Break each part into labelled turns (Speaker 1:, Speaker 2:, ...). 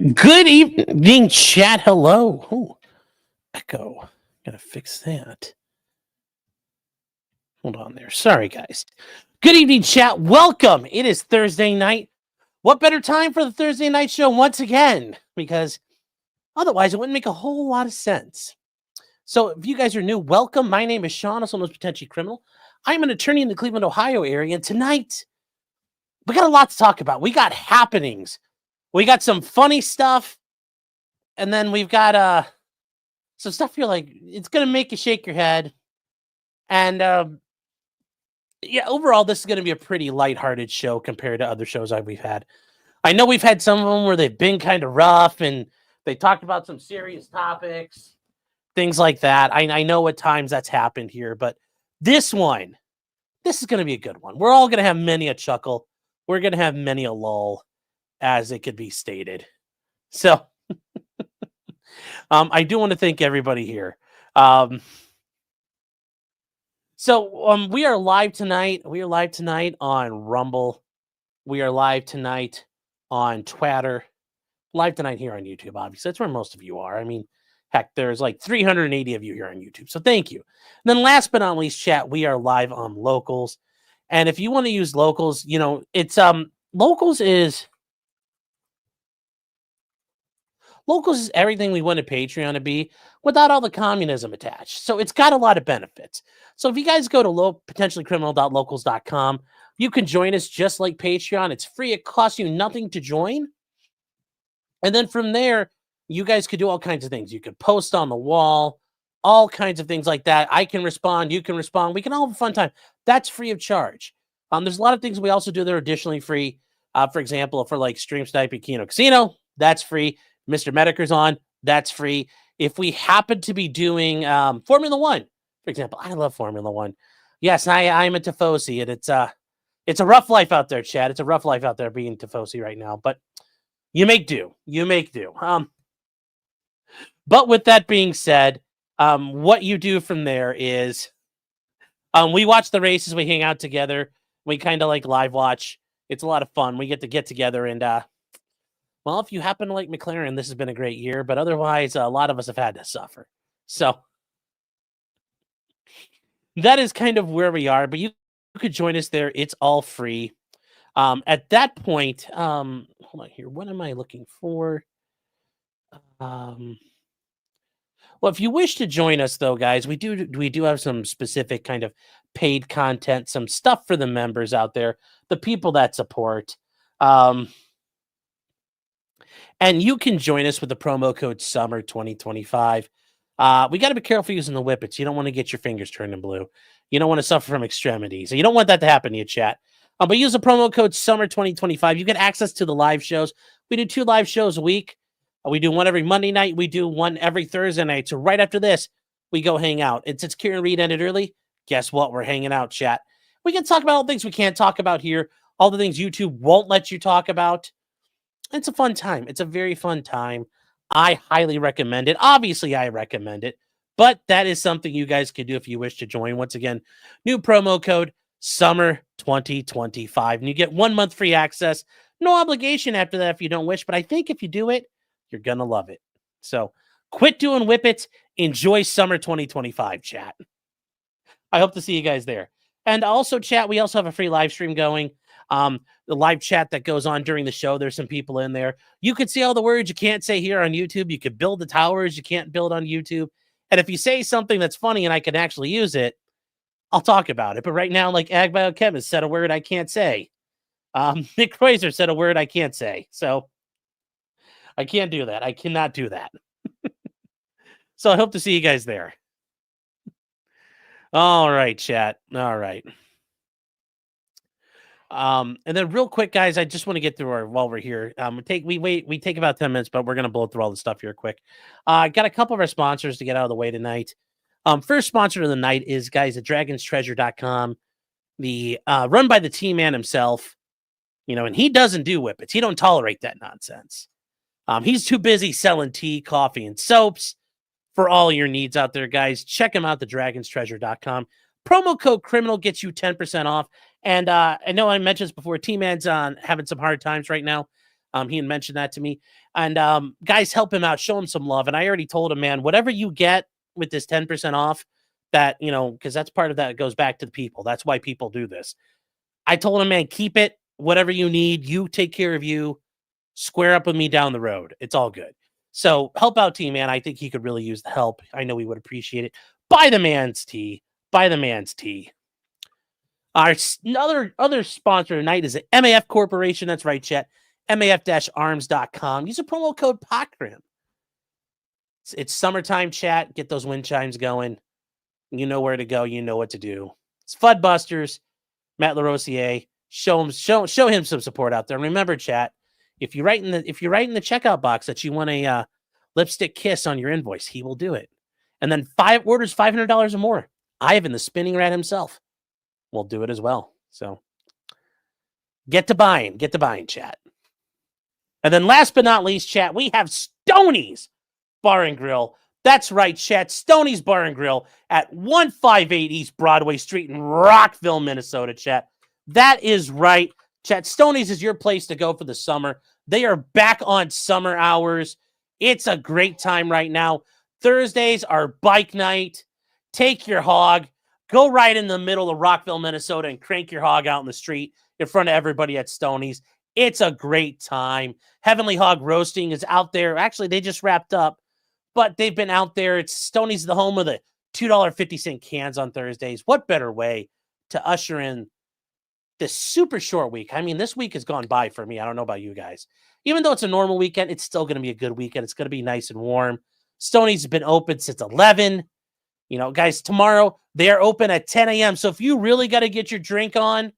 Speaker 1: Good evening, chat. Hello. Oh, echo. Gotta fix that. Hold on there. Sorry, guys. Good evening, chat. Welcome. It is Thursday night. What better time for the Thursday night show once again? Because otherwise, it wouldn't make a whole lot of sense. So if you guys are new, welcome. My name is Sean, also known as Potentially Criminal. I'm an attorney in the Cleveland, Ohio area, and tonight we got a lot to talk about. We got happenings. We got some funny stuff, and then we've got some stuff you're like, it's going to make you shake your head. And yeah, overall, this is going to be a pretty lighthearted show compared to other shows we've had. I know we've had some of them where they've been kind of rough and they talked about some serious topics, things like that. I know at times that's happened here, but this is going to be a good one. We're all going to have many a chuckle. We're going to have many a lull, as it could be stated. So I do want to thank everybody here. So we are live tonight. We are live tonight on Rumble. We are live tonight on Twitter. Live tonight here on YouTube, obviously. That's where most of you are. I mean, heck, there's like 380 of you here on YouTube. So thank you. And then last but not least, chat, we are live on Locals. And if you want to use Locals, you know, it's Locals is everything we wanted Patreon to be without all the communism attached. So it's got a lot of benefits. So if you guys go to potentiallycriminal.locals.com, you can join us just like Patreon. It's free. It costs you nothing to join. And then from there, you guys could do all kinds of things. You could post on the wall, all kinds of things like that. I can respond. You can respond. We can all have a fun time. That's free of charge. There's a lot of things we also do that are additionally free. For example, for like Stream Snipe and Kino Casino, that's free. Mr. Mediker's on, that's free. If we happen to be doing Formula One, for example, I love Formula One. Yes, I'm a Tifosi, and it's a rough life out there, Chad. It's a rough life out there being Tifosi right now, but you make do. You make do. But with that being said, what you do from there is we watch the races, we hang out together, we kind of like live watch. It's a lot of fun. We get together and well, if you happen to like McLaren, this has been a great year, but otherwise, a lot of us have had to suffer. So that is kind of where we are, but you could join us there. It's all free. At that point, hold on here. What am I looking for? Well, if you wish to join us, though, guys, we do have some specific kind of paid content, some stuff for the members out there, the people that support. And you can join us with the promo code SUMMER 2025. We got to be careful using the whippets. You don't want to get your fingers turned in blue. You don't want to suffer from extremities. You don't want that to happen to you, chat. But use the promo code SUMMER 2025. You get access to the live shows. We do 2 live shows a week. We do one every Monday night. We do one every Thursday night. So right after this, we go hang out. And since Kieran Reed ended early, guess what? We're hanging out, chat. We can talk about all the things we can't talk about here, all the things YouTube won't let you talk about. It's a fun time. It's a very fun time. I highly recommend it. Obviously, I recommend it, but that is something you guys can do if you wish to join. Once again, new promo code SUMMER 2025, and you get 1 month free access. No obligation after that if you don't wish, but I think if you do it, you're going to love it. So quit doing whippets. Enjoy summer 2025, chat. I hope to see you guys there. And also, chat, we also have a free live stream going. The live chat that goes on during the show, there's some people in there. You could see all the words you can't say here on YouTube. You could build the towers you can't build on YouTube. And if you say something that's funny and I can actually use it, I'll talk about it. But right now, like Ag Biochemist said a word I can't say. Nick Kreuzer said a word I can't say. So I can't do that. I cannot do that. So I hope to see you guys there. All right, chat. All right. And then real quick, guys, I just want to get through while we're here. We take about 10 minutes, but we're going to blow through all the stuff here quick. Got a couple of our sponsors to get out of the way tonight. First sponsor of the night is, guys, at dragonstreasure.com, run by the T-Man himself, and he doesn't do whippets. He don't tolerate that nonsense. He's too busy selling tea, coffee, and soaps for all your needs out there, guys. Check him out, the dragonstreasure.com. Promo code criminal gets you 10% off. And I know I mentioned this before. T-Man's having some hard times right now. He had mentioned that to me. And guys, help him out. Show him some love. And I already told him, man, whatever you get with this 10% off, that, you know, because that's part of that goes back to the people. That's why people do this. I told him, man, keep it. Whatever you need, you take care of you. Square up with me down the road. It's all good. So help out T, man. I think he could really use the help. I know he would appreciate it. Buy the man's tea. Buy the man's tea. Our other sponsor tonight is the MAF Corporation. That's right, chat. MAF-arms.com. Use a promo code POCCRIM. It's summertime, chat. Get those wind chimes going. You know where to go. You know what to do. It's Fudbusters. Matt LaRosier. Show him some support out there. And remember, chat, if you write in the checkout box that you want a lipstick kiss on your invoice, he will do it. And then 5 orders $500 or more. Ivan, the spinning rat himself, will do it as well. So get to buying, chat. And then last but not least, chat, we have Stoney's Bar and Grill. That's right, chat. Stoney's Bar and Grill at 158 East Broadway Street in Rockville, Minnesota, chat. That is right, chat. Stoney's is your place to go for the summer. They are back on summer hours. It's a great time right now. Thursdays are bike night. Take your hog. Go right in the middle of Rockville, Minnesota, and crank your hog out in the street in front of everybody at Stoney's. It's a great time. Heavenly Hog Roasting is out there. Actually, they just wrapped up, but they've been out there. It's Stoney's, the home of the $2.50 cans on Thursdays. What better way to usher in this super short week? I mean, this week has gone by for me. I don't know about you guys. Even though it's a normal weekend, it's still going to be a good weekend. It's going to be nice and warm. Stoney's has been open since 11. You know, guys, tomorrow they are open at 10 a.m. So if you really got to get your drink on,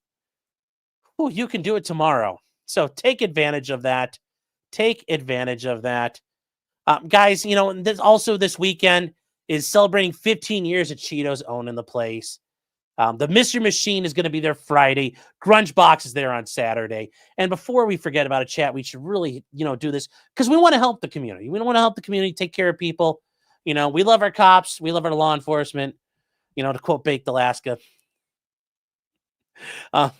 Speaker 1: you can do it tomorrow. So take advantage of that. Take advantage of that. Guys, you know, this weekend is celebrating 15 years of Cheetos owning the place. The Mystery Machine is going to be there Friday. Grunge Box is there on Saturday. And before we forget about it, chat, we should really, you know, do this because we want to help the community. We want to help the community, take care of people. You know, we love our cops. We love our law enforcement. You know, to quote Baked Alaska. But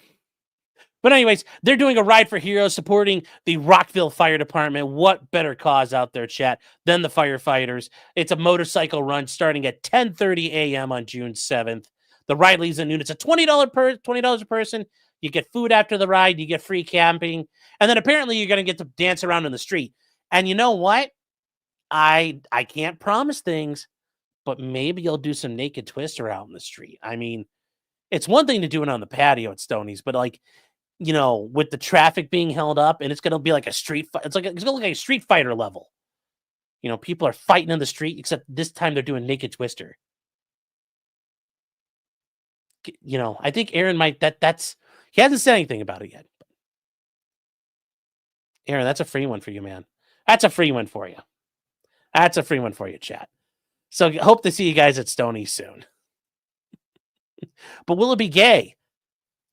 Speaker 1: anyways, they're doing a Ride for Heroes supporting the Rockville Fire Department. What better cause out there, chat, than the firefighters? It's a motorcycle run starting at 10:30 a.m. on June 7th. The ride leaves at noon. It's a $20 a person. You get food after the ride. You get free camping. And then apparently you're going to get to dance around in the street. And you know what? I can't promise things, but maybe you'll do some naked twister out in the street. I mean, it's one thing to do it on the patio at Stoney's, but like, you know, with the traffic being held up, and it's going to be like a street fight. It's going to look like a Street Fighter level. You know, people are fighting in the street, except this time they're doing naked twister. You know, I think Aaron might, he hasn't said anything about it yet. Aaron, that's a free one for you, man. That's a free one for you. That's a free one for you, chat. So hope to see you guys at Stoney soon. But will it be gay?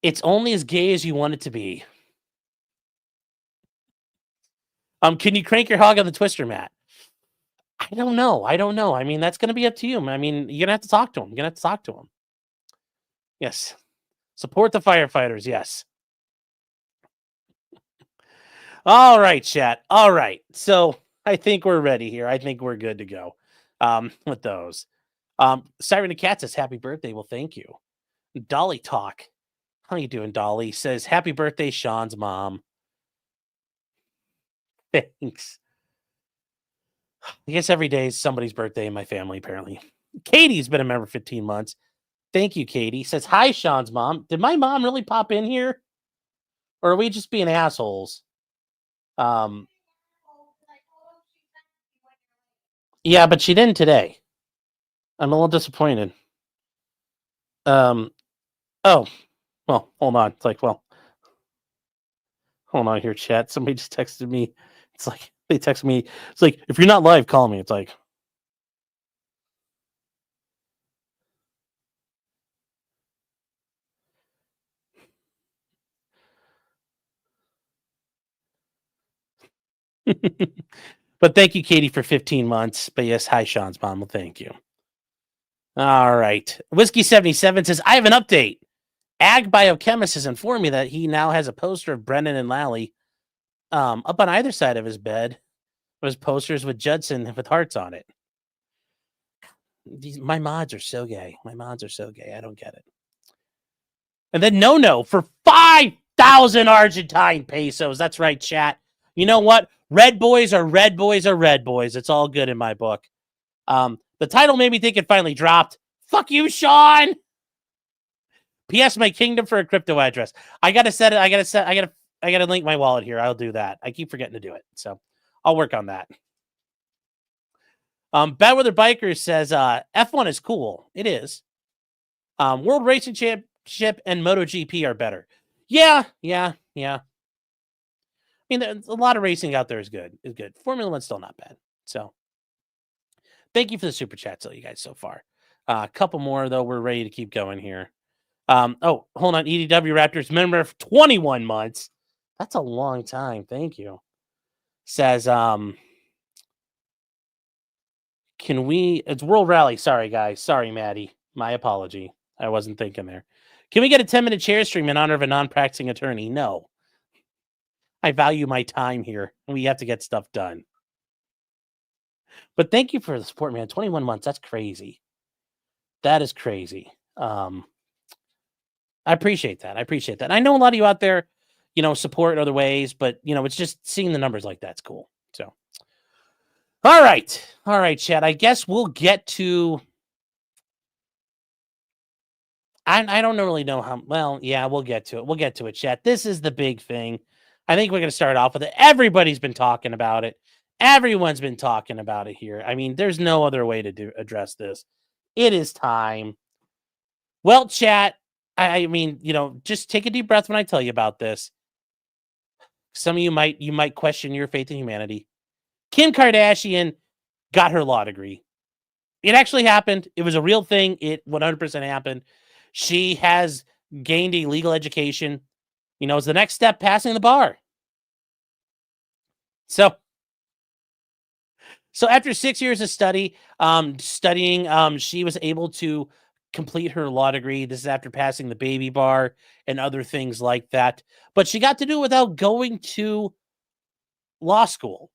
Speaker 1: It's only as gay as you want it to be. Can you crank your hog on the twister, Matt? I don't know. I mean, that's going to be up to you. I mean, you're going to have to talk to him. Yes. Support the firefighters. Yes. All right, chat. All right. So I think we're ready here. I think we're good to go with those. Siren the Cat says, happy birthday. Well, thank you. Dolly Talk. How you doing, Dolly? Says, happy birthday, Sean's mom. Thanks. I guess every day is somebody's birthday in my family, apparently. Katie's been a member 15 months. Thank you, Katie. Says, hi, Sean's mom. Did my mom really pop in here? Or are we just being assholes? Yeah, but she didn't today. I'm a little disappointed. Oh, well, hold on. It's like, well, hold on here, chat. Somebody just texted me. It's like, they texted me. It's like, if you're not live, call me. It's like, but thank you, Katie, for 15 months. But yes, hi, Sean's mom. Well, thank you. All right. Whiskey 77 says, I have an update. Ag biochemist has informed me that he now has a poster of Brendan and Lally up on either side of his bed was posters with Judson with hearts on it. My mods are so gay. My mods are so gay. I don't get it. And then no for 5,000 Argentine pesos. That's right, chat. You know what? Red boys are red boys are red boys. It's all good in my book. The title made me think it finally dropped. Fuck you, Sean. P.S. My kingdom for a crypto address. I gotta set it. I gotta link my wallet here. I'll do that. I keep forgetting to do it, so I'll work on that. Bad Weather Biker says F1 is cool. It is. World Racing Championship and MotoGP are better. Yeah. I mean, a lot of racing out there is good. Formula One's still not bad. So, thank you for the super chats, all you guys so far. A couple more though. We're ready to keep going here. Oh, hold on. EDW Raptors member for 21 months. That's a long time. Thank you. Says, it's World Rally. Sorry, guys. Sorry, Maddie. My apology. I wasn't thinking there. Can we get a 10-minute chair stream in honor of a non-practicing attorney? No. I value my time here. We have to get stuff done. But thank you for the support, man. 21 months. That's crazy. That is crazy. I appreciate that. I know a lot of you out there, support in other ways, but, it's just seeing the numbers like that's cool. So, all right, Chad. I guess we'll get to. I don't really know how. Well, yeah, we'll get to it. Chad. This is the big thing. I think we're going to start off with it. Everybody's been talking about it. Everyone's been talking about it here. I mean, there's no other way to address this. It is time. Well, chat. I mean, just take a deep breath when I tell you about this. Some of you might question your faith in humanity. Kim Kardashian got her law degree. It actually happened. It was a real thing. It 100% happened. She has gained a legal education. It's the next step, passing the bar. So after 6 years of studying, she was able to complete her law degree. This is after passing the baby bar and other things like that. But she got to do it without going to law school.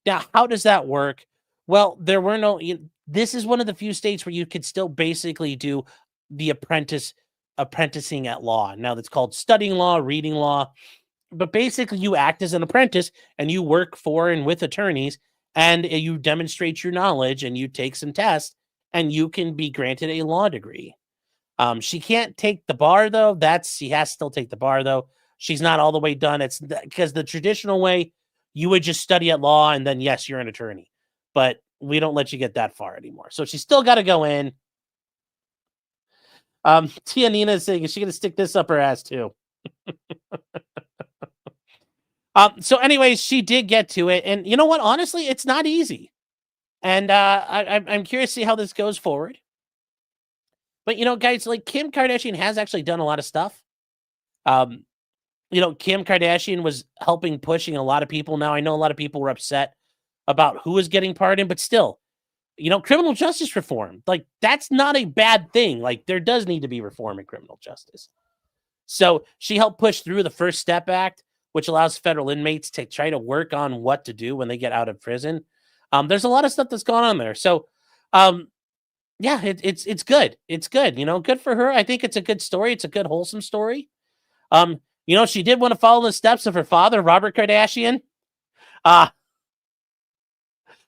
Speaker 1: Now, how does that work? Well, there were no. This is one of the few states where you could still basically do the apprenticing at law. Now, that's called studying law, reading law. But basically, you act as an apprentice and you work for and with attorneys, and you demonstrate your knowledge and you take some tests, and you can be granted a law degree. She can't take the bar, though. She has to still take the bar, though. She's not all the way done. It's because the traditional way, you would just study at law and then, yes, you're an attorney. But we don't let you get that far anymore. So she's still got to go in. Tia Nina is saying, is she going to stick this up her ass, too? So anyways, she did get to it. And you know what? Honestly, it's not easy. And I'm curious to see how this goes forward. But, guys, like Kim Kardashian has actually done a lot of stuff. Kim Kardashian was pushing a lot of people. Now, I know a lot of people were upset about who was getting pardoned, but still, criminal justice reform, like, that's not a bad thing. Like, there does need to be reform in criminal justice. So she helped push through the First Step Act, which allows federal inmates to try to work on what to do when they get out of prison. There's a lot of stuff that's gone on there. So, yeah, it's good. It's good. Good for her. I think it's a good story. It's a good, wholesome story. She did want to follow the steps of her father, Robert Kardashian.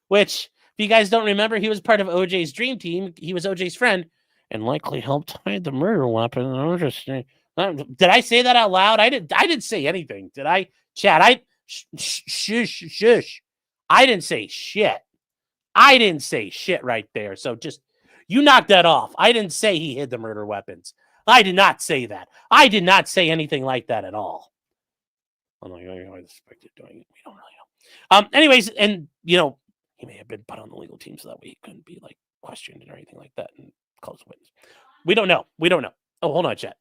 Speaker 1: Which, if you guys don't remember, he was part of OJ's dream team. He was OJ's friend and likely helped hide the murder weapon. Did I say that out loud? I didn't say anything. Did I? Chat, shush. I didn't say shit. I didn't say shit right there. So just, you knock that off. I didn't say he hid the murder weapons. I did not say that. I did not say anything like that at all. I suspected doing it. We don't really know. Anyways, and he may have been put on the legal team so that way he couldn't be like questioned or anything like that and called as a witness. We don't know. Oh, hold on, chat.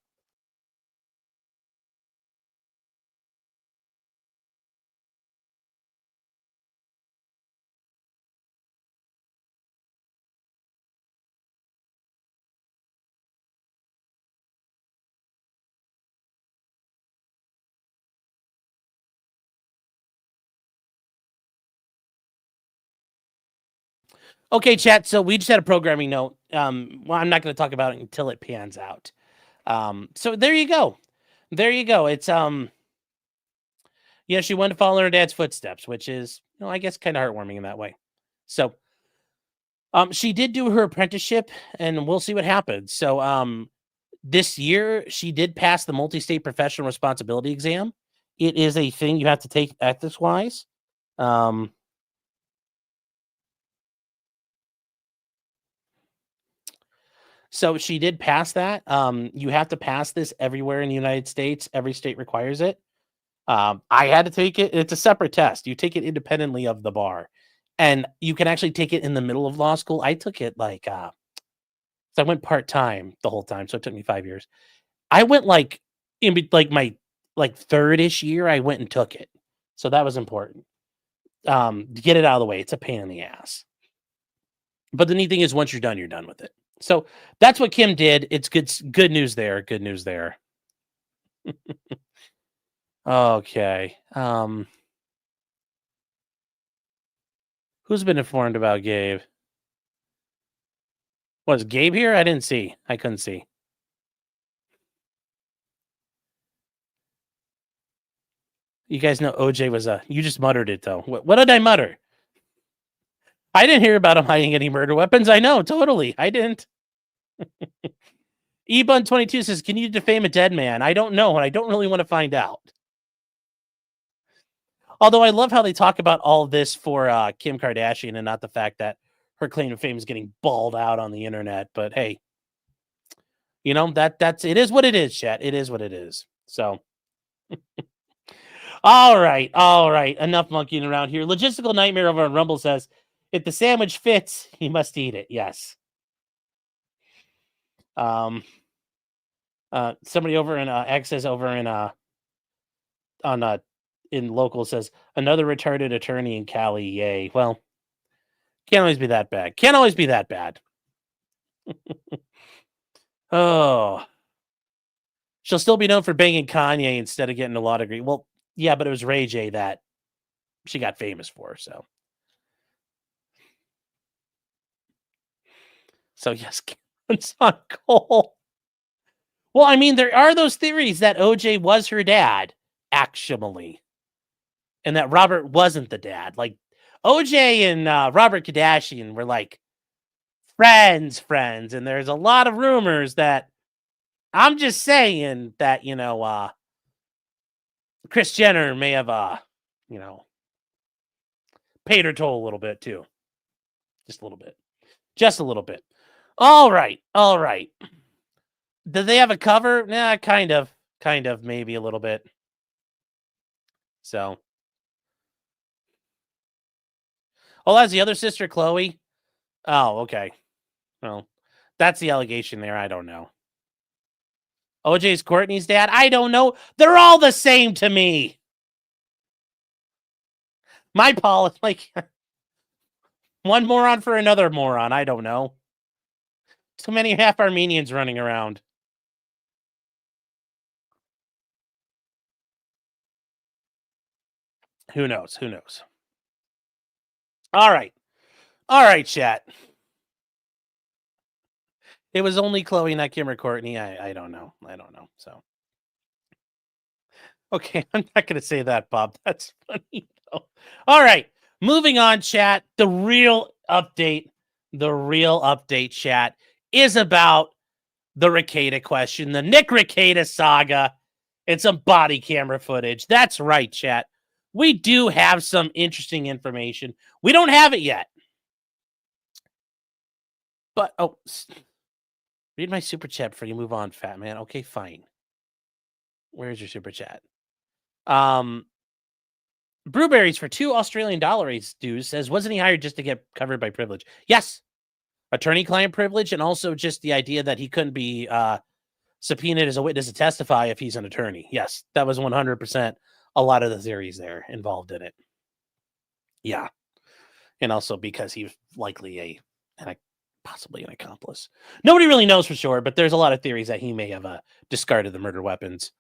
Speaker 1: Okay, chat. So we just had a programming note. Well, I'm not going to talk about it until it pans out. So there you go. There you go. It's yeah, she wanted to follow in her dad's footsteps, which is, I guess kind of heartwarming in that way. So she did do her apprenticeship, and we'll see what happens. So this year she did pass the multi-state professional responsibility exam. It is a thing you have to take ethics-wise. So she did pass that. You have to pass this everywhere in the United States. Every state requires it. I had to take it. It's a separate test. You take it independently of the bar, and you can actually take it in the middle of law school. I took it so I went part-time the whole time, so it took me 5 years. I went in my third-ish year, I went and took it. So that was important. To get it out of the way. It's a pain in the ass. But the neat thing is once you're done with it. So that's what Kim did. It's good news there. Good news there. Okay. Who's been informed about Gabe? Was Gabe here? I didn't see. I couldn't see. You guys know OJ was you just muttered it though. What did I mutter? I didn't hear about him hiding any murder weapons. I know, totally. I didn't. Ebun22 says, can you defame a dead man? I don't know, and I don't really want to find out. Although I love how they talk about all this for Kim Kardashian and not the fact that her claim to fame is getting bawled out on the internet. But hey, that's it is what it is, chat. It is what it is. So all right. Enough monkeying around here. Logistical Nightmare over on Rumble says, if the sandwich fits, you must eat it. Yes. Somebody over in X says over in in local says another retarded attorney in Cali. Yay. Well, can't always be that bad. Can't always be that bad. Oh, she'll still be known for banging Kanye instead of getting a law degree. Well, yeah, but it was Ray J that she got famous for. So yes, it's on Cole. Well, I mean, there are those theories that OJ was her dad, actually, and that Robert wasn't the dad. Like OJ and Robert Kardashian were like friends, and there's a lot of rumors that I'm just saying that Kris Jenner may have paid her toll a little bit too, just a little bit. All right. Do they have a cover? Yeah, kind of, maybe a little bit. So, that's the other sister, Chloe. Oh, okay. Well, that's the allegation there. I don't know. OJ's Courtney's dad? I don't know. They're all the same to me. My policy, one moron for another moron. I don't know. Too many half Armenians running around. Who knows? All right, chat. It was only Chloe, not Kim or Courtney. I don't know. So, okay, I'm not going to say that, Bob. That's funny, though. All right, moving on, chat. The real update, chat, is about the Rekieta question, the Nick Rekieta saga, and some body camera footage. That's right, chat. We do have some interesting information. We don't have it yet. But, read my super chat before you move on, fat man. Okay, fine. Where's your super chat? Brewberries for $2 Australian dues says, wasn't he hired just to get covered by privilege? Yes. Attorney-client privilege, and also just the idea that he couldn't be subpoenaed as a witness to testify if he's an attorney. Yes, that was 100% a lot of the theories there involved in it. Yeah. And also because he was likely possibly an accomplice. Nobody really knows for sure, but there's a lot of theories that he may have discarded the murder weapons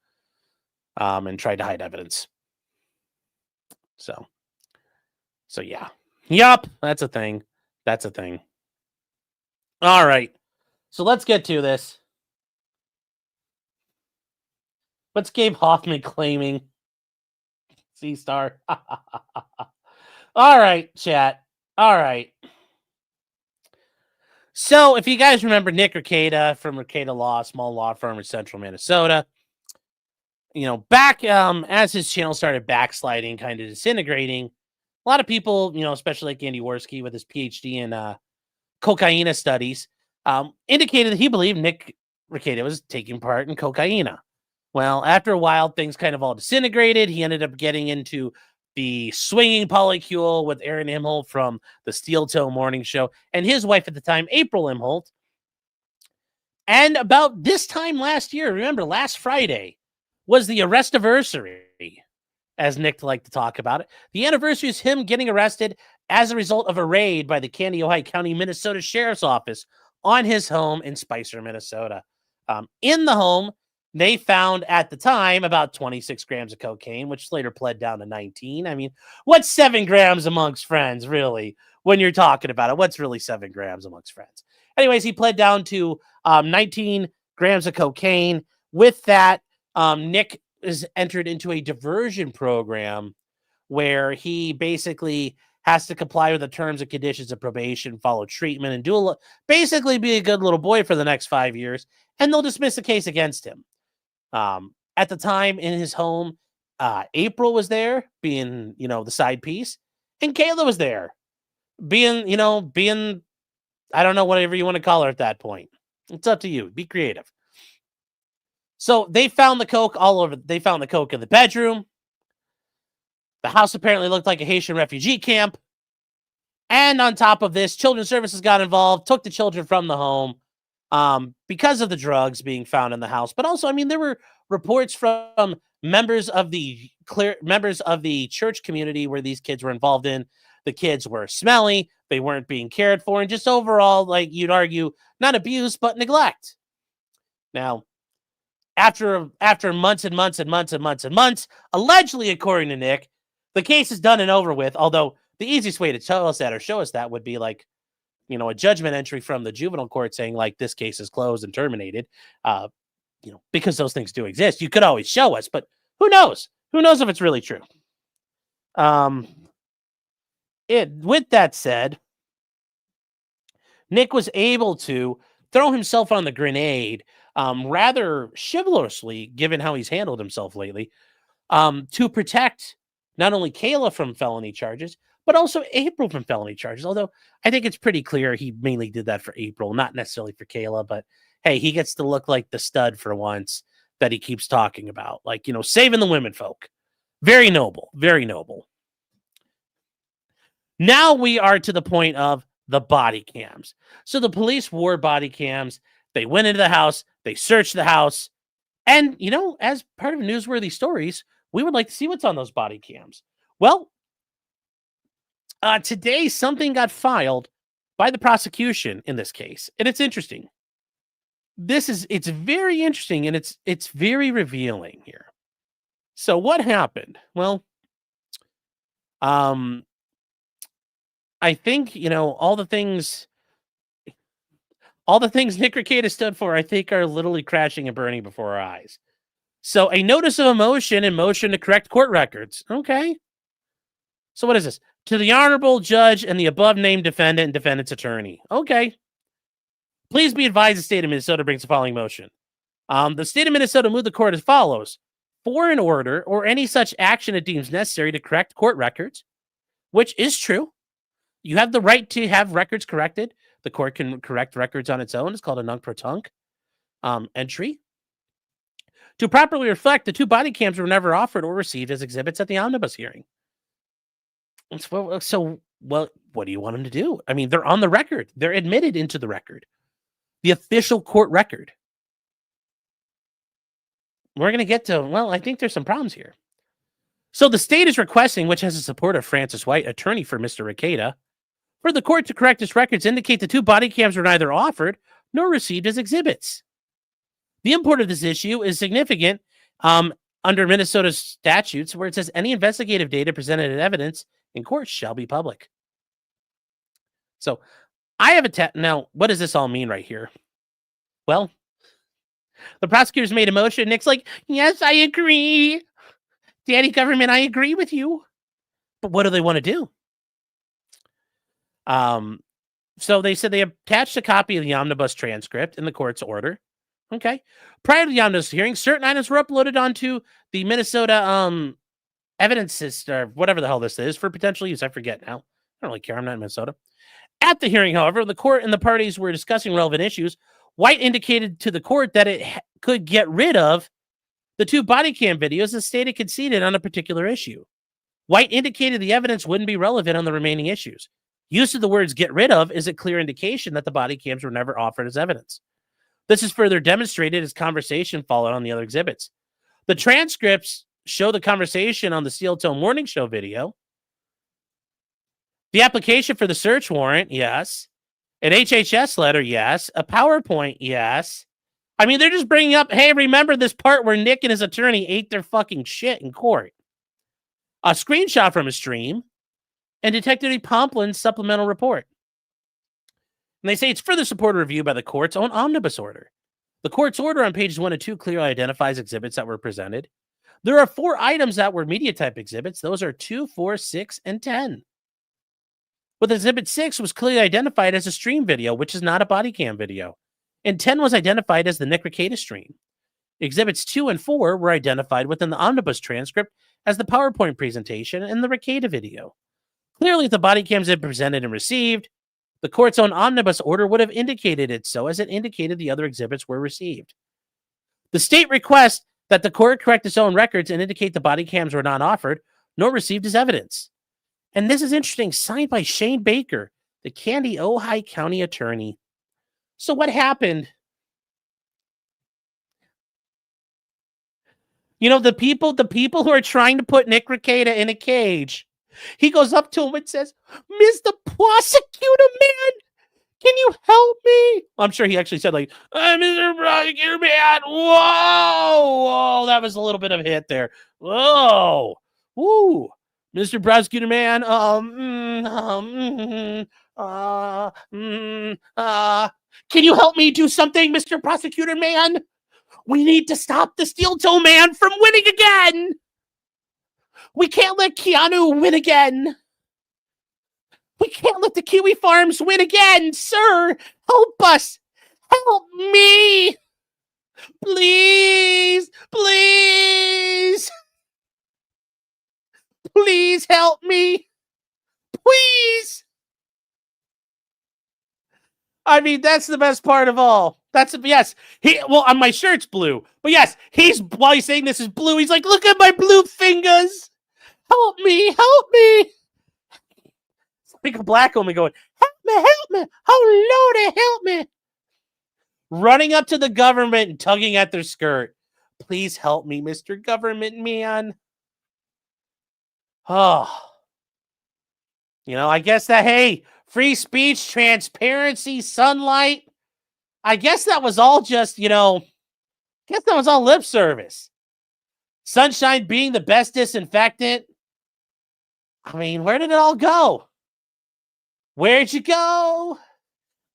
Speaker 1: and tried to hide evidence. So yeah. Yup, that's a thing. That's a thing. All right. So let's get to this. What's Gabe Hoffman claiming? C-Star. All right, chat. All right. So if you guys remember Nick Rekieta from Rekieta Law, small law firm in central Minnesota, back as his channel started backsliding, kind of disintegrating, a lot of people, especially like Andy Worski with his PhD in cocaine studies, indicated that he believed Nick Rekieta was taking part in cocaine. Well, after a while, things kind of all disintegrated. He ended up getting into the swinging polycule with Aaron Imholt from the Steel Toe Morning Show and his wife at the time, April Imholt. And about this time last year, remember, last Friday was the arrestiversary, as Nick liked to talk about it. The anniversary is him getting arrested as a result of a raid by the Kaneohe County, Minnesota Sheriff's Office on his home in Spicer, Minnesota. In the home, they found at the time about 26 grams of cocaine, which later pled down to 19. I mean, what's 7 grams amongst friends, really, when you're talking about it? What's really 7 grams amongst friends? Anyways, he pled down to 19 grams of cocaine. With that, Nick is entered into a diversion program where he basically has to comply with the terms and conditions of probation, follow treatment, and basically be a good little boy for the next 5 years, and they'll dismiss the case against him. At the time in his home, April was there being, the side piece, and Kayla was there being, I don't know, whatever you want to call her at that point. It's up to you. Be creative. So they found the coke all over. They found the coke in the bedroom. The house apparently looked like a Haitian refugee camp. And on top of this, Children's Services got involved, took the children from the home because of the drugs being found in the house. But also, I mean, there were reports from members of the church community where these kids were involved in. The kids were smelly. They weren't being cared for. And just overall, like you'd argue, not abuse, but neglect. Now, after months and months and months and months and months, allegedly, according to Nick, the case is done and over with. Although the easiest way to tell us that or show us that would be like, a judgment entry from the juvenile court saying like this case is closed and terminated. Because those things do exist. You could always show us, but who knows? Who knows if it's really true? With that said, Nick was able to throw himself on the grenade rather chivalrously, given how he's handled himself lately, to protect not only Kayla from felony charges, but also April from felony charges. Although I think it's pretty clear he mainly did that for April, not necessarily for Kayla, but hey, he gets to look like the stud for once that he keeps talking about. Like, saving the women folk. Very noble. Very noble. Now we are to the point of the body cams. So the police wore body cams. They went into the house. They searched the house. And, as part of newsworthy stories, we would like to see what's on those body cams. Well, today something got filed by the prosecution in this case. And it's interesting. It's very interesting, and it's very revealing here. So what happened? Well, I think, all the things Nick Rekieta stood for, I think, are literally crashing and burning before our eyes. So a notice of motion and motion to correct court records. Okay. So what is this? To the honorable judge and the above named defendant and defendant's attorney. Okay. Please be advised the state of Minnesota brings the following motion. The state of Minnesota moved the court as follows. For an order or any such action it deems necessary to correct court records, which is true. You have the right to have records corrected. The court can correct records on its own. It's called a nunc-pro-tunc entry. To properly reflect, the 2 body cams were never offered or received as exhibits at the omnibus hearing. So, what do you want them to do? I mean, they're on the record. They're admitted into the record. The official court record. We're going to get to, I think there's some problems here. So the state is requesting, which has the support of Francis White, attorney for Mr. Rekieta, for the court to correct its records indicate the 2 body cams were neither offered nor received as exhibits. The import of this issue is significant under Minnesota statutes where it says any investigative data presented as evidence in court shall be public. So I have now, what does this all mean right here? Well, the prosecutors made a motion. Nick's like, yes, I agree. Daddy government, I agree with you. But what do they want to do? So they said they attached a copy of the omnibus transcript in the court's order. Okay. Prior to the omnibus hearing, certain items were uploaded onto the Minnesota evidence system, or whatever the hell this is, for potential use. I forget now. I don't really care. I'm not in Minnesota. At the hearing, however, the court and the parties were discussing relevant issues. White indicated to the court that it could get rid of the 2 body cam videos as stated conceded on a particular issue. White indicated the evidence wouldn't be relevant on the remaining issues. Use of the words get rid of is a clear indication that the body cams were never offered as evidence. This is further demonstrated as conversation followed on the other exhibits. The transcripts show the conversation on the Steel Toe Morning Show video. The application for the search warrant, yes. An HHS letter, yes. A PowerPoint, yes. I mean, they're just bringing up, hey, remember this part where Nick and his attorney ate their fucking shit in court. A screenshot from a stream, and Detective Pomplin's supplemental report. And they say it's further supported review by the court's own omnibus order. The court's order on pages 1 and 2 clearly identifies exhibits that were presented. There are 4 items that were media type exhibits. Those are 2, 4, 6, and 10. With exhibit 6 was clearly identified as a stream video, which is not a body cam video. And 10 was identified as the Nick Rekieta stream. Exhibits 2 and 4 were identified within the omnibus transcript as the PowerPoint presentation and the Rekieta video. Clearly, if the body cams had been presented and received, the court's own omnibus order would have indicated it so, as it indicated the other exhibits were received. The state requests that the court correct its own records and indicate the body cams were not offered nor received as evidence. And this is interesting, signed by Shane Baker, the Candy Ojai County attorney. So what happened? You know, the people who are trying to put Nick Rekieta in a cage, he goes up to him and says, Mr. Prosecutor Man, can you help me? I'm sure he actually said, like, Mr. Prosecutor Man, whoa, that was a little bit of a hit there. Whoa, woo, Mr. Prosecutor Man, can you help me do something, Mr. Prosecutor Man? We need to stop the Steel Toe Man from winning again. We can't let Keanu win again. We can't let the Kiwi Farms win again, sir. Help us. Help me. Please. Please. Please help me. Please. I mean, that's the best part of all. Yes. On my shirt's blue. But yes, while he's saying this is blue, he's like, look at my blue fingers. Help me, help me. It's like a black woman going, help me. Oh, Lordy, help me. Running up to the government and tugging at their skirt. Please help me, Mr. Government Man. Oh. You know, I guess that, hey, free speech, transparency, sunlight. I guess that was all just, lip service. Sunshine being the best disinfectant. I mean, where did it all go? Where'd you go?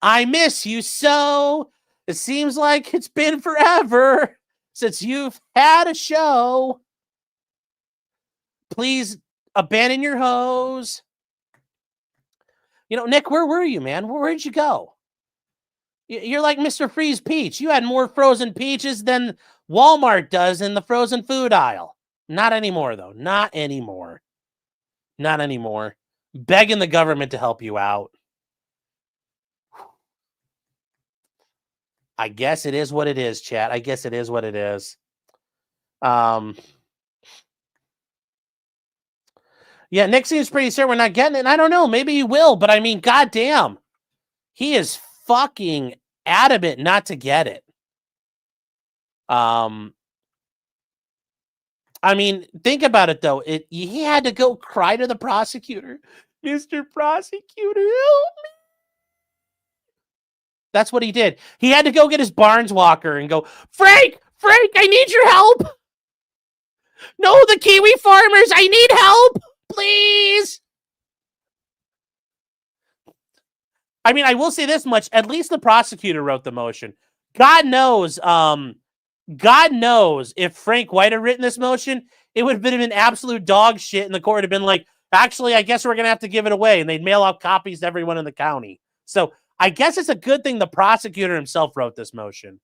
Speaker 1: I miss you so. It seems like it's been forever since you've had a show. Please abandon your hose. Nick, where were you, man? Where'd you go? You're like Mr. Freeze Peach. You had more frozen peaches than Walmart does in the frozen food aisle. Not anymore, though. Not anymore. Not anymore. Begging the government to help you out. I guess it is what it is, chat. I guess it is what it is. Yeah, Nick seems pretty sure we're not getting it. And I don't know. Maybe he will. But I mean, goddamn. He is fucking adamant not to get it. I mean, think about it though. He had to go cry to the prosecutor. Mr. Prosecutor, help me. That's what he did. He had to go get his Barnes walker and go, Frank, I need your help. No, the Kiwi farmers, I need help. Please. I mean, I will say this much. At least the prosecutor wrote the motion. God knows if Frank White had written this motion, it would have been an absolute dog shit, and the court would have been like, actually, I guess we're going to have to give it away, and they'd mail out copies to everyone in the county. So I guess it's a good thing the prosecutor himself wrote this motion.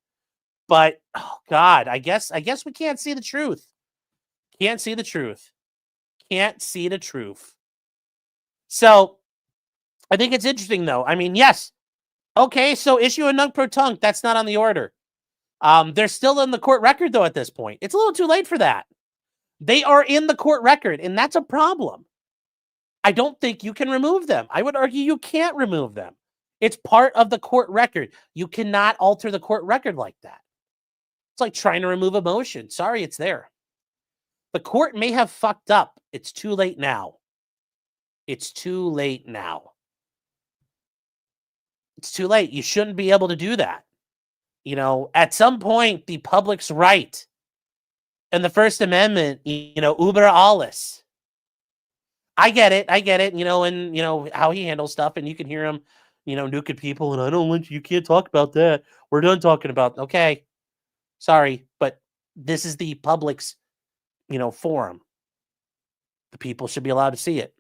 Speaker 1: But, oh, God, I guess we can't see the truth. Can't see the truth. Can't see the truth. So I think it's interesting, though. I mean, yes. Okay, so issue a nunc-pro-tunc. That's not on the order. They're still in the court record, though, at this point. It's a little too late for that. They are in the court record, and that's a problem. I don't think you can remove them. I would argue you can't remove them. It's part of the court record. You cannot alter the court record like that. It's like trying to remove a motion. Sorry, it's there. The court may have fucked up. It's too late now. It's too late now. It's too late. You shouldn't be able to do that. You know, at some point, the public's right. And the First Amendment, you know, uber alles. I get it, you know, and, you know, how he handles stuff, and you can hear him, you know, nuking people, and I don't want you can't talk about that. We're done talking about, okay, sorry, but this is the public's, you know, forum. The people should be allowed to see it.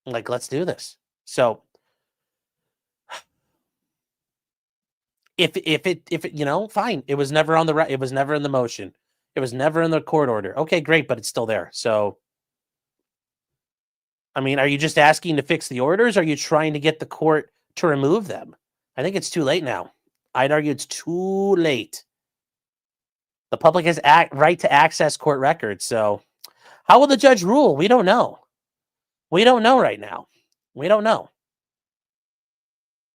Speaker 1: Like, let's do this. So, if it, you know, fine. It was never on it was never in the motion. It was never in the court order. Okay, great, but it's still there. So, I mean, are you just asking to fix the orders? Or are you trying to get the court to remove them? I think it's too late now. I'd argue it's too late. The public has right to access court records. So, how will the judge rule? We don't know. We don't know right now. We don't know.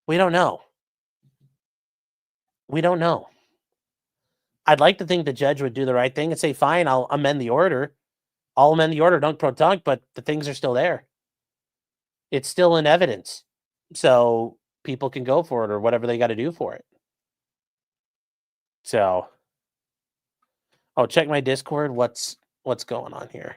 Speaker 1: We don't know. We don't know. I'd like to think the judge would do the right thing and say, fine, I'll amend the order. I'll amend the order, nunc-pro-tunc, but the things are still there. It's still in evidence. So people can go for it or whatever they got to do for it. So, oh, check my Discord. What's going on here?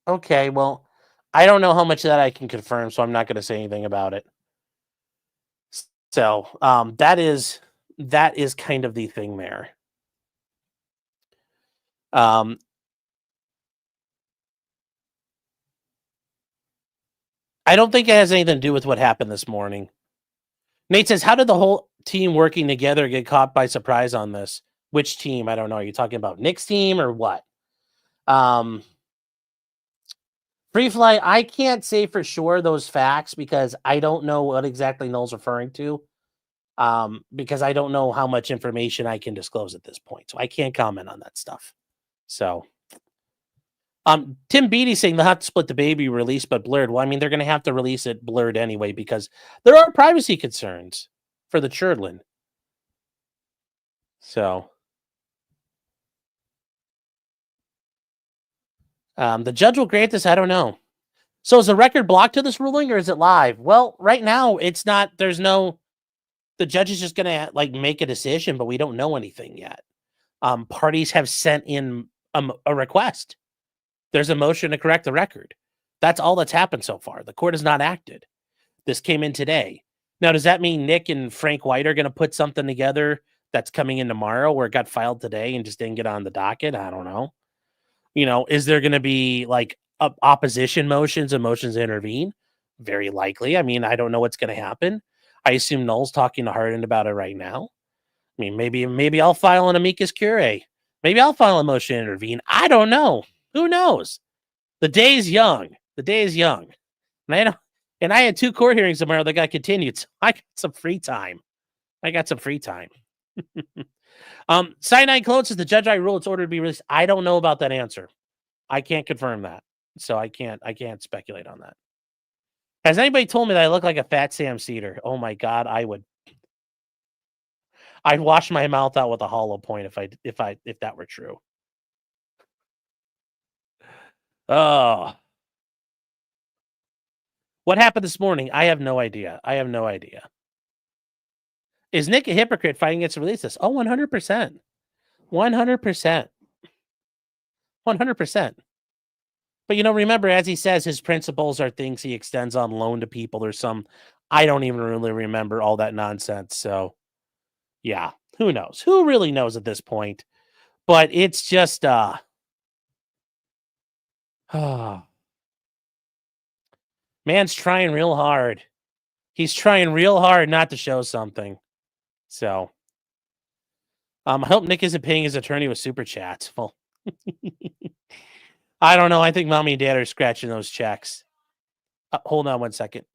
Speaker 1: Okay, well, I don't know how much of that I can confirm, so I'm not going to say anything about it. So, that is kind of the thing there. I don't think it has anything to do with what happened this morning. Nate says, how did the whole team working together get caught by surprise on this? Which team? I don't know. Are you talking about Nick's team or what? Free Fly, I can't say for sure those facts because I don't know what exactly Noel's referring to. Because I don't know how much information I can disclose at this point. So I can't comment on that stuff. So Tim Beatty saying they'll have to split the baby release but blurred. Well, I mean, they're going to have to release it blurred anyway because there are privacy concerns for the children. So the judge will grant this. I don't know. So is the record blocked to this ruling or is it live? Well, right now it's not. There's no. The judge is just going to like make a decision, but we don't know anything yet. Parties have sent in a request. There's a motion to correct the record. That's all that's happened so far. The court has not acted. This came in today. Now, does that mean Nick and Frank White are going to put something together that's coming in tomorrow where it got filed today and just didn't get on the docket? I don't know. You know, is there going to be like opposition motions and motions to intervene? Very likely. I mean, I don't know what's going to happen. I assume Noel's talking to Hardin about it right now. I mean, maybe I'll file an amicus curiae. Maybe I'll file a motion to intervene. I don't know. Who knows? The day is young. The day is young. And I had 2 court hearings tomorrow that got continued. So I got some free time. Cyanide Clone says the judge I rule it's ordered to be released. I don't know about that answer. I can't confirm that. So I can't speculate on that. Has anybody told me that I look like a fat Sam Cedar? Oh my God, I would. I'd wash my mouth out with a hollow point if that were true. Oh. What happened this morning? I have no idea. I have no idea. Is Nick a hypocrite fighting against the release this? Oh, 100%. 100%. 100%. But, remember, as he says, his principles are things he extends on loan to people or some, I don't even really remember all that nonsense. So, yeah, who knows? Who really knows at this point? But it's just, man's trying real hard. He's trying real hard not to show something. So, I hope Nick isn't paying his attorney with super chats. Well, I don't know. I think mommy and dad are scratching those checks. Hold on one second.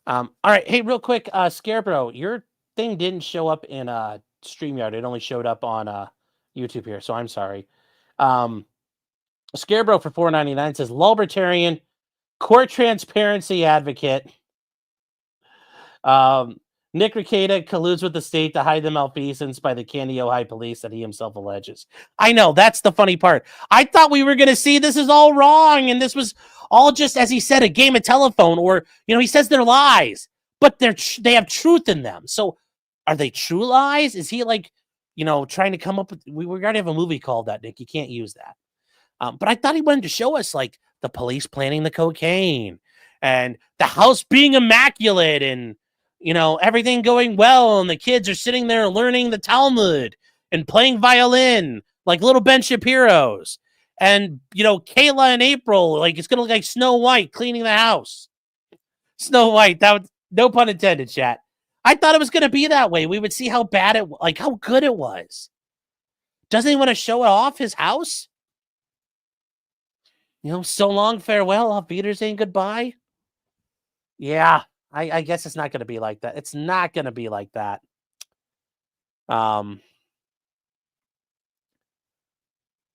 Speaker 1: All right. Hey, real quick, Scarecrow, your thing didn't show up in StreamYard. It only showed up on YouTube here, so I'm sorry. Scarecrow for $4.99 says libertarian, court transparency advocate. Nick Rekieta colludes with the state to hide the malfeasance by the Candy High police that he himself alleges. I know, that's the funny part. I thought we were going to see this is all wrong, and this was all just, as he said, a game of telephone, or, he says they're lies, but they have truth in them. So are they true lies? Is he trying to come up with, we already have a movie called that, Nick. You can't use that. But I thought he wanted to show us the police planning the cocaine and the house being immaculate and, everything going well, and the kids are sitting there learning the Talmud and playing violin like little Ben Shapiro's. And, Kayla and April, it's going to look like Snow White cleaning the house. Snow White, that was, no pun intended, chat. I thought it was going to be that way. We would see how bad how good it was. Doesn't he want to show it off his house? So long, farewell, auf Wiedersehen, goodbye. Yeah. I guess it's not going to be like that. It's not going to be like that.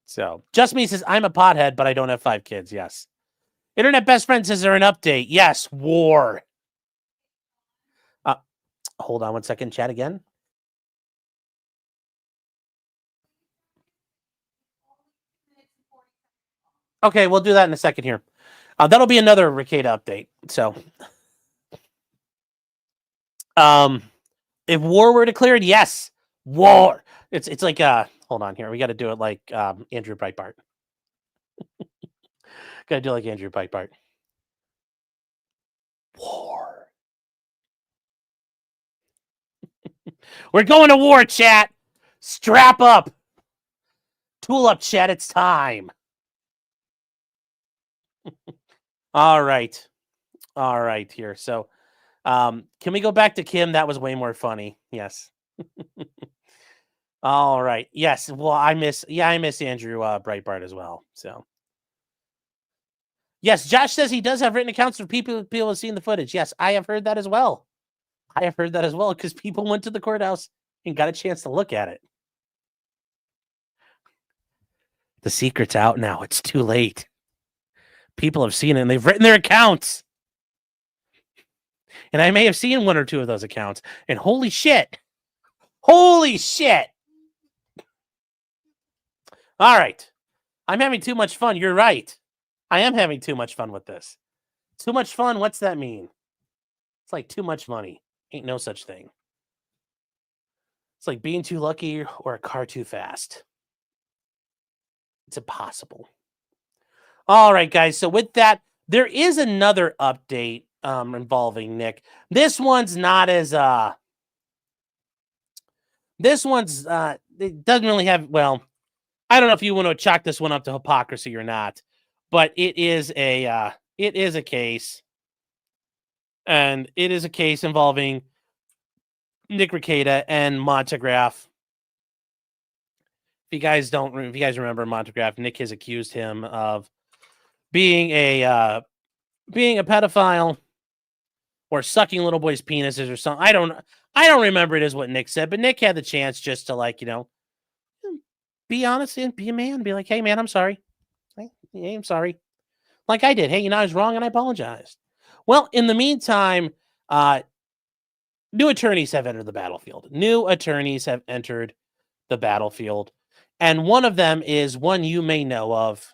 Speaker 1: So, Just Me says, I'm a pothead, but I don't have 5 kids. Yes. Internet Best Friend says, there an update? Yes, war. Hold on one second. Chat again. Okay, we'll do that in a second here. That'll be another Rekieta update. So, if war were declared, yes, war. It's like hold on here. We got to do it like Andrew Breitbart. Got to do it like Andrew Breitbart. War. We're going to war, chat. Strap up. Tool up, chat. It's time. All right. All right here. So, can we go back to Kim? That was way more funny. Yes. All right. Yes. Well, I miss Andrew Breitbart as well. So, yes, Josh says he does have written accounts for people have seen the footage. Yes, I have heard that as well. I have heard that as well because people went to the courthouse and got a chance to look at it. The secret's out now. It's too late. People have seen it and they've written their accounts. And I may have seen 1 or 2 of those accounts. And holy shit. Holy shit. All right. I'm having too much fun. You're right. I am having too much fun with this. Too much fun? What's that mean? It's like too much money. Ain't no such thing. It's like being too lucky or a car too fast. It's impossible. All right, guys. So with that, there is another update involving Nick. This one's not as it doesn't really have, well, I don't know if you want to chalk this one up to hypocrisy or not, but it is a case. And it is a case involving Nick Rekieta and Montegraph. If you guys remember Montegraph, Nick has accused him of being a pedophile or sucking little boys' penises or something. I I don't remember it as what Nick said, but Nick had the chance just to, like, be honest and be a man. Be like, hey, man, I'm sorry. Hey, I'm sorry. Like I did. Hey, I was wrong and I apologized. Well, in the meantime, new attorneys have entered the battlefield. New attorneys have entered the battlefield. And one of them is one you may know of.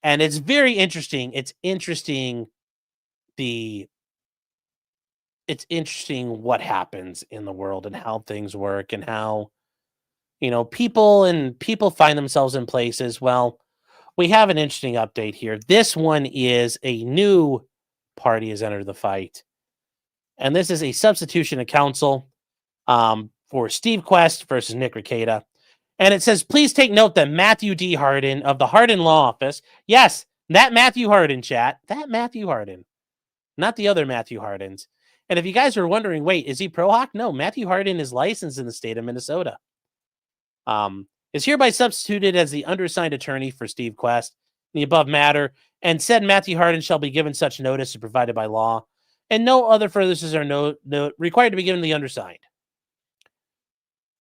Speaker 1: And it's very interesting. It's interesting what happens in the world and how things work and how, people find themselves in places. Well, we have an interesting update here. This one is a new party has entered the fight. And this is a substitution of counsel for Steve Quest versus Nick Rekieta. And it says, please take note that Matthew D. Hardin of the Hardin Law Office, yes, that Matthew Hardin, chat, that Matthew Hardin, not the other Matthew Hardins. And if you guys are wondering, wait, is he pro hoc? No, Matthew Hardin is licensed in the state of Minnesota. Is hereby substituted as the undersigned attorney for Steve Quest in the above matter, and said Matthew Hardin shall be given such notice as provided by law, and no other furtherance are required to be given the undersigned.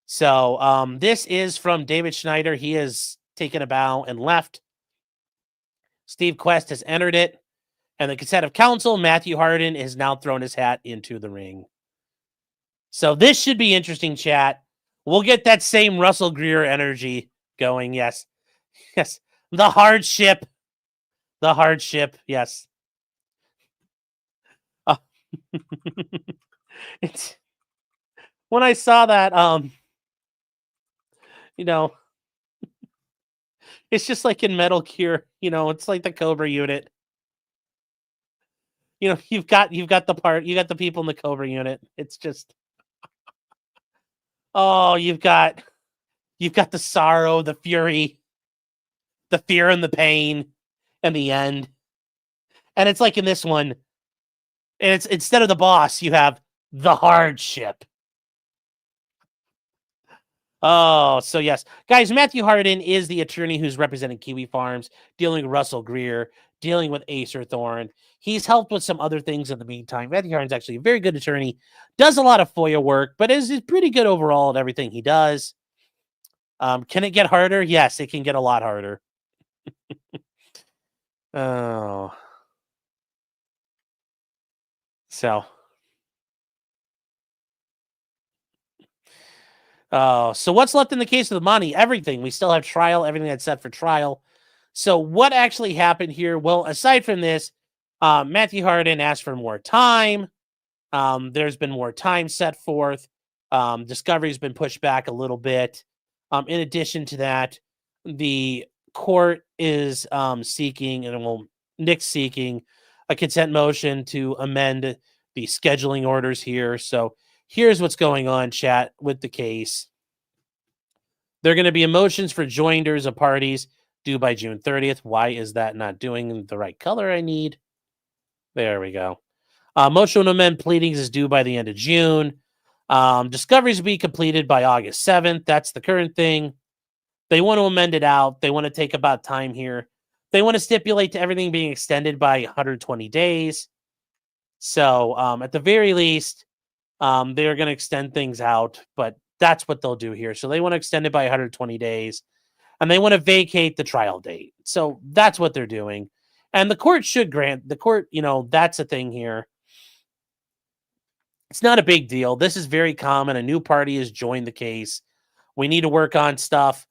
Speaker 1: So this is from David Schneider. He has taken a bow and left. Steve Quest has entered it. And the consent of counsel, Matthew Hardin has now thrown his hat into the ring. So this should be interesting, chat. We'll get that same Russell Greer energy going. Yes. Yes. The hardship. Yes. It's when I saw that, it's just like in Metal Gear, it's like the Cobra unit. You've got the people in the Cobra unit. It's just, oh, you've got the sorrow, the fury, the fear and the pain, and the end. And it's like in this one, and it's instead of the boss, you have the hardship. Oh, so yes. Guys, Matthew Hardin is the attorney who's representing Kiwi Farms, dealing with Russell Greer, dealing with Acer Thorne. He's helped with some other things in the meantime. Matthew Hardin's actually a very good attorney, does a lot of FOIA work, but is pretty good overall at everything he does. Can it get harder? Yes, it can get a lot harder. Oh. So what's left in the case of the money? Everything. We still have trial, everything that's set for trial. So what actually happened here? Well, aside from this, Matthew Hardin asked for more time. There's been more time set forth. Discovery's been pushed back a little bit. In addition to that, the court is Nick's seeking a consent motion to amend the scheduling orders here. So here's what's going on, chat, with the case. There are going to be motions for joinders of parties due by June 30th. Why is that not doing the right color I need? There we go. Motion to amend pleadings is due by the end of June. Discoveries will be completed by August 7th. That's the current thing. They want to amend it out. They want to take about time here. They want to stipulate to everything being extended by 120 days. So at the very least, they're going to extend things out, but that's what they'll do here. So they want to extend it by 120 days, and they want to vacate the trial date. So that's what they're doing. And the court should grant, that's a thing here. It's not a big deal. This is very common. A new party has joined the case. We need to work on stuff.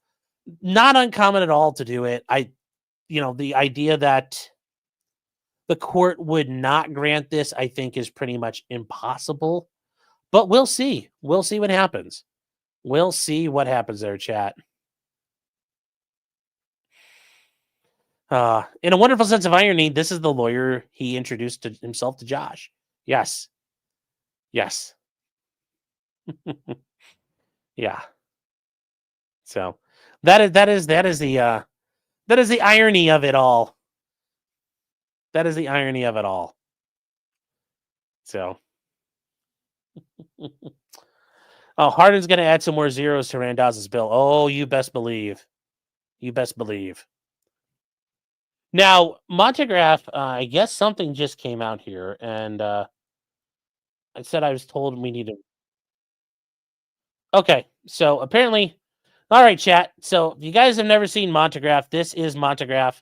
Speaker 1: Not uncommon at all to do it. The idea that the court would not grant this, I think, is pretty much impossible. But we'll see. We'll see what happens. We'll see what happens there, chat. In a wonderful sense of irony, this is the lawyer he introduced himself to Josh. Yes. Yes. Yeah. So that is the irony of it all. That is the irony of it all. So Hardin's going to add some more zeros to Randazzo's bill. Oh, you best believe. You best believe. Now, Montegraph, I guess something just came out here, and I said I was told we need to. Okay, so apparently, all right, chat. So if you guys have never seen Montegraph, this is Montegraph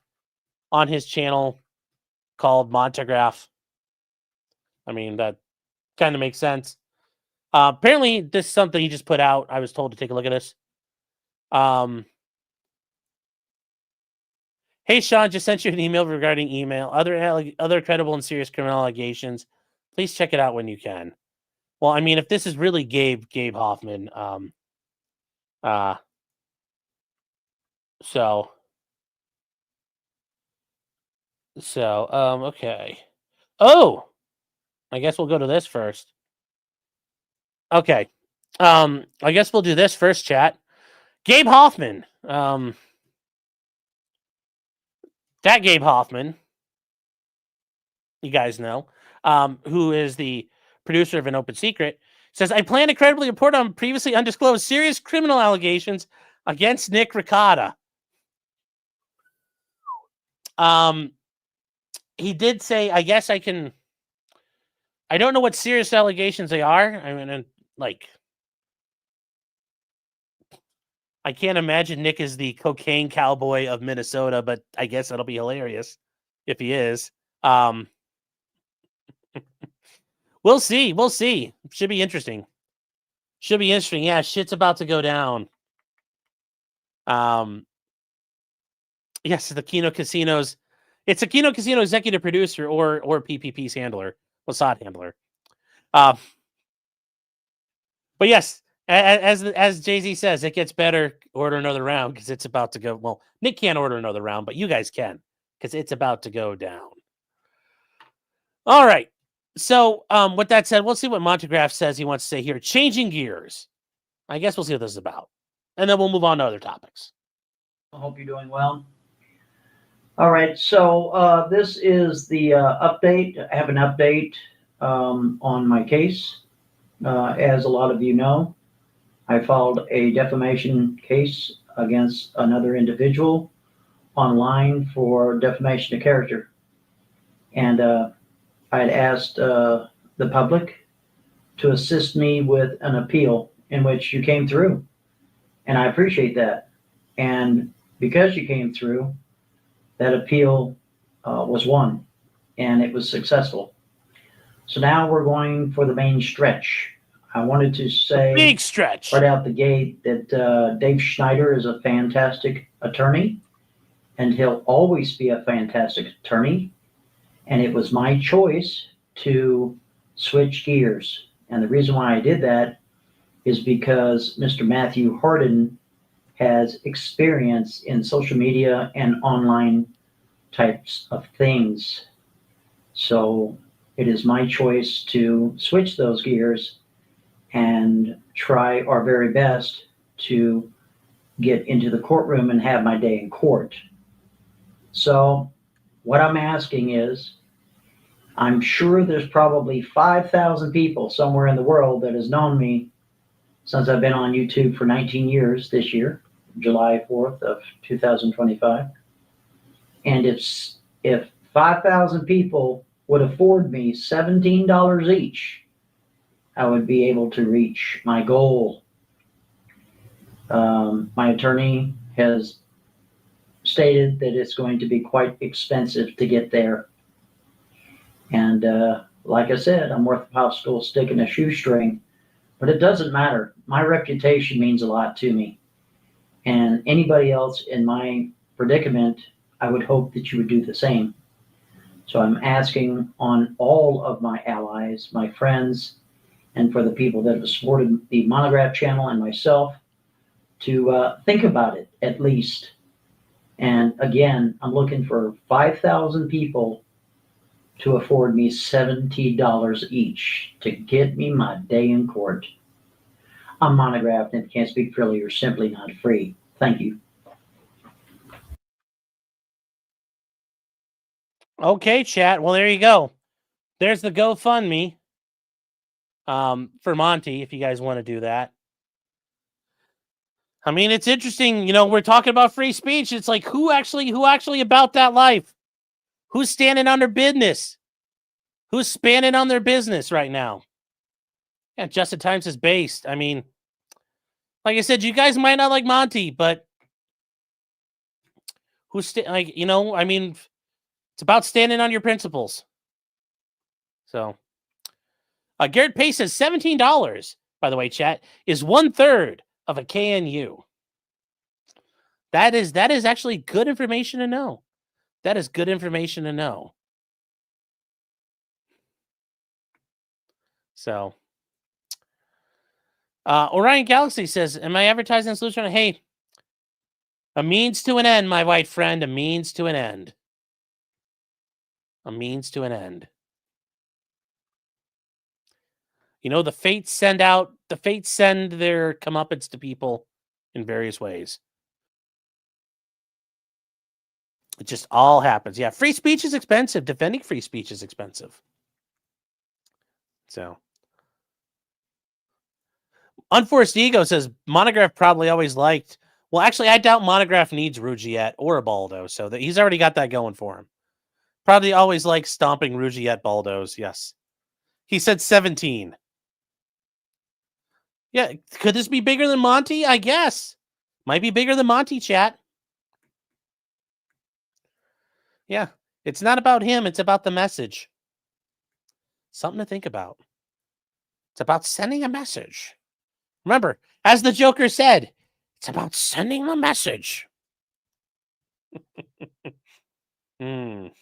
Speaker 1: on his channel called Montegraph. I mean, that kind of makes sense. Apparently, this is something he just put out. I was told to take a look at this. Hey, Sean, just sent you an email regarding other credible and serious criminal allegations. Please check it out when you can. Well, I mean, if this is really Gabe Hoffman, so okay. Oh, I guess we'll go to this first. Okay. I guess we'll do this first, chat. Gabe Hoffman. That Gabe Hoffman, you guys know, who is the producer of An Open Secret, says, I plan to credibly report on previously undisclosed serious criminal allegations against Nick Rekieta. He did say, I guess I can. I don't know what serious allegations they are. I mean, like, I can't imagine Nick is the cocaine cowboy of Minnesota, but I guess that'll be hilarious if he is. We'll see. We'll see. Should be interesting. Should be interesting. Yeah, shit's about to go down. Yes, the Kino Casinos. It's a Kino Casino executive producer or PPP's handler, Mossad handler. But yes, as Jay-Z says, it gets better. Order another round because it's about to go. Well, Nick can't order another round, but you guys can because it's about to go down. All right. So with that said, we'll see what Montegraph says he wants to say here. Changing gears. I guess we'll see what this is about. And then we'll move on to other topics.
Speaker 2: I hope you're doing well. All right, so this is the update. I have an update on my case. As a lot of you know, I filed a defamation case against another individual online for defamation of character. And I had asked the public to assist me with an appeal in which you came through. And I appreciate that. And because you came through, that appeal was won, and it was successful. So now we're going for the main stretch. I wanted to say
Speaker 1: big stretch
Speaker 2: right out the gate that Dave Schneider is a fantastic attorney, and he'll always be a fantastic attorney. And it was my choice to switch gears. And the reason why I did that is because Mr. Matthew Harden has experience in social media and online types of things. So it is my choice to switch those gears and try our very best to get into the courtroom and have my day in court. So what I'm asking is, I'm sure there's probably 5,000 people somewhere in the world that has known me since I've been on YouTube for 19 years this year, July 4th of 2025. And if 5,000 people would afford me $17 each, I would be able to reach my goal. My attorney has stated that it's going to be quite expensive to get there. And like I said, I'm worth a popsicle stick and a shoestring, but it doesn't matter. My reputation means a lot to me. And anybody else in my predicament, I would hope that you would do the same. So I'm asking on all of my allies, my friends, and for the people that have supported the Monograph channel and myself to think about it at least. And again, I'm looking for 5,000 people to afford me $70 each to get me my day in court. I'm monographed and can't speak freely or simply not free. Thank you.
Speaker 1: Okay, chat. Well, there you go. There's the GoFundMe for Monty, if you guys want to do that. I mean, it's interesting. You know, we're talking about free speech. It's like, who actually about that life? Who's standing on their business? Who's spanning on their business right now? Yeah, Just in Times is based. I mean, Like I said, you guys might not like Monty, but I mean, it's about standing on your principles. So, Garrett Pace says $17, by the way, chat, is 1/3 of a KNU. That is actually good information to know. That is good information to know. So, Orion Galaxy says, am I advertising this solution? Hey, a means to an end, my white friend, a means to an end. A means to an end. You know, the fates send their comeuppance to people in various ways. It just all happens. Yeah, free speech is expensive. Defending free speech is expensive. So, Unforced Ego says, Monograph probably always liked. Well, actually, I doubt Monograph needs Rugiet or a Baldo, so that he's already got that going for him. Probably always likes stomping Rugiet Baldos, yes. He said 17. Yeah, could this be bigger than Monty? I guess. Might be bigger than Monty, chat. Yeah, it's not about him. It's about the message. Something to think about. It's about sending a message. Remember, as the Joker said, it's about sending a message. And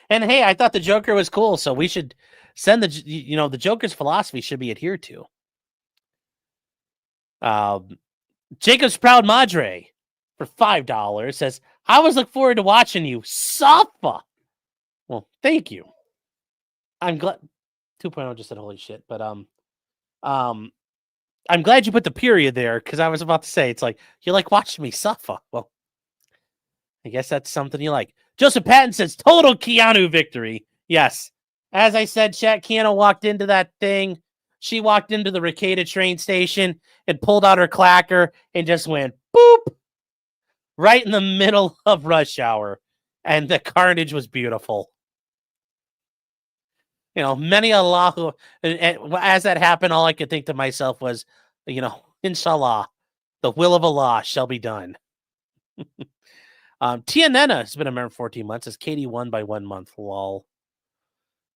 Speaker 1: hey, I thought the Joker was cool, so we should send the Joker's philosophy should be adhered to. Jacob's Proud Madre for $5 says, I always look forward to watching you suffer. Well, thank you. I'm glad 2.0 just said holy shit, but I'm glad you put the period there because I was about to say it's like you like watching me suffer. Well, I guess that's something you like. Joseph Patton says total Keanu victory. Yes. As I said, chat, Keanu walked into that thing. She walked into the Rekieta train station and pulled out her clacker and just went boop right in the middle of rush hour. And the carnage was beautiful. You know, many Allah, as that happened, all I could think to myself was, inshallah, the will of Allah shall be done. Tia Nena has been a member 14 months as Katie won by 1 month. Lol.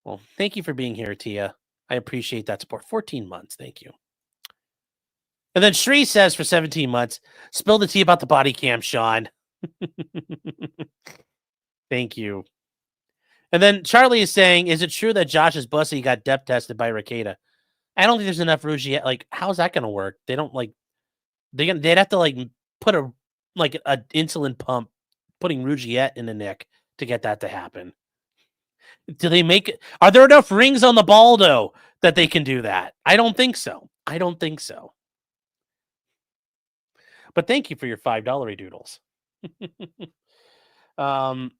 Speaker 1: Well, thank you for being here, Tia. I appreciate that support. 14 months. Thank you. And then Shree says for 17 months, spill the tea about the body cam, Sean. Thank you. And then Charlie is saying, is it true that Josh's bussy got depth tested by Rekieta? I don't think there's enough Rugiet. Like, how's that going to work? They don't they'd have to put an insulin pump, putting Rugiet in the neck to get that to happen. Do they make it? Are there enough rings on the Baldo that they can do that? I don't think so. But thank you for your $5 doodles. Hold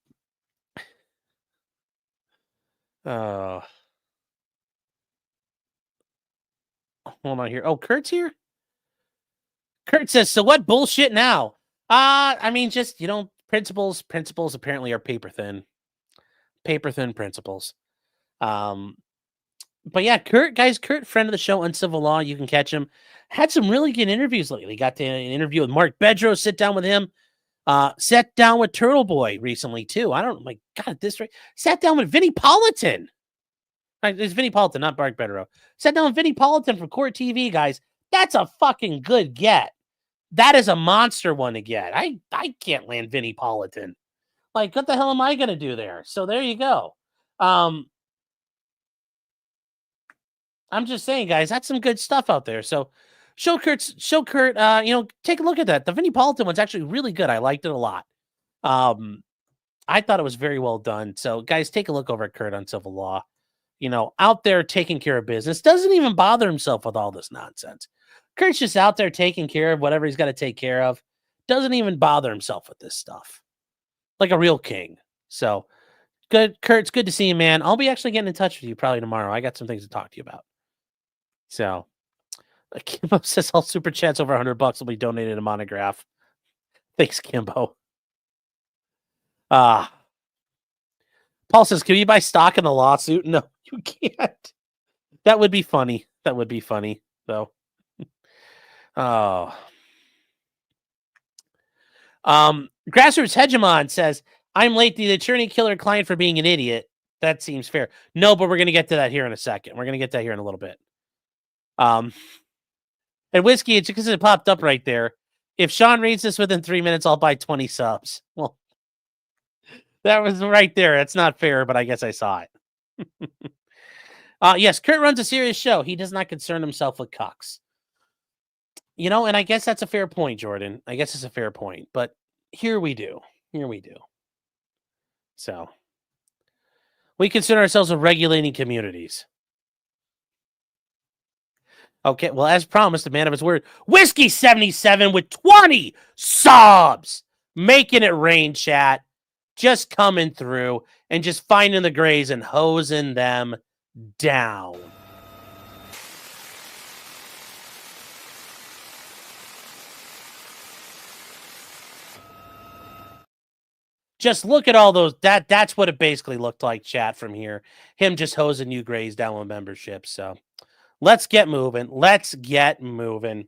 Speaker 1: on here. Oh, Kurt's here? Kurt says, so what bullshit now? I mean, just, principles apparently are paper thin principles. But yeah, Kurt, friend of the show, Uncivil Law, you can catch him. Had some really good interviews lately. Got to an interview with Mark Bedros, sit down with him. Sat down with Turtle Boy recently, too. Sat down with Vinnie Politan. It's Vinnie Politan, not Mark Bedros. Sat down with Vinnie Politan from Court TV, guys. That's a fucking good get. That is a monster one to get. I can't land Vinnie Politan. Like, what the hell am I going to do there? So there you go. I'm just saying, guys, that's some good stuff out there. So show Kurt, take a look at that. The Vinnie Politan one's actually really good. I liked it a lot. I thought it was very well done. So guys, take a look over at Kurt on Civil Law. Out there taking care of business. Doesn't even bother himself with all this nonsense. Kurt's just out there taking care of whatever he's got to take care of. Doesn't even bother himself with this stuff. Like a real king. So good, Kurt. It's good to see you, man. I'll be actually getting in touch with you probably tomorrow. I got some things to talk to you about. So, Kimbo says all super chats over $100 will be donated to Monograph. Thanks, Kimbo. Paul says, can you buy stock in the lawsuit? No, you can't. That would be funny. Though. Oh. Grassroots Hegemon says, I'm late. The attorney killer client for being an idiot. That seems fair. No, but we're going to get to that here in a second. We're going to get to that here in a little bit. And Whiskey, it's because it popped up right there. If Sean reads this within 3 minutes, I'll buy 20 subs. Well, that was right there. It's not fair, but I guess I saw it. Yes, Kurt runs a serious show. He does not concern himself with cucks. You know, and I guess that's a fair point, Jordan. I guess it's a fair point. But here we do. Here we do. So we consider ourselves a regulating communities. Okay, well, as promised, a man of his word, Whiskey 77 with 20 subs, making it rain, chat, just coming through and just finding the grays and hosing them down. Just look at all those. That's what it basically looked like, chat, from here. Him just hosing you grays down with membership. So let's get moving. Let's get moving.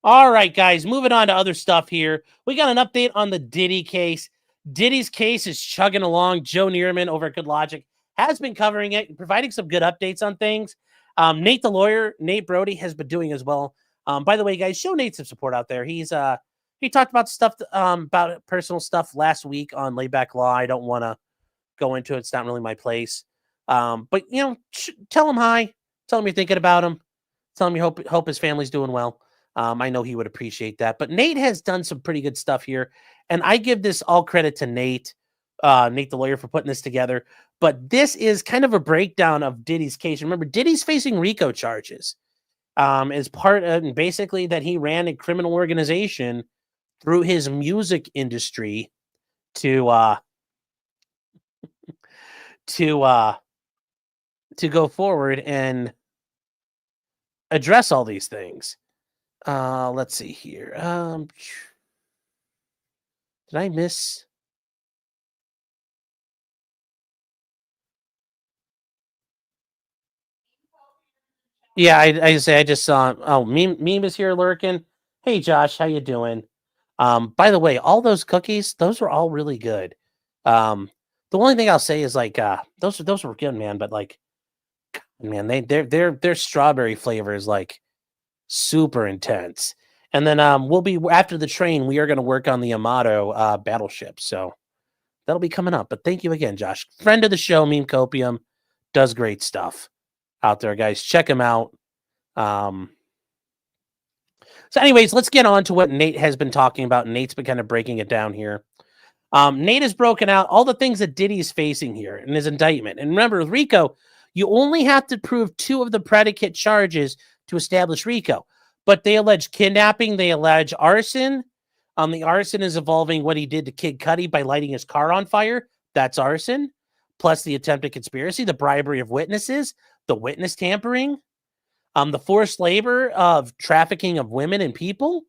Speaker 1: All right, guys, moving on to other stuff here. We got an update on the Diddy case. Diddy's case is chugging along. Joe Neerman over at Good Logic has been covering it, providing some good updates on things. Nate the lawyer, Nate Brody, has been doing as well. By the way, guys, show Nate some support out there. He talked about stuff, about personal stuff last week on Layback Law. I don't want to go into it. It's not really my place. But, you know, tell him hi. Tell him you're thinking about him. Tell him you hope his family's doing well. I know he would appreciate that. But Nate has done some pretty good stuff here. And I give this all credit to Nate, Nate the lawyer, for putting this together. But this is kind of a breakdown of Diddy's case. Remember, Diddy's facing RICO charges as part of, basically, that he ran a criminal organization through his music industry to go forward and address all these things. Let's see here. Did I miss? Yeah, I just saw. Oh, meme is here lurking. Hey, Josh, how you doing? By the way, all those cookies, those were all really good. The only thing I'll say is like, those were good, man. But like, man, their strawberry flavor is like super intense. And then we'll be after the train. We are going to work on the Amato battleship, so that'll be coming up. But thank you again, Josh, friend of the show. Meme Copium does great stuff out there, guys. Check him out. So anyways, let's get on to what Nate has been talking about. Nate's been kind of breaking it down here. Nate has broken out all the things that Diddy is facing here in his indictment. And remember, with RICO, you only have to prove 2 of the predicate charges to establish RICO. But they allege kidnapping. They allege arson. The arson is involving what he did to Kid Cudi by lighting his car on fire. That's arson. Plus the attempted conspiracy, the bribery of witnesses, the witness tampering, the forced labor of trafficking of women and people,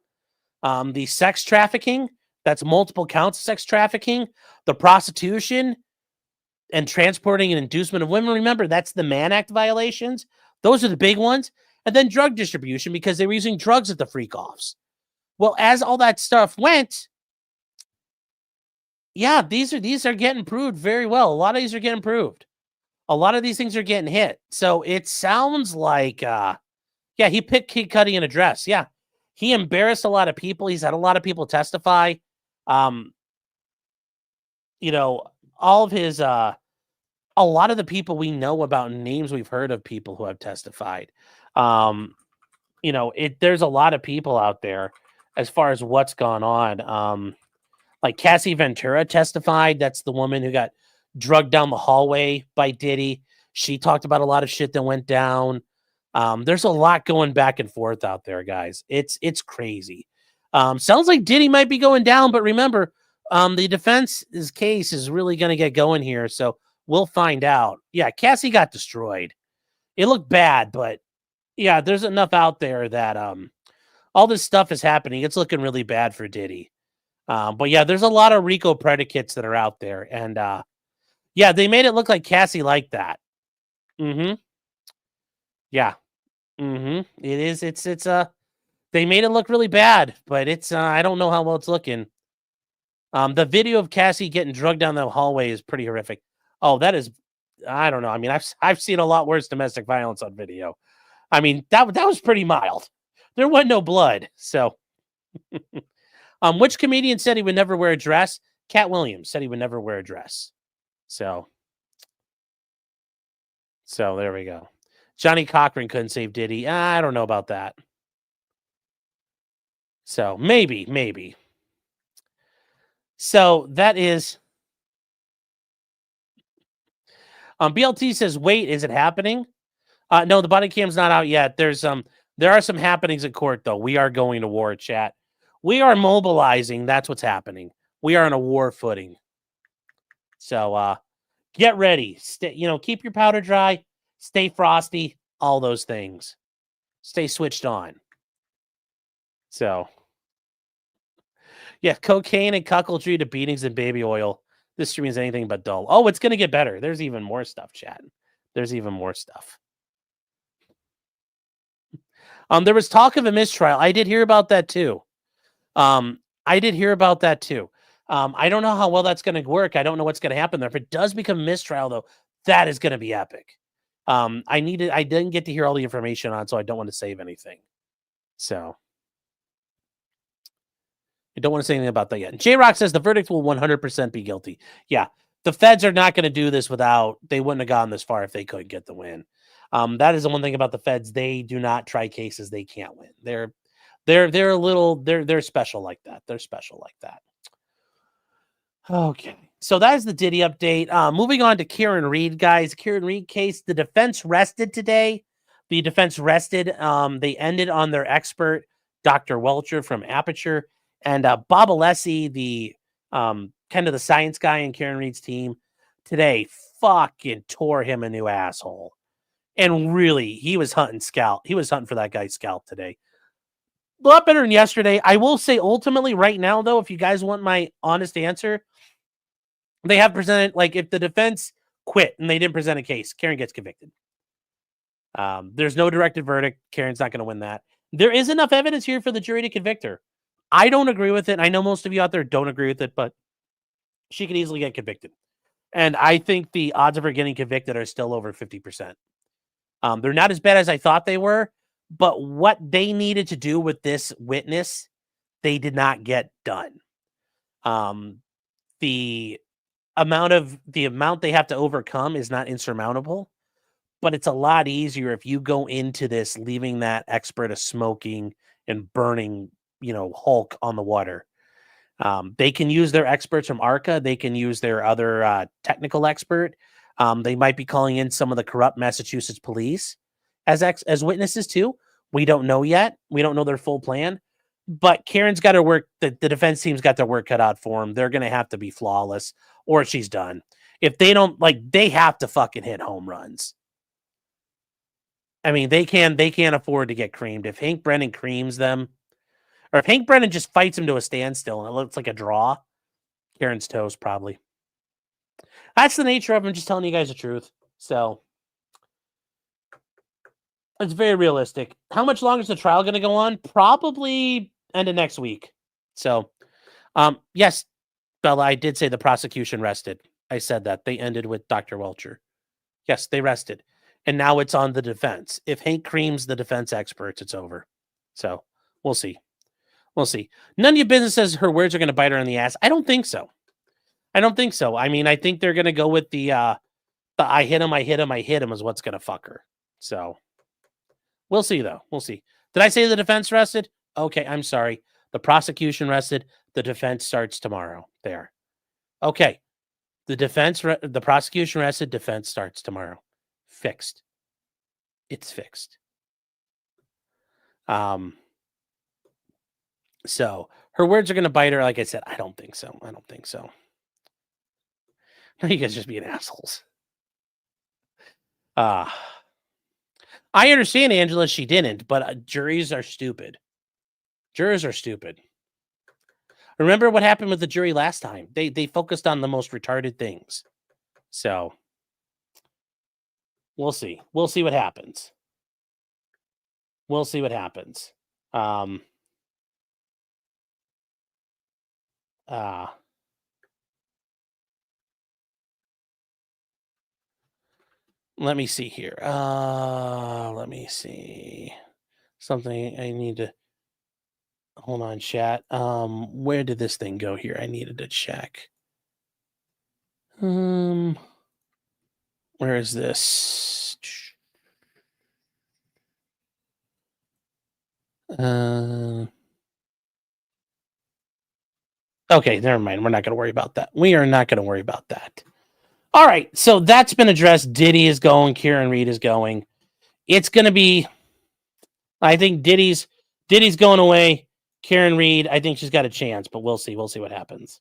Speaker 1: the sex trafficking, that's multiple counts of sex trafficking, the prostitution and transporting and inducement of women. Remember, that's the Mann Act violations. Those are the big ones. And then drug distribution, because they were using drugs at the freak-offs. Well, as all that stuff went, yeah, these are getting proved very well. A lot of these are getting proved. A lot of these things are getting hit. So it sounds like, yeah, he picked Kid Cudi in a dress. Yeah, he embarrassed a lot of people. He's had a lot of people testify. You know, all of his, a lot of the people we know about, names we've heard of people who have testified. You know, there's a lot of people out there as far as what's gone on. Like Cassie Ventura testified. That's the woman who got drugged down the hallway by Diddy. She talked about a lot of shit that went down. There's a lot going back and forth out there, guys. It's crazy. Sounds like Diddy might be going down, but remember, the defense's case is really going to get going here, so we'll find out. Yeah, Cassie got destroyed. It looked bad, but yeah, there's enough out there that all this stuff is happening. It's looking really bad for Diddy. But yeah, there's a lot of RICO predicates that are out there, and yeah, they made it look like Cassie liked that. Yeah. It is. It's. They made it look really bad, but it's. I don't know how well it's looking. The video of Cassie getting drugged down the hallway is pretty horrific. Oh, that is, I don't know. I mean, I've seen a lot worse domestic violence on video. I mean, that was pretty mild. There wasn't no blood. So, which comedian said he would never wear a dress? Cat Williams said he would never wear a dress. So there we go. Johnny Cochran couldn't save Diddy. I don't know about that. So maybe. So that is. BLT says, "Wait, is it happening?" No, the body cam's not out yet. There are some happenings in court though. We are going to war, chat. We are mobilizing. That's what's happening. We are on a war footing. So get ready. Keep your powder dry. Stay frosty. All those things. Stay switched on. So, yeah, cocaine and cuckoldry to beatings and baby oil. This stream is anything but dull. Oh, it's going to get better. There's even more stuff, chat. There's even more stuff. There was talk of a mistrial. I did hear about that too. I don't know how well that's going to work. I don't know what's going to happen there. If it does become a mistrial, though, that is going to be epic. I didn't get to hear all the information on, so I don't want to save anything. So I don't want to say anything about that yet. J-Rock says the verdict will 100% be guilty. Yeah, the feds are not going to do this they wouldn't have gone this far if they couldn't get the win. That is the one thing about the feds. They do not try cases they can't win. They're special like that. They're special like that. Okay. So that is the Diddy update. Moving on to Karen Reed, guys. Karen Reed case. The defense rested today. They ended on their expert, Dr. Welcher from Aperture. And Bob Alessi, the kind of the science guy in Karen Reed's team, today fucking tore him a new asshole. And really, he was hunting scalp. He was hunting for that guy's scalp today. A lot better than yesterday. I will say, ultimately, right now, though, if you guys want my honest answer, they have presented, if the defense quit and they didn't present a case, Karen gets convicted. There's no directed verdict. Karen's not going to win that. There is enough evidence here for the jury to convict her. I don't agree with it. I know most of you out there don't agree with it, but she could easily get convicted. And I think the odds of her getting convicted are still over 50%. They're not as bad as I thought they were, but what they needed to do with this witness, they did not get done. The amount they have to overcome is not insurmountable, but it's a lot easier if you go into this leaving that expert a smoking and burning, hulk on the water. They can use their experts from ARCA. They can use their other technical expert. They might be calling in some of the corrupt Massachusetts police as witnesses too. We don't know yet. We don't know their full plan. But Karen's got her work. The defense team's got their work cut out for them. They're going to have to be flawless, or she's done. If they don't, they have to fucking hit home runs. I mean, they can't afford to get creamed. If Hank Brennan creams them, or if Hank Brennan just fights him to a standstill and it looks like a draw, Karen's toast probably. That's the nature of it. I'm just telling you guys the truth. So it's very realistic. How much longer is the trial going to go on? Probably end of next week. So, yes, Bella, I did say the prosecution rested. I said that. They ended with Dr. Welcher. Yes, they rested. And now it's on the defense. If Hank creams the defense experts, it's over. So we'll see. We'll see. None of your business says her words are going to bite her in the ass. I don't think so. I mean, I think they're going to go with the I hit him is what's going to fuck her. So we'll see, though. We'll see. Did I say the defense rested? Okay, I'm sorry. The prosecution rested. The defense starts tomorrow. There. Okay. The prosecution rested. Defense starts tomorrow. Fixed. It's fixed. So her words are going to bite her. Like I said, I don't think so. You guys just being assholes. I understand, Angela, she didn't, but juries are stupid. Jurors are stupid. Remember what happened with the jury last time? They focused on the most retarded things. So we'll see. We'll see what happens. Let me see here. Let me see. Something I need to hold on, chat. Where did this thing go here? I needed to check. Where is this? Okay, never mind. We're not going to worry about that. We are not going to worry about that. All right, so that's been addressed. Diddy is going. Kieran Reed is going. It's going to be, I think Diddy's going away. Kieran Reed, I think she's got a chance, but we'll see. We'll see what happens.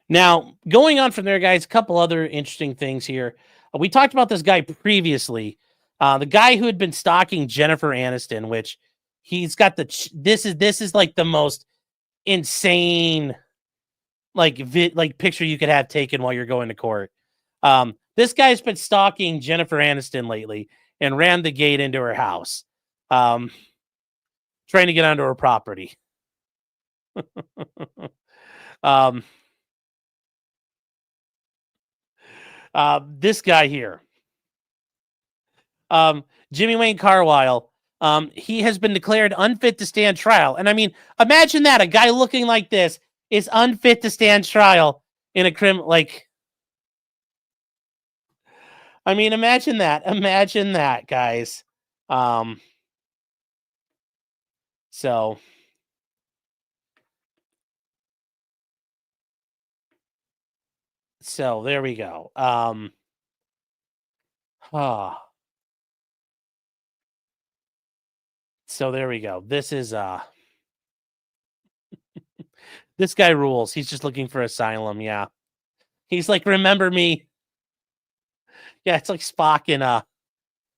Speaker 1: Now, going on from there, guys, a couple other interesting things here. We talked about this guy previously. The guy who had been stalking Jennifer Aniston, which he's got this is like the most insane like picture you could have taken while you're going to court. This guy's been stalking Jennifer Aniston lately and ran the gate into her house, trying to get onto her property. This guy here, Jimmy Wayne Carlisle, he has been declared unfit to stand trial. And I mean, imagine that a guy looking like this is unfit to stand trial in a I mean, imagine that, guys. So there we go. So there we go. This is this guy rules. He's just looking for asylum. Yeah. He's like, remember me. Yeah, it's like Spock in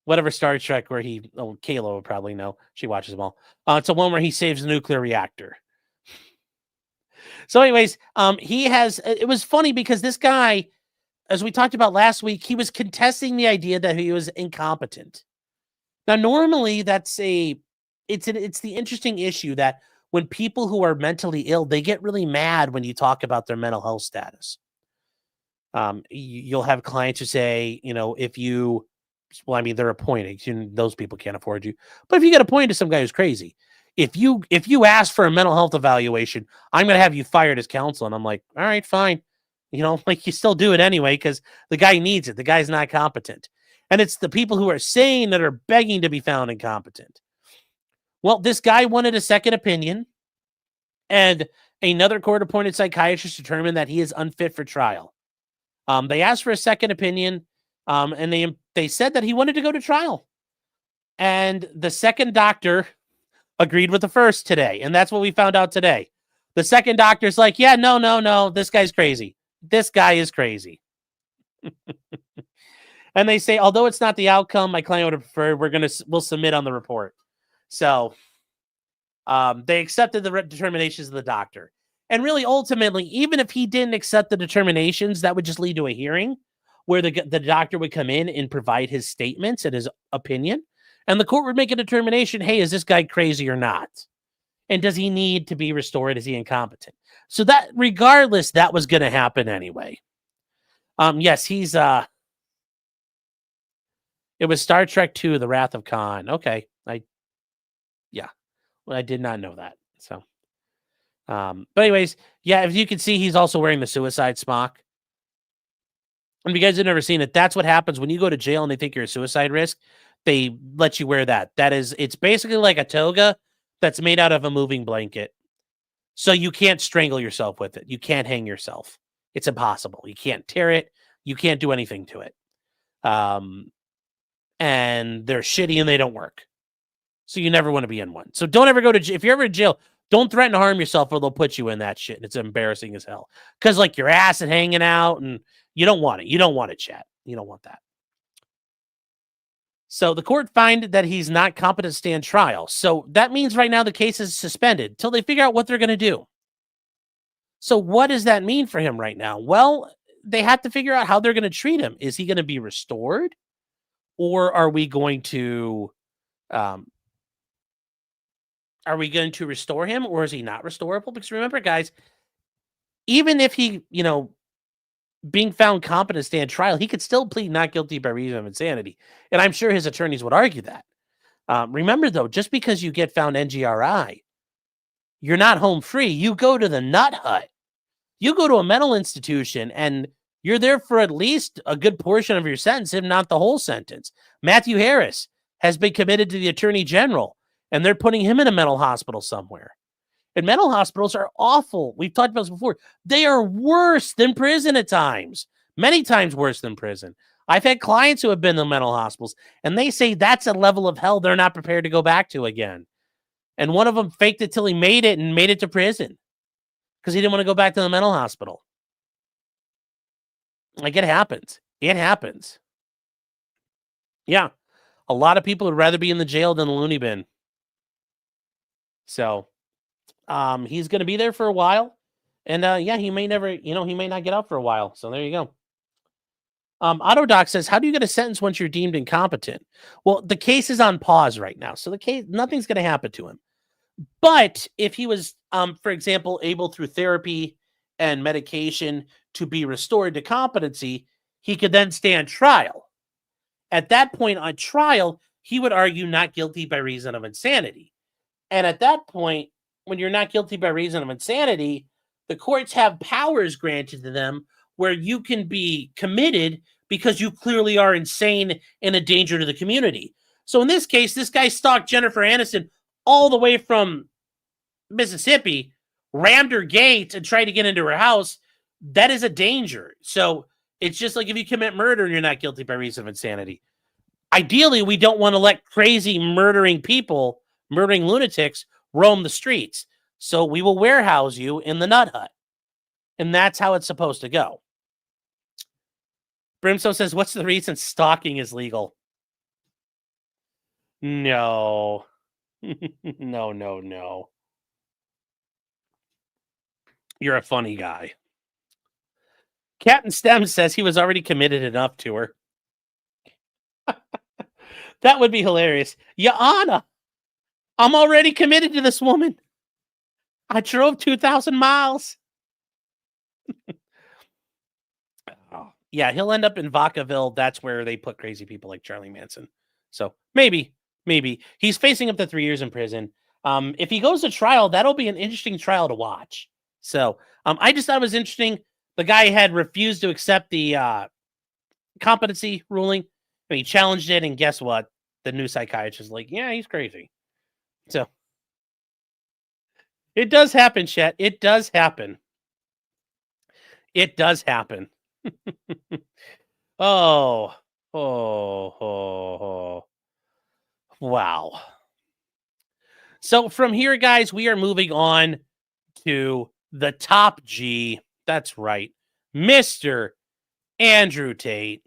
Speaker 1: whatever Star Trek where Kayla would probably know. She watches them all. It's a one where he saves the nuclear reactor. So, anyways, it was funny because this guy, as we talked about last week, he was contesting the idea that he was incompetent. Now, normally it's the interesting issue that when people who are mentally ill, they get really mad when you talk about their mental health status. You'll have clients who say, they're appointed. Those people can't afford you. But if you get appointed to some guy who's crazy, if you ask for a mental health evaluation, I'm going to have you fired as counsel. And I'm like, all right, fine. You still do it anyway because the guy needs it. The guy's not competent. And it's the people who are saying that are begging to be found incompetent. Well, this guy wanted a second opinion, and another court-appointed psychiatrist determined that he is unfit for trial. They asked for a second opinion, and they said that he wanted to go to trial. And the second doctor agreed with the first today, and that's what we found out today. The second doctor's like, yeah, no, this guy's crazy. This guy is crazy. And they say, although it's not the outcome my client would have preferred, we'll submit on the report. So they accepted the determinations of the doctor. And really, ultimately, even if he didn't accept the determinations, that would just lead to a hearing where the doctor would come in and provide his statements and his opinion. And the court would make a determination, hey, is this guy crazy or not? And does he need to be restored? Is he incompetent? So that, regardless, that was going to happen anyway. Yes, he's... It was Star Trek II, The Wrath of Khan. Okay. I did not know that. So, but anyways, yeah, if you can see, he's also wearing the suicide smock. And if you guys have never seen it, that's what happens when you go to jail and they think you're a suicide risk. They let you wear that. It's basically like a toga that's made out of a moving blanket. So you can't strangle yourself with it. You can't hang yourself. It's impossible. You can't tear it. You can't do anything to it. And they're shitty and they don't work. So you never want to be in one. So don't ever go to jail. If you're ever in jail, don't threaten to harm yourself or they'll put you in that shit. And it's embarrassing as hell. Because like your ass is hanging out and you don't want it. You don't want it, chat. You don't want that. So the court found that he's not competent to stand trial. So that means right now the case is suspended until they figure out what they're going to do. So what does that mean for him right now? Well, they have to figure out how they're going to treat him. Is he going to be restored? Or are we going to restore him, or is he not restorable? Because remember, guys, even if he, being found competent to stand trial, he could still plead not guilty by reason of insanity. And I'm sure his attorneys would argue that. Remember, though, just because you get found NGRI, you're not home free. You go to the nut hut. You go to a mental institution, and you're there for at least a good portion of your sentence, if not the whole sentence. Matthew Harris has been committed to the Attorney General, and they're putting him in a mental hospital somewhere. And mental hospitals are awful. We've talked about this before. They are worse than prison at times, many times worse than prison. I've had clients who have been in mental hospitals, and they say that's a level of hell they're not prepared to go back to again. And one of them faked it till he made it and made it to prison because he didn't want to go back to the mental hospital. Like, it happens. It happens. Yeah. A lot of people would rather be in the jail than the loony bin. So he's going to be there for a while. And yeah, he may never, he may not get out for a while. So there you go. Autodoc says, how do you get a sentence once you're deemed incompetent? Well, the case is on pause right now. So the case, nothing's going to happen to him. But if he was, for example, able through therapy and medication to be restored to competency, he could then stand trial. At that point on trial, he would argue not guilty by reason of insanity. And at that point, when you're not guilty by reason of insanity, the courts have powers granted to them where you can be committed because you clearly are insane and a danger to the community. So in this case, this guy stalked Jennifer Aniston all the way from Mississippi, rammed her gate and tried to get into her house. That is a danger. So it's just like if you commit murder and you're not guilty by reason of insanity. Ideally, we don't want to let crazy murdering people, murdering lunatics, roam the streets. So we will warehouse you in the nut hut. And that's how it's supposed to go. Brimstone says, what's the reason stalking is legal? No. No. You're a funny guy. Captain Stem says he was already committed enough to her. That would be hilarious. Your Honor, I'm already committed to this woman. I drove 2,000 miles. Yeah, he'll end up in Vacaville. That's where they put crazy people like Charlie Manson. So maybe. He's facing up to 3 years in prison. If he goes to trial, that'll be an interesting trial to watch. So I just thought it was interesting. The guy had refused to accept the competency ruling. And he challenged it, and guess what? The new psychiatrist is like, yeah, he's crazy. So it does happen, Chet. It does happen. It does happen. Oh. Wow. So from here, guys, we are moving on to the top G. That's right. Mr. Andrew Tate,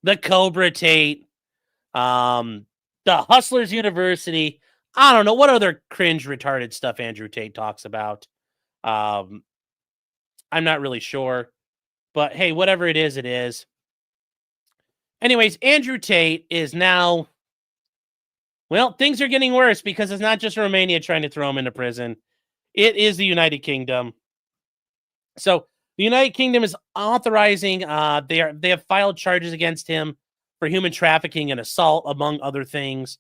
Speaker 1: the Cobra Tate, the Hustlers University. I don't know what other cringe retarded stuff Andrew Tate talks about. I'm not really sure, but hey, whatever it is, it is. Anyways, Andrew Tate is now, well, things are getting worse because it's not just Romania trying to throw him into prison. It is the United Kingdom. So the United Kingdom is authorizing, they have filed charges against him for human trafficking and assault, among other things.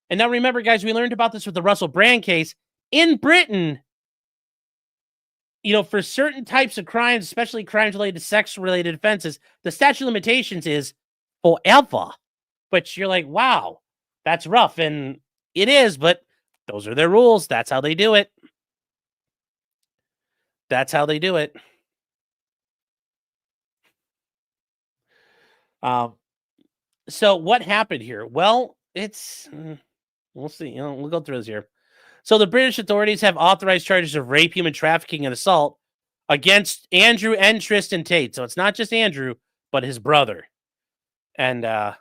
Speaker 1: And now remember, guys, we learned about this with the Russell Brand case. In Britain, for certain types of crimes, especially crimes related to sex-related offenses, the statute of limitations is forever. But you're like, wow, that's rough. And it is, but those are their rules. That's how they do it. That's how they do it. So what happened here? Well, we'll see. We'll go through this here. So the British authorities have authorized charges of rape, human trafficking, and assault against Andrew and Tristan Tate. So it's not just Andrew, but his brother. And I'm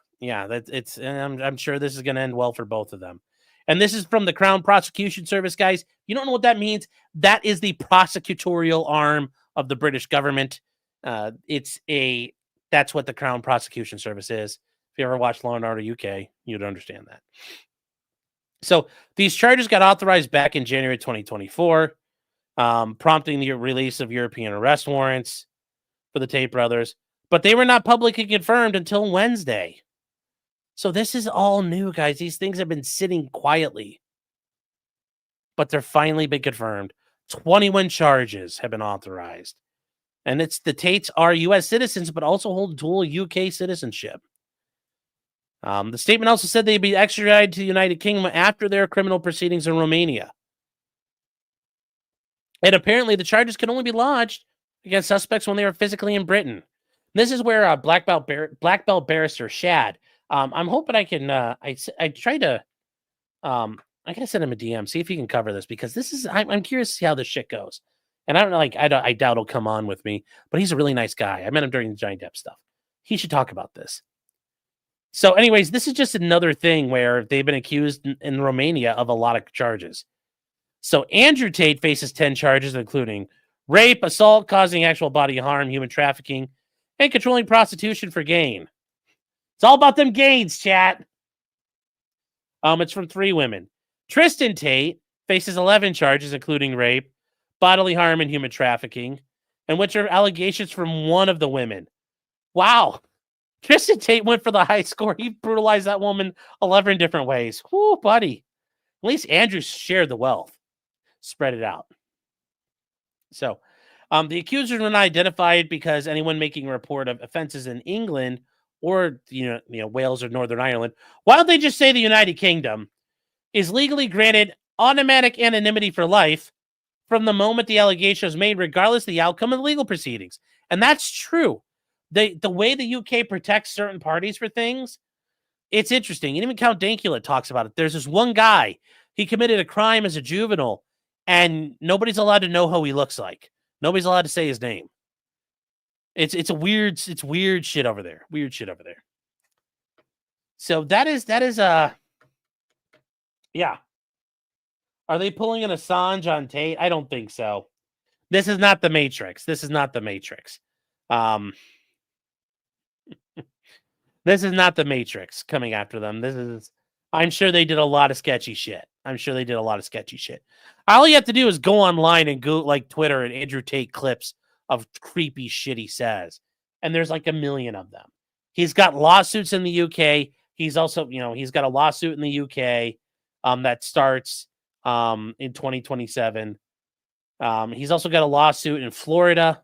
Speaker 1: sure this is going to end well for both of them. And this is from the Crown Prosecution Service, guys. You don't know what that means? That is the prosecutorial arm of the British government. That's what the Crown Prosecution Service is. If you ever watched Law & Order UK, you'd understand that. So these charges got authorized back in January 2024, prompting the release of European arrest warrants. for the Tate brothers, but they were not publicly confirmed until Wednesday. So this is all new, guys. These things have been sitting quietly, but they're finally been confirmed. 21 charges have been authorized. And it's the Tates are U.S. citizens, but also hold dual UK citizenship. The statement also said they'd be extradited to the United Kingdom after their criminal proceedings in Romania. And apparently the charges can only be lodged against suspects when they are physically in Britain. This is where black belt barrister Shad. I'm hoping I can. I tried to. I gotta send him a DM, see if he can cover this, because this is. I'm curious to see how this shit goes. And I don't know, like I doubt he'll come on with me, but he's a really nice guy. I met him during the Johnny Depp stuff. He should talk about this. So, anyways, this is just another thing where they've been accused in Romania of a lot of charges. So Andrew Tate faces 10 charges, including rape, assault, causing actual bodily harm, human trafficking, and controlling prostitution for gain. It's all about them gains, chat. It's from 3 women. Tristan Tate faces 11 charges, including rape, bodily harm, and human trafficking, and which are allegations from one of the women. Wow. Tristan Tate went for the high score. He brutalized that woman 11 different ways. Whoo, buddy. At least Andrew shared the wealth. Spread it out. So, the accusers were not identified because anyone making a report of offenses in England or Wales or Northern Ireland, why don't they just say the United Kingdom, is legally granted automatic anonymity for life from the moment the allegation is made, regardless of the outcome of the legal proceedings. And that's true. The way the UK protects certain parties for things, it's interesting. And even Count Dankula talks about it. There's this one guy, he committed a crime as a juvenile, and nobody's allowed to know how he looks like. Nobody's allowed to say his name. It's weird shit over there. Weird shit over there. So that is yeah. Are they pulling an Assange on Tate? I don't think so. This is not the Matrix. This is not the Matrix. This is not the Matrix coming after them. I'm sure they did a lot of sketchy shit. All you have to do is go online and go like Twitter and Andrew Tate clips of creepy shit he says. And there's like a million of them. He's got lawsuits in the UK. He's also, he's got a lawsuit in the UK that starts in 2027. He's also got a lawsuit in Florida.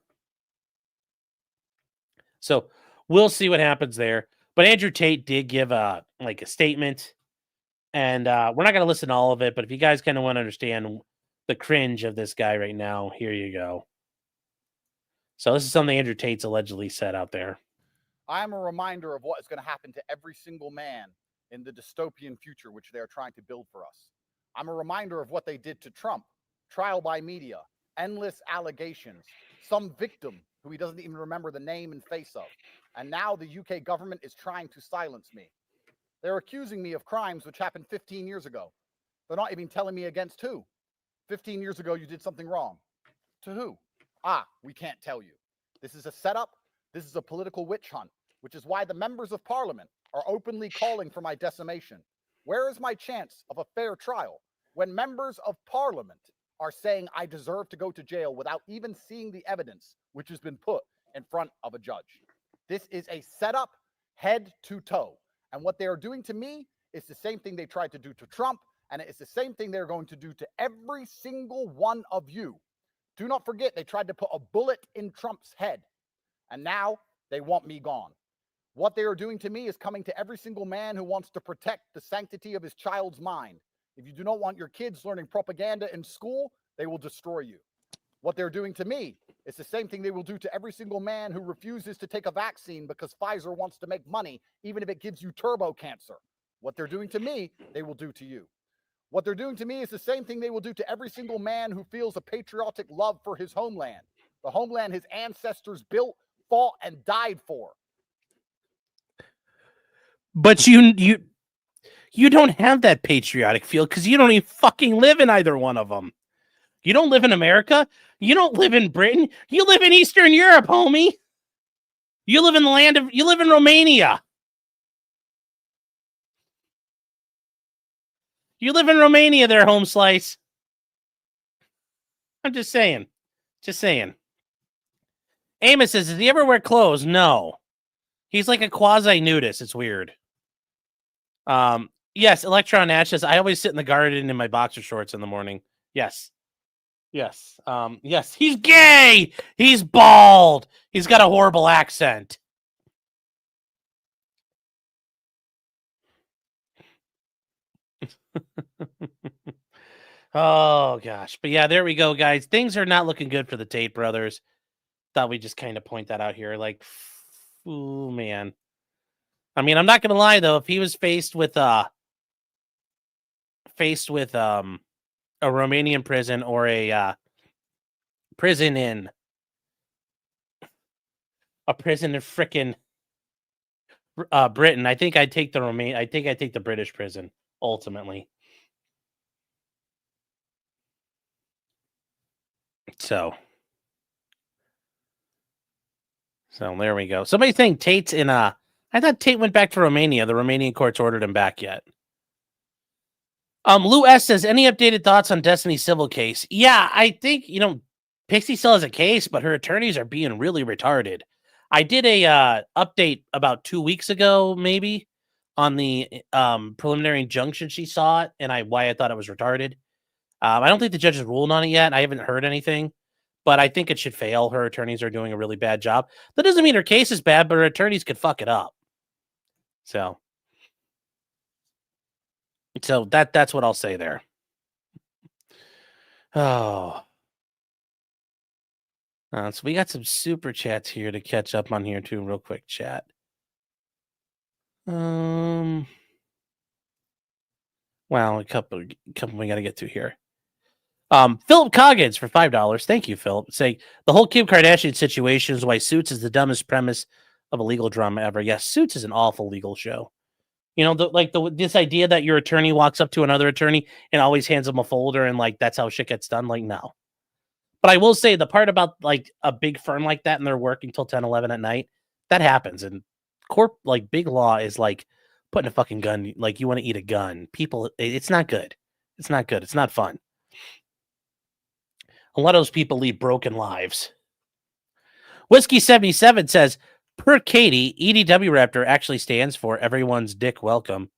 Speaker 1: So we'll see what happens there. But Andrew Tate did give a statement. And we're not going to listen to all of it, but if you guys kind of want to understand the cringe of this guy right now, here you go. So this is something Andrew Tate's allegedly said out there.
Speaker 3: I am a reminder of what is going to happen to every single man in the dystopian future which they are trying to build for us. I'm a reminder of what they did to Trump, trial by media, endless allegations, some victim who he doesn't even remember the name and face of. And now the UK government is trying to silence me. They're accusing me of crimes which happened 15 years ago. They're not even telling me against who. 15 years ago, you did something wrong. To who? We can't tell you. This is a setup. This is a political witch hunt, which is why the members of parliament are openly calling for my decimation. Where is my chance of a fair trial when members of parliament are saying I deserve to go to jail without even seeing the evidence which has been put in front of a judge? This is a setup head to toe. And what they are doing to me is the same thing they tried to do to Trump, and it's the same thing they're going to do to every single one of you. Do not forget, they tried to put a bullet in Trump's head, and now they want me gone. What they are doing to me is coming to every single man who wants to protect the sanctity of his child's mind. If you do not want your kids learning propaganda in school, they will destroy you. What they're doing to me is the same thing they will do to every single man who refuses to take a vaccine because Pfizer wants to make money, even if it gives you turbo cancer. What they're doing to me, they will do to you. What they're doing to me is the same thing they will do to every single man who feels a patriotic love for his homeland, the homeland his ancestors built, fought, and died for.
Speaker 1: But you don't have that patriotic feel because you don't even fucking live in either one of them. You don't live in America. You don't live in Britain. You live in Eastern Europe, homie. You live in Romania. You live in Romania there, home slice. I'm just saying. Amos says, does he ever wear clothes? No. He's like a quasi-nudist. It's weird. Yes, Electron Ash says, I always sit in the garden in my boxer shorts in the morning. Yes. Yes. Yes, he's gay. He's bald. He's got a horrible accent. Oh, gosh. But yeah, there we go, guys. Things are not looking good for the Tate brothers. Thought we'd just kind of point that out here. Like, ooh, man. I mean, I'm not going to lie, though. If he was faced with a Romanian prison or a prison in frickin' Britain, I think I'd take the British prison ultimately. So there we go. Somebody saying Tate's in I thought Tate went back to Romania. The Romanian courts ordered him back yet. Lou S says, any updated thoughts on Destiny's civil case? Yeah, I think, Pixie still has a case, but her attorneys are being really retarded. I did a update about 2 weeks ago, maybe, on the preliminary injunction she sought and why I thought it was retarded. I don't think the judge has ruled on it yet. I haven't heard anything, but I think it should fail. Her attorneys are doing a really bad job. That doesn't mean her case is bad, but her attorneys could fuck it up. So that's what I'll say there. Oh. So we got some super chats here to catch up on here too, real quick, chat. Well, a couple we got to get to here. Philip Coggins for $5. Thank you, Philip. Saying the whole Kim Kardashian situation is why Suits is the dumbest premise of a legal drama ever. Yes, Suits is an awful legal show. This idea that your attorney walks up to another attorney and always hands them a folder and that's how shit gets done. No. But I will say the part about a big firm like that and they're working till 10, 11 at night, that happens. And big law is putting a fucking gun, you want to eat a gun. People, it's not good. It's not good. It's not fun. A lot of those people lead broken lives. Whiskey 77 says, per Katie, EDW Raptor actually stands for everyone's dick welcome.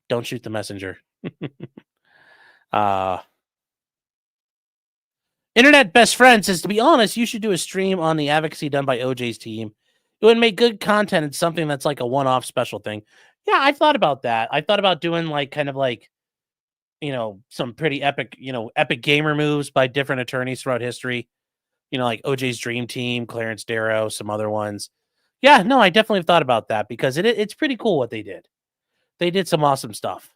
Speaker 1: Don't shoot the messenger. Internet best friend says, to be honest, you should do a stream on the advocacy done by OJ's team. It would make good content and something that's like a one-off special thing. Yeah, I thought about that. I thought about doing some pretty epic, epic gamer moves by different attorneys throughout history. Like OJ's Dream Team, Clarence Darrow, some other ones. Yeah, no, I definitely thought about that because it's pretty cool what they did. They did some awesome stuff.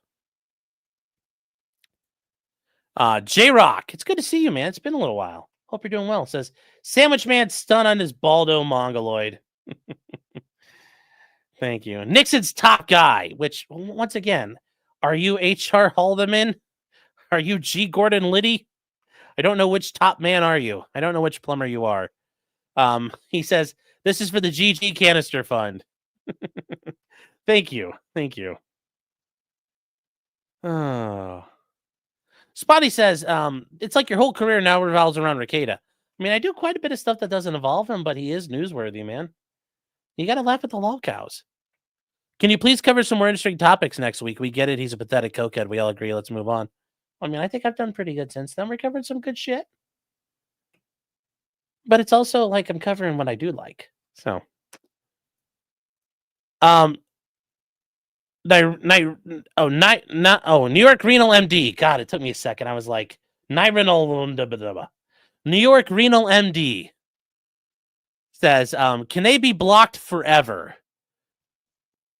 Speaker 1: J-Rock, it's good to see you, man. It's been a little while. Hope you're doing well. Says, Sandwich Man stunned on his baldo mongoloid. Thank you. Nixon's top guy, which, once again, are you H.R. Haldeman? Are you G. Gordon Liddy? I don't know which top man are you. I don't know which plumber you are. He says, this is for the GG Canister Fund. Thank you. Thank you. Oh. Spotty says, it's like your whole career now revolves around Rekieta. I mean, I do quite a bit of stuff that doesn't involve him, but he is newsworthy, man. You got to laugh at the lol cows. Can you please cover some more interesting topics next week? We get it. He's a pathetic cokehead. We all agree. Let's move on. I mean, I think I've done pretty good since then. We covered some good shit. But it's also like I'm covering what I do like. So. New York Renal MD. God, it took me a second. I was like, New York Renal MD says, can they be blocked forever?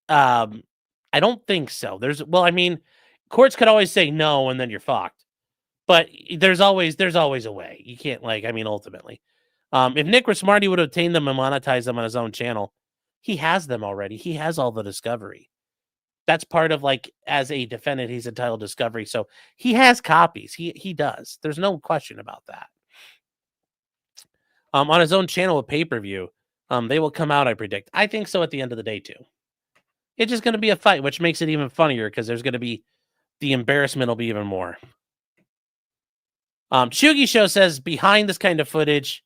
Speaker 1: I don't think so. Courts could always say no, and then you're fucked. But there's always a way. You can't ultimately. If Nick were smart, he would obtain them and monetize them on his own channel. He has them already. He has all the discovery. That's part of as a defendant, he's entitled to discovery. So he has copies. He does. There's no question about that. On his own channel with pay-per-view, they will come out, I predict. I think so at the end of the day, too. It's just going to be a fight, which makes it even funnier because there's going to be the embarrassment will be even more. Chugi Show says, behind this kind of footage,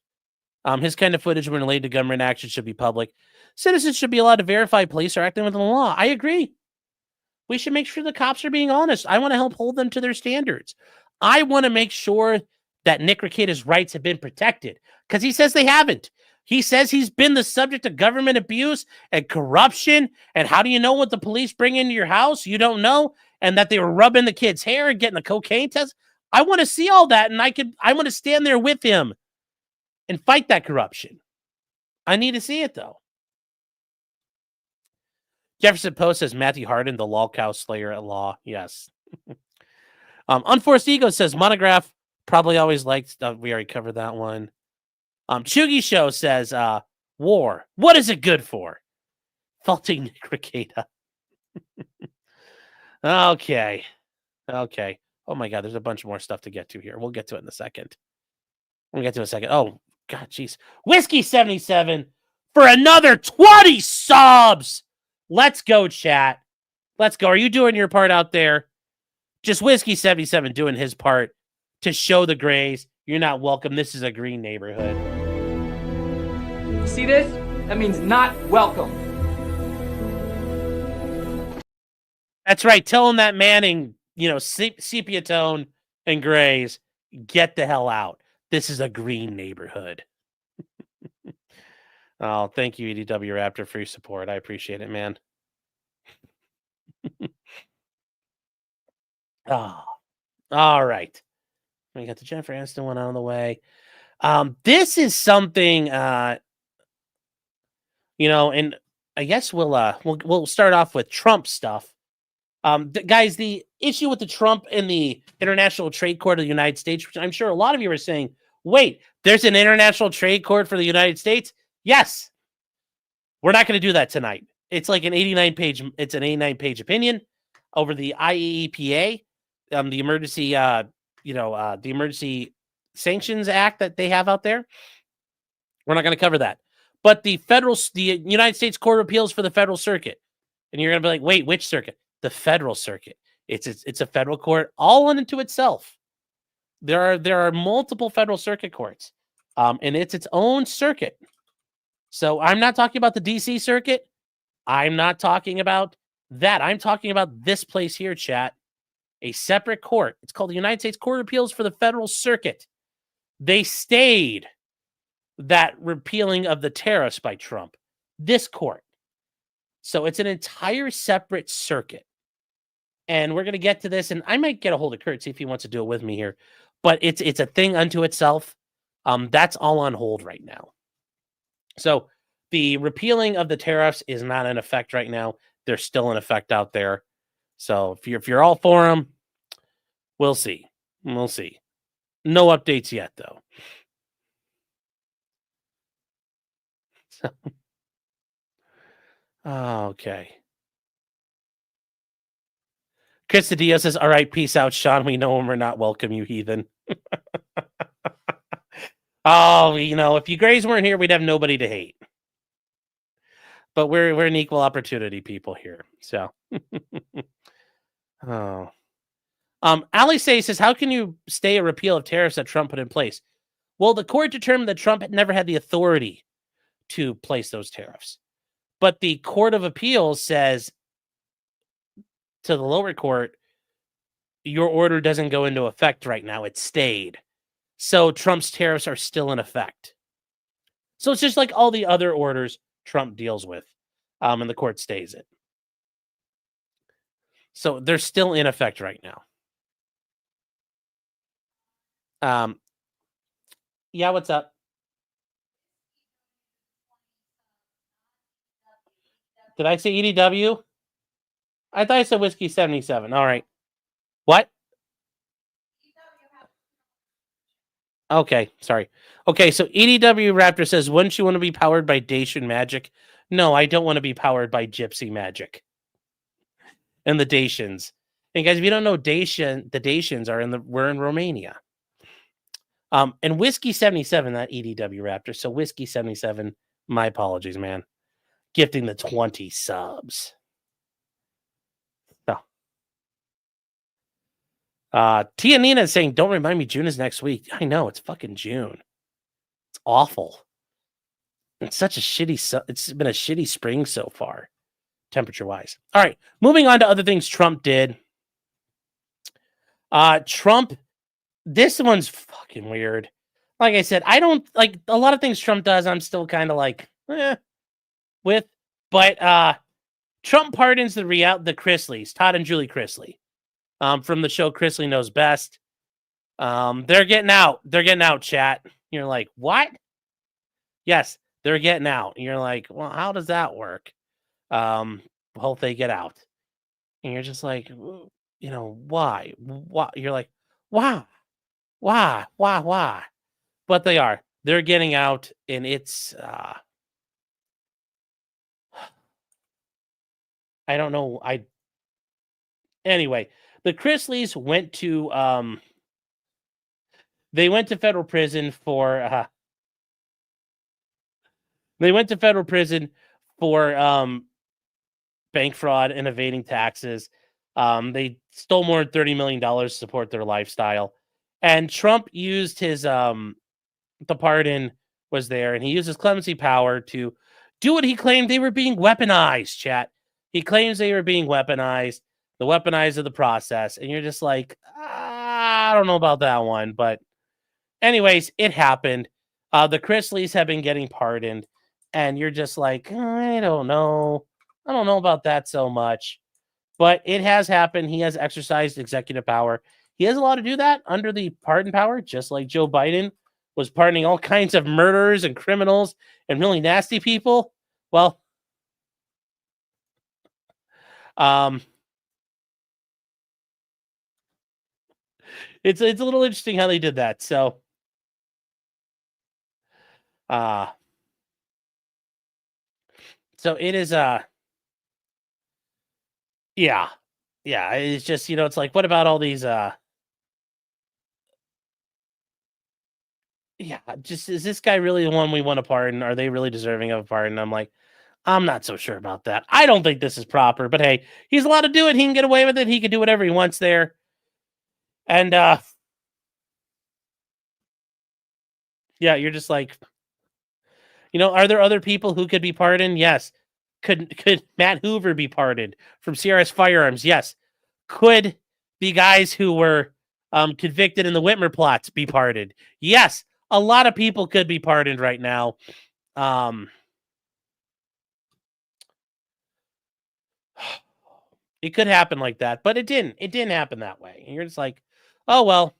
Speaker 1: His kind of footage when related to government action should be public. Citizens should be allowed to verify police are acting within the law. I agree. We should make sure the cops are being honest. I want to help hold them to their standards. I want to make sure that Nick Rekieta's rights have been protected because he says they haven't. He says he's been the subject of government abuse and corruption. And how do you know what the police bring into your house? You don't know. And that they were rubbing the kid's hair and getting the cocaine test. I want to see all that. And I want to stand there with him and fight that corruption. I need to see it, though. Jefferson Post says Matthew Harden, the lol cow slayer at law. Yes. Unforced Ego says Monograph probably always liked. We already covered that one. Chugi Show says war. What is it good for? Faulting Nick Rekieta. Okay. Oh my God, there's a bunch more stuff to get to here. We'll get to it in a second. Oh God, jeez. Whiskey 77 for another 20 subs. Let's go, chat. Let's go. Are you doing your part out there? Just Whiskey 77 doing his part to show the grays you're not welcome. This is a green neighborhood.
Speaker 4: See this? That means not welcome.
Speaker 1: That's right. Tell him that Manning, sepia tone and grays, get the hell out. This is a green neighborhood. Oh, thank you, EDW Raptor, for your support. I appreciate it, man. Oh, all right. We got the Jennifer Aniston one out of the way. This is something, and I guess we'll start off with Trump stuff. Guys, the issue with the Trump and the International Trade Court of the United States, which I'm sure a lot of you are saying, wait, there's an International Trade Court for the United States? Yes. We're not going to do that tonight. It's like an 89-page opinion over the IEEPA, the emergency, the Emergency Sanctions Act that they have out there. We're not going to cover that. But the United States Court of Appeals for the Federal Circuit. And you're going to be like, wait, which circuit? The Federal Circuit. It's a federal court all unto itself. There are multiple federal circuit courts, and it's its own circuit. So I'm not talking about the DC circuit. I'm not talking about that. I'm talking about this place here, chat. A separate court. It's called the United States Court of Appeals for the Federal Circuit. They stayed that repealing of the tariffs by Trump. This court. So it's an entire separate circuit. And we're going to get to this, and I might get a hold of Kurt, see if he wants to do it with me here. But it's a thing unto itself. That's all on hold right now. So the repealing of the tariffs is not in effect right now. They're still in effect out there. So if you're all for them, we'll see. No updates yet, though. So, okay. Chris Cedillo says, all right, peace out, Sean. We know when we're not welcome, you heathen. Oh, if you Grays weren't here, we'd have nobody to hate. But we're an equal opportunity people here. So, Ali says, how can you stay a repeal of tariffs that Trump put in place? Well, the court determined that Trump had never had the authority to place those tariffs. But the Court of Appeals says to the lower court, your order doesn't go into effect right now. It stayed. So Trump's tariffs are still in effect. So it's just like all the other orders Trump deals with, and the court stays it. So they're still in effect right now. Yeah, what's up? Did I say EDW? I thought I said Whiskey 77. All right. What? Okay, sorry. Okay, so EDW Raptor says, wouldn't you want to be powered by Dacian magic? No, I don't want to be powered by Gypsy magic. And the Dacians. And guys, if you don't know Dacian, the Dacians we're in Romania. And Whiskey 77, not EDW Raptor. So Whiskey 77, my apologies, man. Gifting the 20 subs. Tia Nina is saying, don't remind me June is next week. I know, it's fucking June. It's awful. It's such a shitty. It's been a shitty spring so far, temperature wise. All right, moving on to other things Trump did. Trump. This one's fucking weird. Like I said, I don't like a lot of things Trump does. I'm still kind of like with, but Trump pardons the Chrisleys, Todd and Julie Chrisley, from the show Chrisley Knows Best. They're getting out. They're getting out, chat. You're like, what? Yes, they're getting out. And you're like, well, how does that work? Well, they get out. And you're just like, why? Why? You're like, why? Why? But they are. They're getting out, and it's I don't know. Anyway, the Chrisleys went to federal prison for bank fraud and evading taxes. They stole more than $30 million to support their lifestyle. And Trump used his the pardon was there, and he used his clemency power to do what he claimed they were being weaponized, chat. He claims they were being weaponized, the weaponized of the process. And you're just like, I don't know about that one. But anyways, it happened. The Chrisleys have been getting pardoned. And you're just like, I don't know. I don't know about that so much. But it has happened. He has exercised executive power. He has allowed to do that under the pardon power, just like Joe Biden was pardoning all kinds of murderers and criminals and really nasty people. Well, it's a little interesting how they did that. So, it is yeah. It's just it's like, what about all these just is this guy really the one we want to pardon? Are they really deserving of a pardon? I'm like, I'm not so sure about that. I don't think this is proper, but hey, he's allowed to do it. He can get away with it. He can do whatever he wants there. And you're just like, are there other people who could be pardoned? Yes. Could Matt Hoover be pardoned from CRS Firearms? Yes. Could the guys who were convicted in the Whitmer plots be pardoned? Yes. A lot of people could be pardoned right now. It could happen like that, but it didn't. It didn't happen that way. And you're just like, oh well.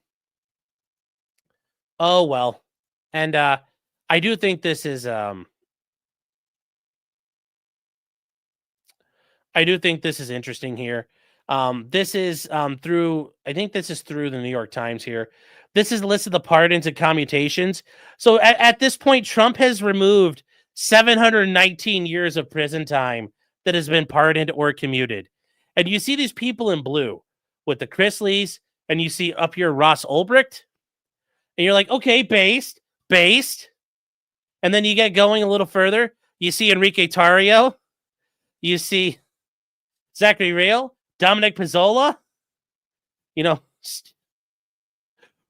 Speaker 1: And I do think this is interesting here. This is through the New York Times here. This is a list of the pardons and commutations. So at this point, Trump has removed 719 years of prison time that has been pardoned or commuted. And you see these people in blue with the Chrisleys, and you see up here Ross Ulbricht, and you're like, okay, based. And then you get going a little further. You see Enrique Tarrio. You see Zachary Real, Dominic Pizzola,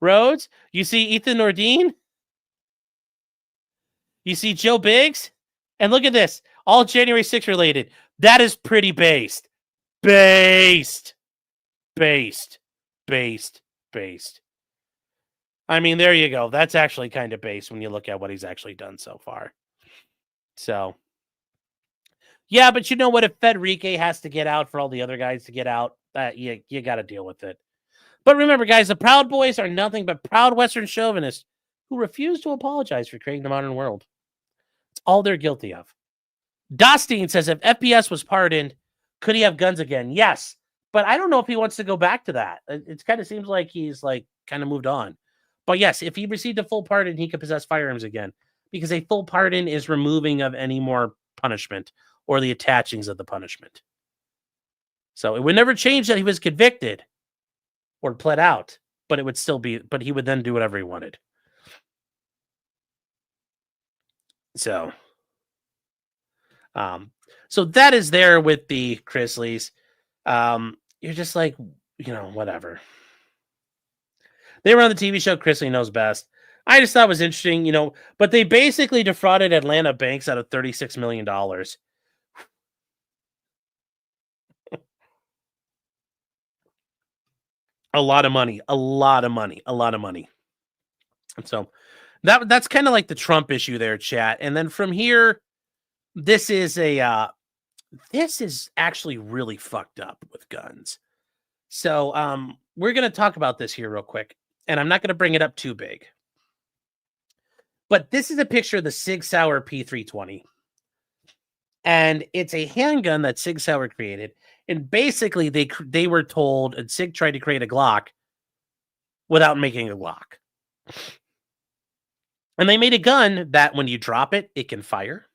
Speaker 1: Rhodes. You see Ethan Nordine. You see Joe Biggs. And look at this. All January 6th related. That is pretty based. Based. I mean, there you go. That's actually kind of based when you look at what he's actually done so far. So, yeah, but you know what? If Federico has to get out for all the other guys to get out, you got to deal with it. But remember, guys, the Proud Boys are nothing but proud Western chauvinists who refuse to apologize for creating the modern world. It's all they're guilty of. Dostine says, if FPS was pardoned, could he have guns again? Yes, but I don't know if he wants to go back to that. It kind of seems like he's kind of moved on. But yes, if he received a full pardon, he could possess firearms again, because a full pardon is removing of any more punishment or the attachings of the punishment. So it would never change that he was convicted or pled out, but it would still be, but he would then do whatever he wanted. So, so that is there with the Chrisleys. You're just like, whatever. They were on the TV show Chrisley Knows Best. I just thought it was interesting, but they basically defrauded Atlanta banks out of $36 million. A lot of money. And so that's kind of like the Trump issue there, chat. And then from here, this is actually really fucked up with guns. So we're going to talk about this here real quick, and I'm not going to bring it up too big. But this is a picture of the Sig Sauer P320. And it's a handgun that Sig Sauer created. And basically, they were told, and Sig tried to create a Glock without making a Glock. And they made a gun that when you drop it, it can fire.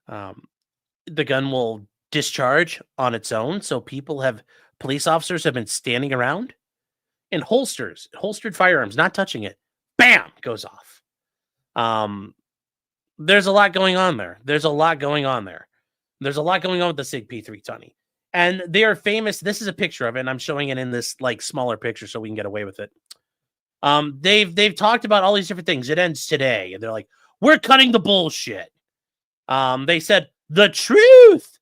Speaker 1: The gun will discharge on its own. So police officers have been standing around in holstered firearms, not touching it. Bam! Goes off. There's a lot going on there. There's a lot going on with the Sig P320. And they are famous. This is a picture of it, and I'm showing it in this like smaller picture so we can get away with it. They've talked about all these different things. It ends today, and they're like, we're cutting the bullshit. They said the truth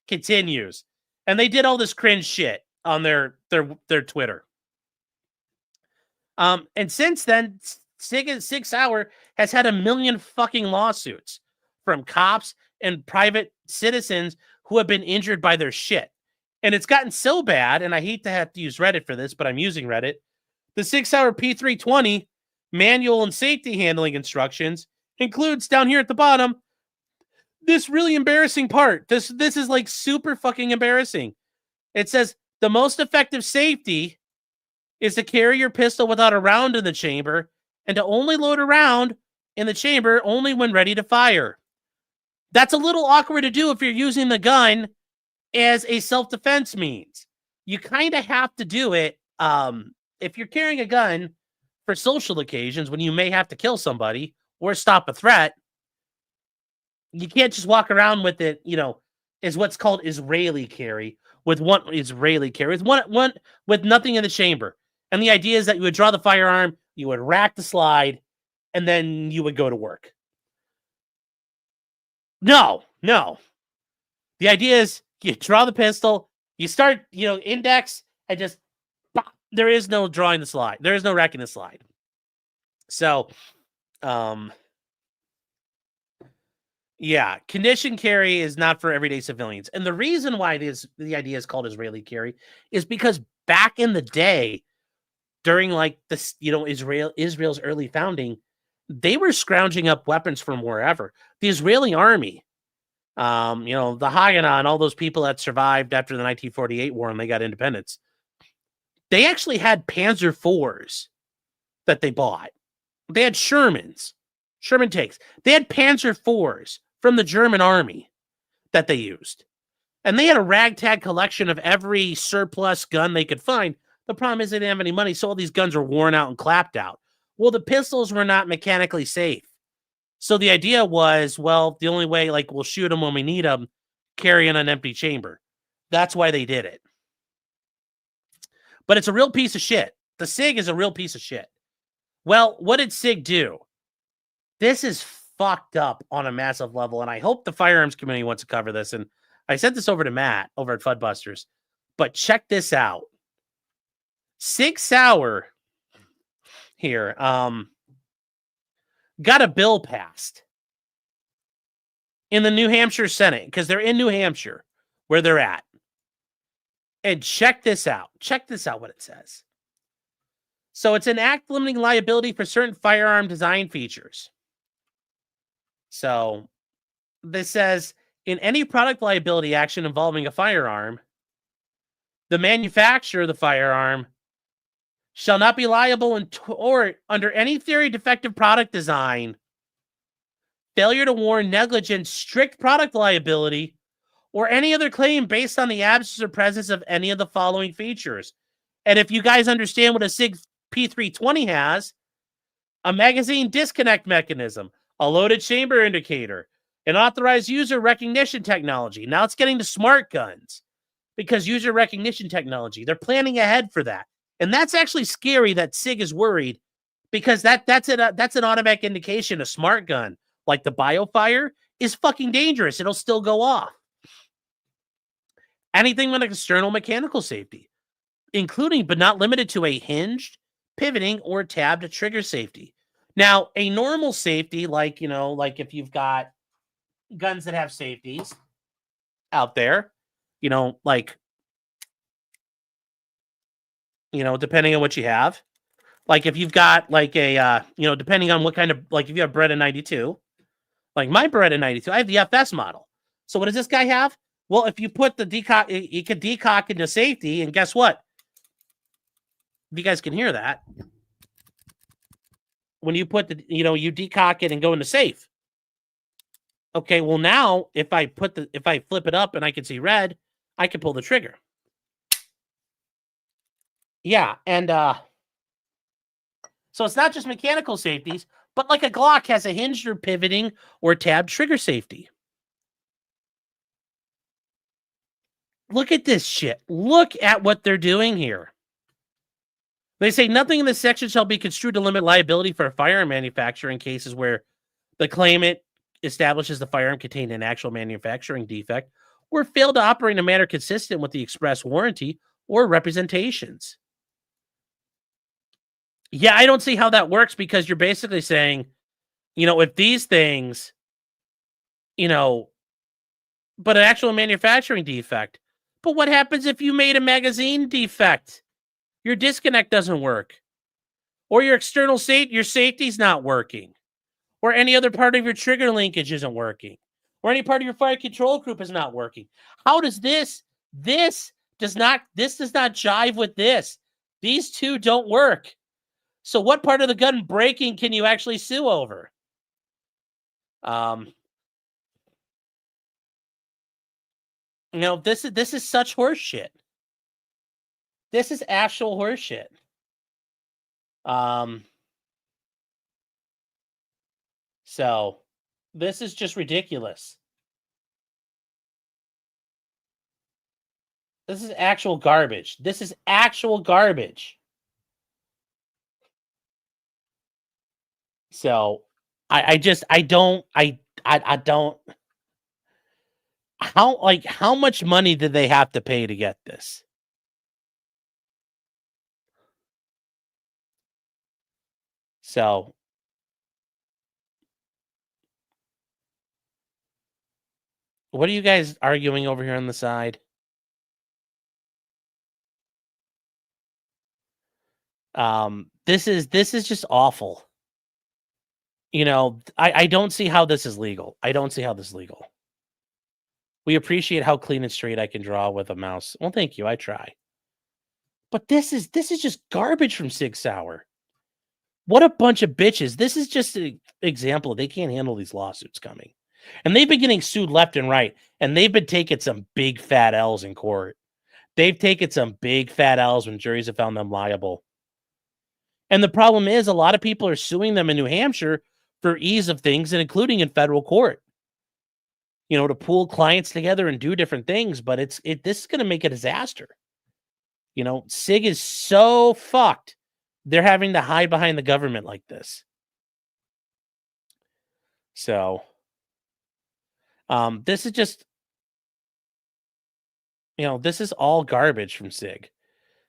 Speaker 1: continues, and they did all this cringe shit on their Twitter. And since then, Sig Sauer has had 1 million fucking lawsuits from cops and private citizens who have been injured by their shit. And it's gotten so bad, and I hate to have to use Reddit for this, but I'm using Reddit. The Sig Sauer P320 manual and safety handling instructions includes down here at the bottom this really embarrassing part. This is like super fucking embarrassing. It says the most effective safety is to carry your pistol without a round in the chamber and to only load a round in the chamber only when ready to fire. That's a little awkward to do if you're using the gun as a self-defense means. You kind of have to do it if you're carrying a gun for social occasions when you may have to kill somebody or stop a threat. You can't just walk around with it, is what's called Israeli carry, with one with nothing in the chamber. And the idea is that you would draw the firearm, you would rack the slide, and then you would go to work. No. The idea is you draw the pistol, you start, index, and just, there is no drawing the slide. There is no racking the slide. So, yeah, condition carry is not for everyday civilians. And the reason why the idea is called Israeli carry is because back in the day, during like this, Israel's early founding, they were scrounging up weapons from wherever. The Israeli army, the Haganah and all those people that survived after the 1948 war and they got independence, they actually had Panzer IVs that they bought. They had Sherman tanks. They had Panzer IVs from the German army that they used. And they had a ragtag collection of every surplus gun they could find. The problem is they didn't have any money, so all these guns were worn out and clapped out. Well, the pistols were not mechanically safe. So the idea was, well, the only way, we'll shoot them when we need them, carry in an empty chamber. That's why they did it. But it's a real piece of shit. The Sig is a real piece of shit. Well, what did Sig do? This is fucked up on a massive level, and I hope the firearms community wants to cover this. And I sent this over to Matt over at Fudbusters. But check this out. Sig Sauer here got a bill passed in the New Hampshire Senate because they're in New Hampshire where they're at. And check this out. Check this out what it says. So it's an act limiting liability for certain firearm design features. So this says, in any product liability action involving a firearm, the manufacturer of the firearm shall not be liable or under any theory of defective product design, failure to warn, negligence, strict product liability, or any other claim based on the absence or presence of any of the following features. And if you guys understand what a Sig P320 has, a magazine disconnect mechanism, a loaded chamber indicator, an authorized user recognition technology. Now it's getting to smart guns because user recognition technology, they're planning ahead for that. And that's actually scary that Sig is worried, because that's an automatic indication a smart gun like the BioFire is fucking dangerous. It'll still go off. Anything with external mechanical safety, including but not limited to a hinged, pivoting, or tabbed trigger safety. Now, a normal safety, like, like if you've got guns that have safeties out there, like, depending on what you have, like if you've got like a, depending on what kind of, like if you have Beretta 92, like my Beretta 92, I have the FS model. So what does this guy have? Well, if you put the decock, you could decock into safety, and guess what? If you guys can hear that, when you put the, you decock it and go into safe. Okay, well now if I flip it up and I can see red, I can pull the trigger. Yeah, and so it's not just mechanical safeties, but like a Glock has a hinged or pivoting or tabbed trigger safety. Look at this shit. Look at what they're doing here. They say nothing in this section shall be construed to limit liability for a firearm manufacturer in cases where the claimant establishes the firearm contained an actual manufacturing defect or failed to operate in a manner consistent with the express warranty or representations. Yeah, I don't see how that works, because you're basically saying, if these things, but an actual manufacturing defect. But what happens if you made a magazine defect? Your disconnect doesn't work, or your external your safety's not working, or any other part of your trigger linkage isn't working, or any part of your fire control group is not working. How does this does not jive with this? These two don't work. So what part of the gun breaking can you actually sue over? This is such horse shit. This is actual horse shit. So this is just ridiculous. This is actual garbage. This is actual garbage. So I don't. How much money did they have to pay to get this? So what are you guys arguing over here on the side? This is just awful. I don't see how this is legal. I don't see how this is legal. We appreciate how clean and straight I can draw with a mouse. Well, thank you. I try. But this is just garbage from Sig Sauer. What a bunch of bitches. This is just an example. They can't handle these lawsuits coming. And they've been getting sued left and right. And they've been taking some big fat L's in court. They've taken some big fat L's when juries have found them liable. And the problem is a lot of people are suing them in New Hampshire for ease of things, and including in federal court. To pool clients together and do different things, but this is going to make a disaster. Sig is so fucked. They're having to hide behind the government like this. So, this is just, this is all garbage from Sig.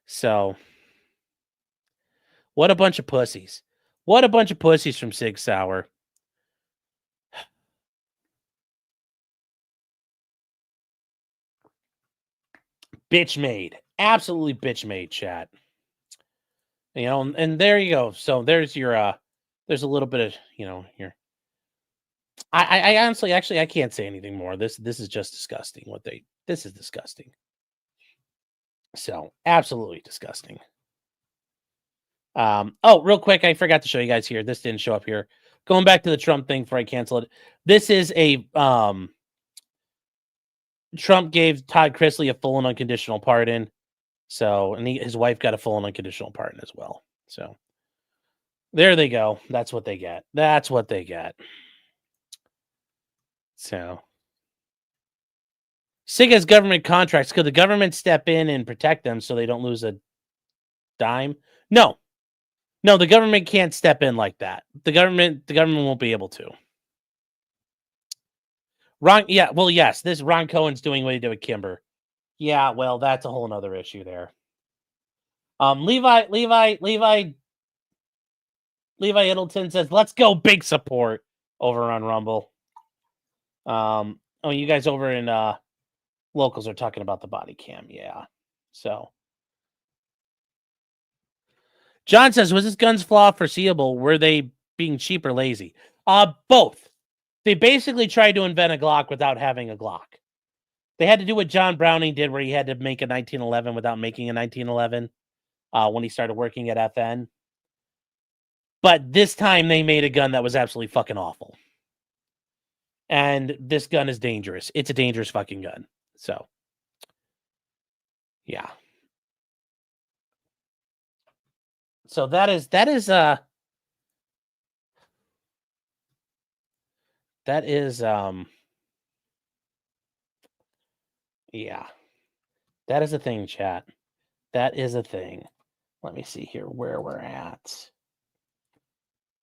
Speaker 1: So, what a bunch of pussies. What a bunch of pussies from Sig Sauer. Bitch made. Absolutely bitch made, chat. And there you go. So there's your there's a little bit of, here. I honestly, actually, I can't say anything more. This is just disgusting. This is disgusting. So absolutely disgusting. Oh, real quick, I forgot to show you guys here. This didn't show up here. Going back to the Trump thing before I cancel it. This is a Trump gave Todd Chrisley a full and unconditional pardon. So, and his wife got a full and unconditional pardon as well. So, there they go. That's what they get. That's what they get. So, Sig has government contracts. Could the government step in and protect them so they don't lose dime. No, the government can't step in like that. The government won't be able to. Yes, this Ron Cohen's doing what he did with Kimber. Yeah, well, that's a whole nother issue there. Levi Hiddleton says, "Let's go, big support over on Rumble." You guys over in locals are talking about the body cam, yeah. So, John says, "Was this gun's flaw foreseeable? Were they being cheap or lazy?" Both. They basically tried to invent a Glock without having a Glock. They had to do what John Browning did, where he had to make a 1911 without making a 1911 when he started working at FN. But this time they made a gun that was absolutely fucking awful. And this gun is dangerous. It's a dangerous fucking gun. So, yeah. So that is yeah. That is a thing, chat. That is a thing. Let me see here where we're at.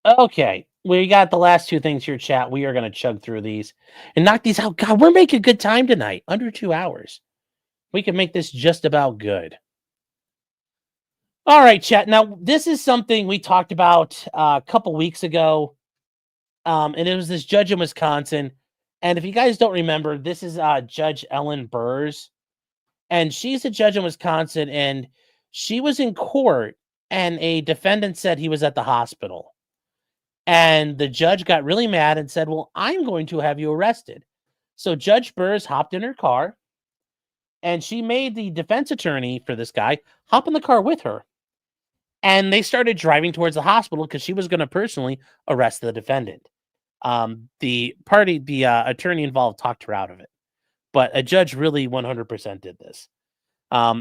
Speaker 1: Okay, we got the last two things here, chat. We are going to chug through these and knock these out. God, we're making good time tonight. Under 2 hours. We can make this just about good. All right, chat. Now, this is something we talked about a couple weeks ago. And it was this judge in Wisconsin. And if you guys don't remember, this is Judge Ellen Burrs. And she's a judge in Wisconsin. And she was in court. And a defendant said he was at the hospital. And the judge got really mad and said, "Well, I'm going to have you arrested." So Judge Burrs hopped in her car. And she made the defense attorney for this guy hop in the car with her. And they started driving towards the hospital because she was going to personally arrest the defendant. The attorney involved talked her out of it. But a judge really 100% did this.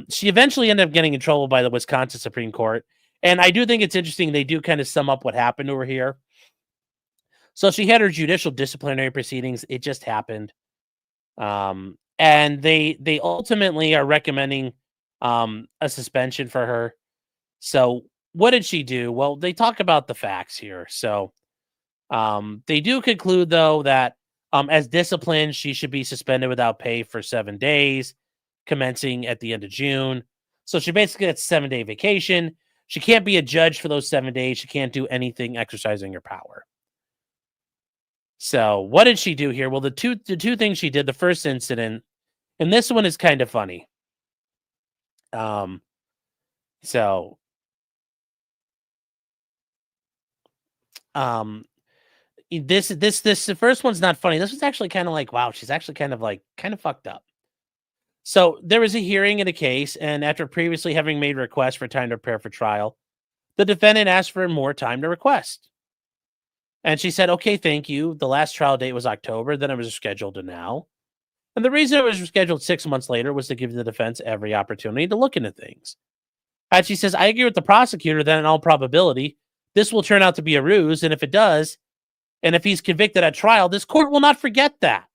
Speaker 1: She eventually ended up getting in trouble by the Wisconsin Supreme Court. And I do think it's interesting. They do kind of sum up what happened over here. So she had her judicial disciplinary proceedings. It just happened. And they ultimately are recommending a suspension for her. So what did she do? Well, they talk about the facts here. So they do conclude, though, that as discipline, she should be suspended without pay for 7 days, commencing at the end of June. So she basically gets a 7-day vacation. She can't be a judge for those 7 days. She can't do anything exercising her power. So what did she do here? Well, the two things she did, the first incident, and this one is kind of funny. This the first one's not funny. This was actually kind of like, wow, she's actually kind of fucked up. So there was a hearing in a case, and after previously having made requests for time to prepare for trial, the defendant asked for more time to request. And she said, "Okay, thank you. The last trial date was October, then it was scheduled to now. And the reason it was scheduled 6 months later was to give the defense every opportunity to look into things." And she says, "I agree with the prosecutor that in all probability, this will turn out to be a ruse. And if it does, and if he's convicted at trial, this court will not forget that.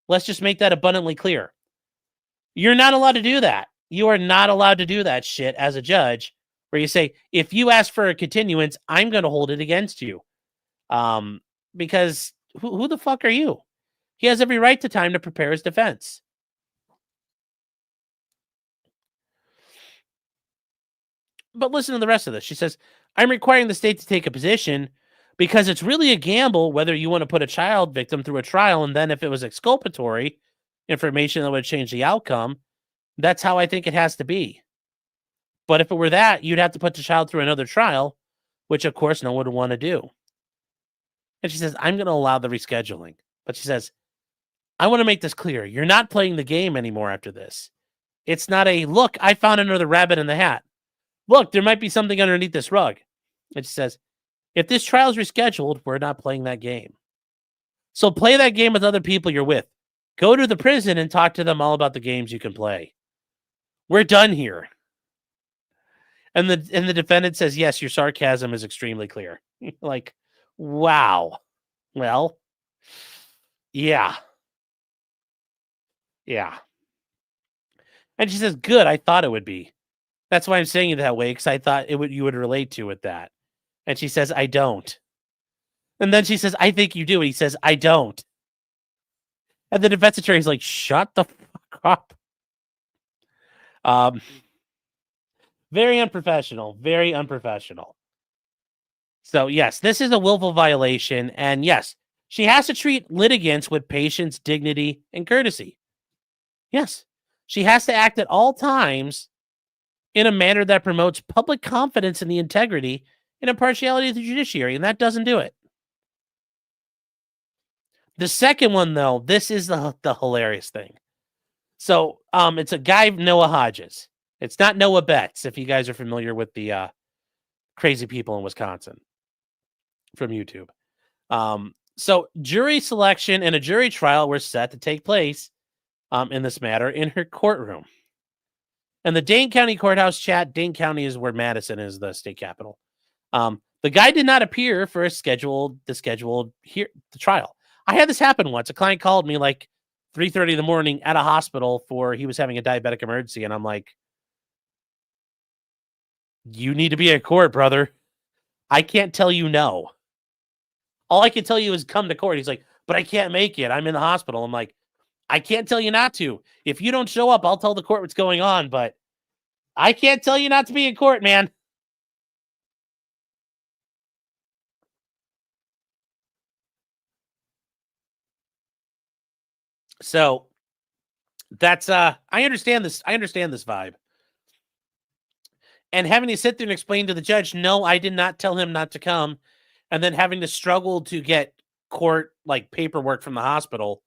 Speaker 1: Let's just make that abundantly clear. You're not allowed to do that. You are not allowed to do that shit as a judge where you say, if you ask for a continuance, I'm going to hold it against you. Because who the fuck are you? He has every right to time to prepare his defense." But listen to the rest of this. She says, "I'm requiring the state to take a position because it's really a gamble whether you want to put a child victim through a trial, and then if it was exculpatory information that would change the outcome, that's how I think it has to be. But if it were that, you'd have to put the child through another trial, which of course no one would want to do." And she says, "I'm going to allow the rescheduling." But she says, "I want to make this clear. You're not playing the game anymore after this. It's not a, look, I found another rabbit in the hat. Look, there might be something underneath this rug." And she says, "If this trial is rescheduled, we're not playing that game. So play that game with other people you're with. Go to the prison and talk to them all about the games you can play. We're done here." And the defendant says, "Yes, your sarcasm is extremely clear." Like, wow. Well, yeah. Yeah. And she says, "Good, I thought it would be. That's why I'm saying it that way, because I thought you would relate to with that. And she says, I don't. And then she says, I think you do. And he says, I don't. And the defense attorney is like, shut the fuck up. Very unprofessional. Very unprofessional. So, yes, this is a willful violation. And yes, she has to treat litigants with patience, dignity, and courtesy. Yes, she has to act at all times in a manner that promotes public confidence in the integrity and impartiality of the judiciary, and that doesn't do it. The second one, though, this is the hilarious thing. So, it's a guy, Noah Hodges. It's not Noah Betts, if you guys are familiar with the crazy people in Wisconsin from YouTube. So, jury selection and a jury trial were set to take place in this matter in her courtroom. And the Dane County Courthouse, chat, Dane County is where Madison is, the state capital. The guy did not appear for the scheduled the trial. I had this happen once. A client called me like 3:30 in the morning at a hospital he was having a diabetic emergency. And I'm like, you need to be at court, brother. I can't tell you no. All I can tell you is come to court. He's like, but I can't make it. I'm in the hospital. I'm like, I can't tell you not to. If you don't show up, I'll tell the court what's going on, but I can't tell you not to be in court, man. So that's I understand this vibe. And having to sit there and explain to the judge, no, I did not tell him not to come, and then having to struggle to get court like paperwork from the hospital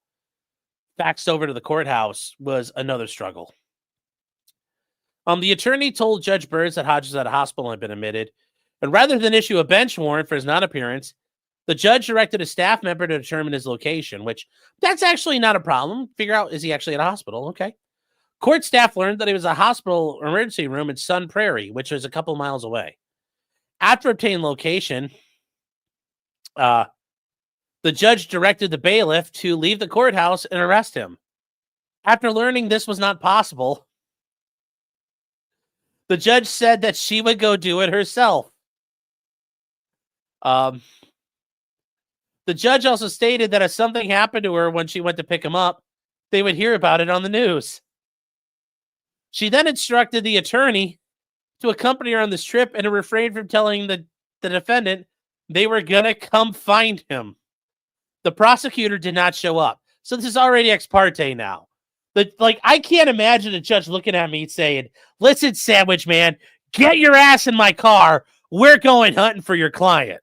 Speaker 1: faxed over to the courthouse was another struggle. The attorney told Judge Burns that Hodges at a hospital had been admitted, and rather than issue a bench warrant for his non-appearance, the judge directed a staff member to determine his location, which that's actually not a problem. Figure out, is he actually at a hospital? Okay. Court staff learned that it was a hospital emergency room in Sun Prairie, which is a couple miles away. After obtaining location, the judge directed the bailiff to leave the courthouse and arrest him. After learning this was not possible, the judge said that she would go do it herself. The judge also stated that if something happened to her when she went to pick him up, they would hear about it on the news. She then instructed the attorney to accompany her on this trip and to refrain from telling the defendant they were going to come find him. The prosecutor did not show up. So this is already ex parte now. I can't imagine a judge looking at me saying, listen, sandwich man, get your ass in my car. We're going hunting for your client.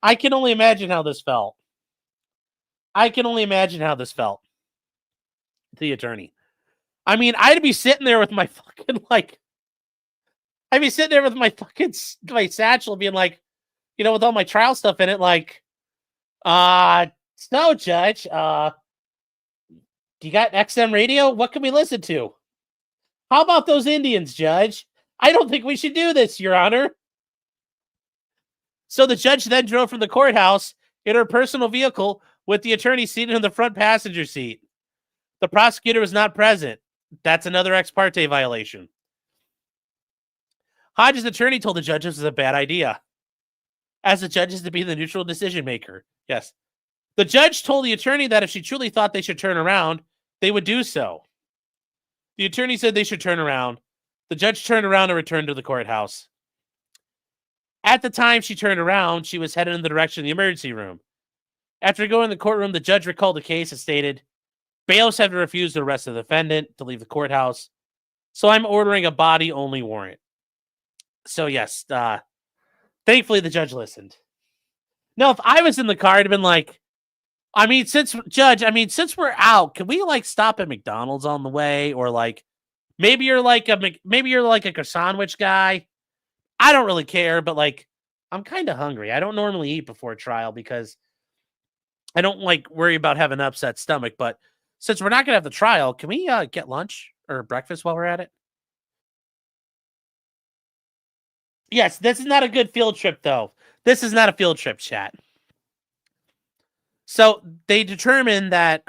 Speaker 1: I can only imagine how this felt. The attorney. I mean, I'd be sitting there with my fucking, my satchel being like, with all my trial stuff in it, so judge, do you got XM radio? What can we listen to? How about those Indians, judge? I don't think we should do this, Your Honor. So the judge then drove from the courthouse in her personal vehicle with the attorney seated in the front passenger seat. The prosecutor was not present. That's another ex parte violation. Hodges' attorney told the judge this was a bad idea, as the judge is to be the neutral decision maker. Yes. The judge told the attorney that if she truly thought they should turn around, they would do so. The attorney said they should turn around. The judge turned around and returned to the courthouse. At the time she turned around, she was headed in the direction of the emergency room. After going in the courtroom, the judge recalled the case and stated, bailiffs have refused to arrest the defendant to leave the courthouse, so I'm ordering a body-only warrant. So yes, thankfully the judge listened. Now, if I was in the car, I'd have been like, since we're out, can we stop at McDonald's on the way? Or maybe you're like a sandwich guy. I don't really care, but I'm kind of hungry. I don't normally eat before trial because I don't worry about having an upset stomach. But since we're not going to have the trial, can we get lunch or breakfast while we're at it? Yes, this is not a good field trip, though. This is not a field trip, chat. So they determined that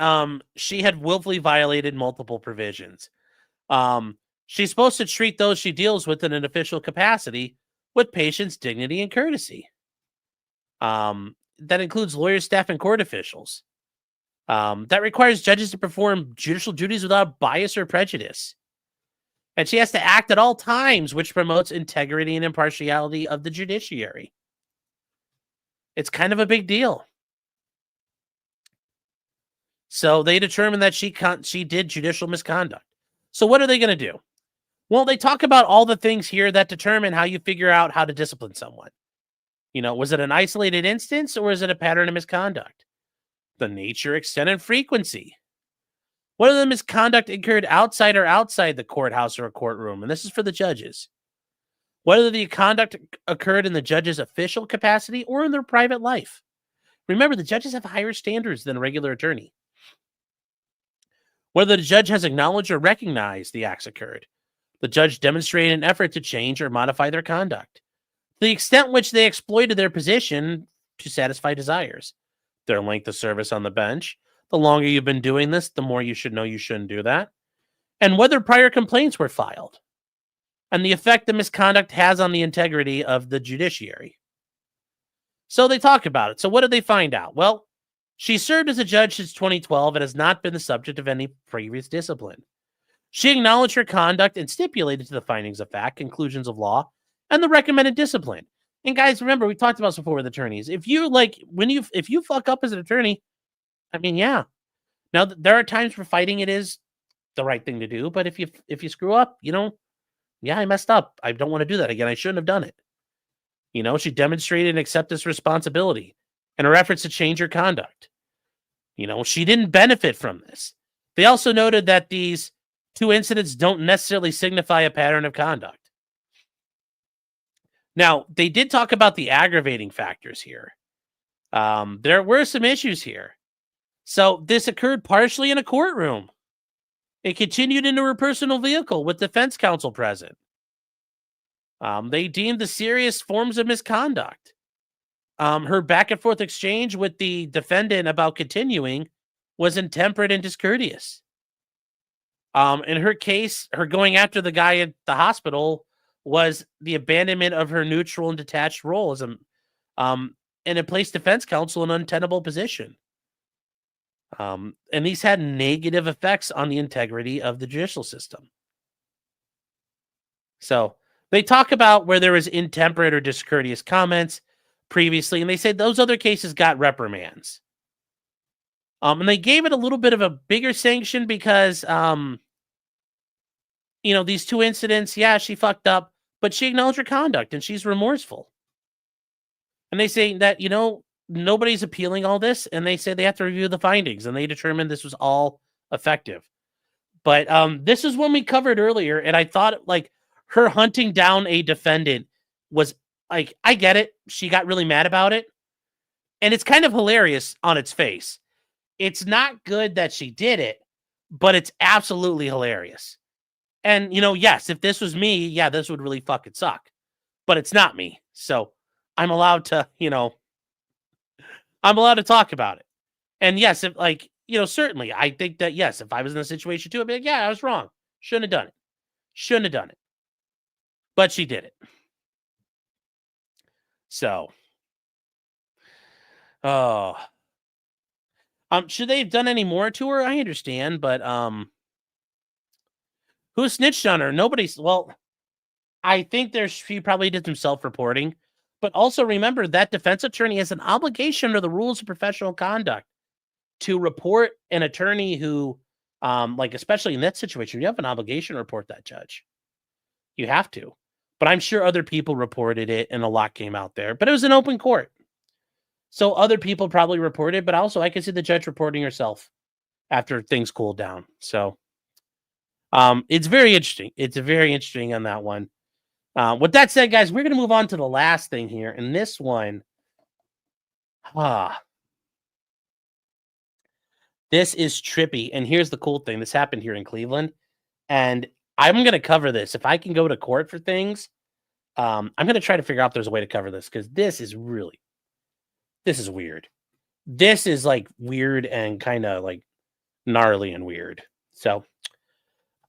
Speaker 1: she had willfully violated multiple provisions. She's supposed to treat those she deals with in an official capacity with patience, dignity, and courtesy. That includes lawyers, staff, and court officials. That requires judges to perform judicial duties without bias or prejudice. And she has to act at all times, which promotes integrity and impartiality of the judiciary. It's kind of a big deal. So they determined that she did judicial misconduct. So what are they going to do? Well, they talk about all the things here that determine how you figure out how to discipline someone. You know, was it an isolated instance or is it a pattern of misconduct? The nature, extent, and frequency. Whether the misconduct occurred outside the courthouse or a courtroom, and this is for the judges. Whether the conduct occurred in the judge's official capacity or in their private life. Remember, the judges have higher standards than a regular attorney. Whether the judge has acknowledged or recognized the acts occurred. The judge demonstrated an effort to change or modify their conduct. The extent which they exploited their position to satisfy desires. Their length of service on the bench. The longer you've been doing this, the more you should know you shouldn't do that. And whether prior complaints were filed. And the effect the misconduct has on the integrity of the judiciary. So they talk about it. So what did they find out? Well, she served as a judge since 2012 and has not been the subject of any previous discipline. She acknowledged her conduct and stipulated to the findings of fact, conclusions of law, and the recommended discipline. And guys, remember, we talked about this before with attorneys. If you fuck up as an attorney, I mean, yeah. Now, there are times where fighting it is the right thing to do, but if you screw up, yeah, I messed up. I don't want to do that again. I shouldn't have done it. She demonstrated and accepted this responsibility and her efforts to change her conduct. She didn't benefit from this. They also noted that these two incidents don't necessarily signify a pattern of conduct. Now, they did talk about the aggravating factors here. There were some issues here. So this occurred partially in a courtroom. It continued into her personal vehicle with defense counsel present. They deemed the serious forms of misconduct. Her back and forth exchange with the defendant about continuing was intemperate and discourteous. In her case, her going after the guy at the hospital was the abandonment of her neutral and detached role as and it placed defense counsel in an untenable position. And these had negative effects on the integrity of the judicial system. So they talk about where there was intemperate or discourteous comments previously, and they said those other cases got reprimands. And they gave it a little bit of a bigger sanction because, these two incidents, yeah, she fucked up, but she acknowledged her conduct and she's remorseful. And they say that, nobody's appealing all this, and they say they have to review the findings, and they determined this was all effective. But this is one we covered earlier, and I thought her hunting down a defendant was I get it. She got really mad about it, and it's kind of hilarious on its face. It's not good that she did it, but it's absolutely hilarious. And yes, if this was me, yeah, this would really fucking suck. But it's not me, so I'm allowed to, I'm allowed to talk about it. And yes, if certainly I think that, yes, if I was in a situation too, I'd be like, yeah, I was wrong. Shouldn't have done it. Shouldn't have done it. But she did it. So, should they have done any more to her? I understand, but who snitched on her? Nobody's. Well, I think she probably did some self-reporting. But also remember that defense attorney has an obligation under the rules of professional conduct to report an attorney who, especially in that situation, you have an obligation to report that judge. You have to. But I'm sure other people reported it and a lot came out there. But it was an open court. So other people probably reported, but also I can see the judge reporting herself after things cooled down. So it's very interesting. It's very interesting on that one. With that said, guys, we're going to move on to the last thing here. And this one, this is trippy. And here's the cool thing. This happened here in Cleveland. And I'm going to cover this. If I can go to court for things, I'm going to try to figure out if there's a way to cover this. Because this is weird. This is weird and kind of gnarly and weird. So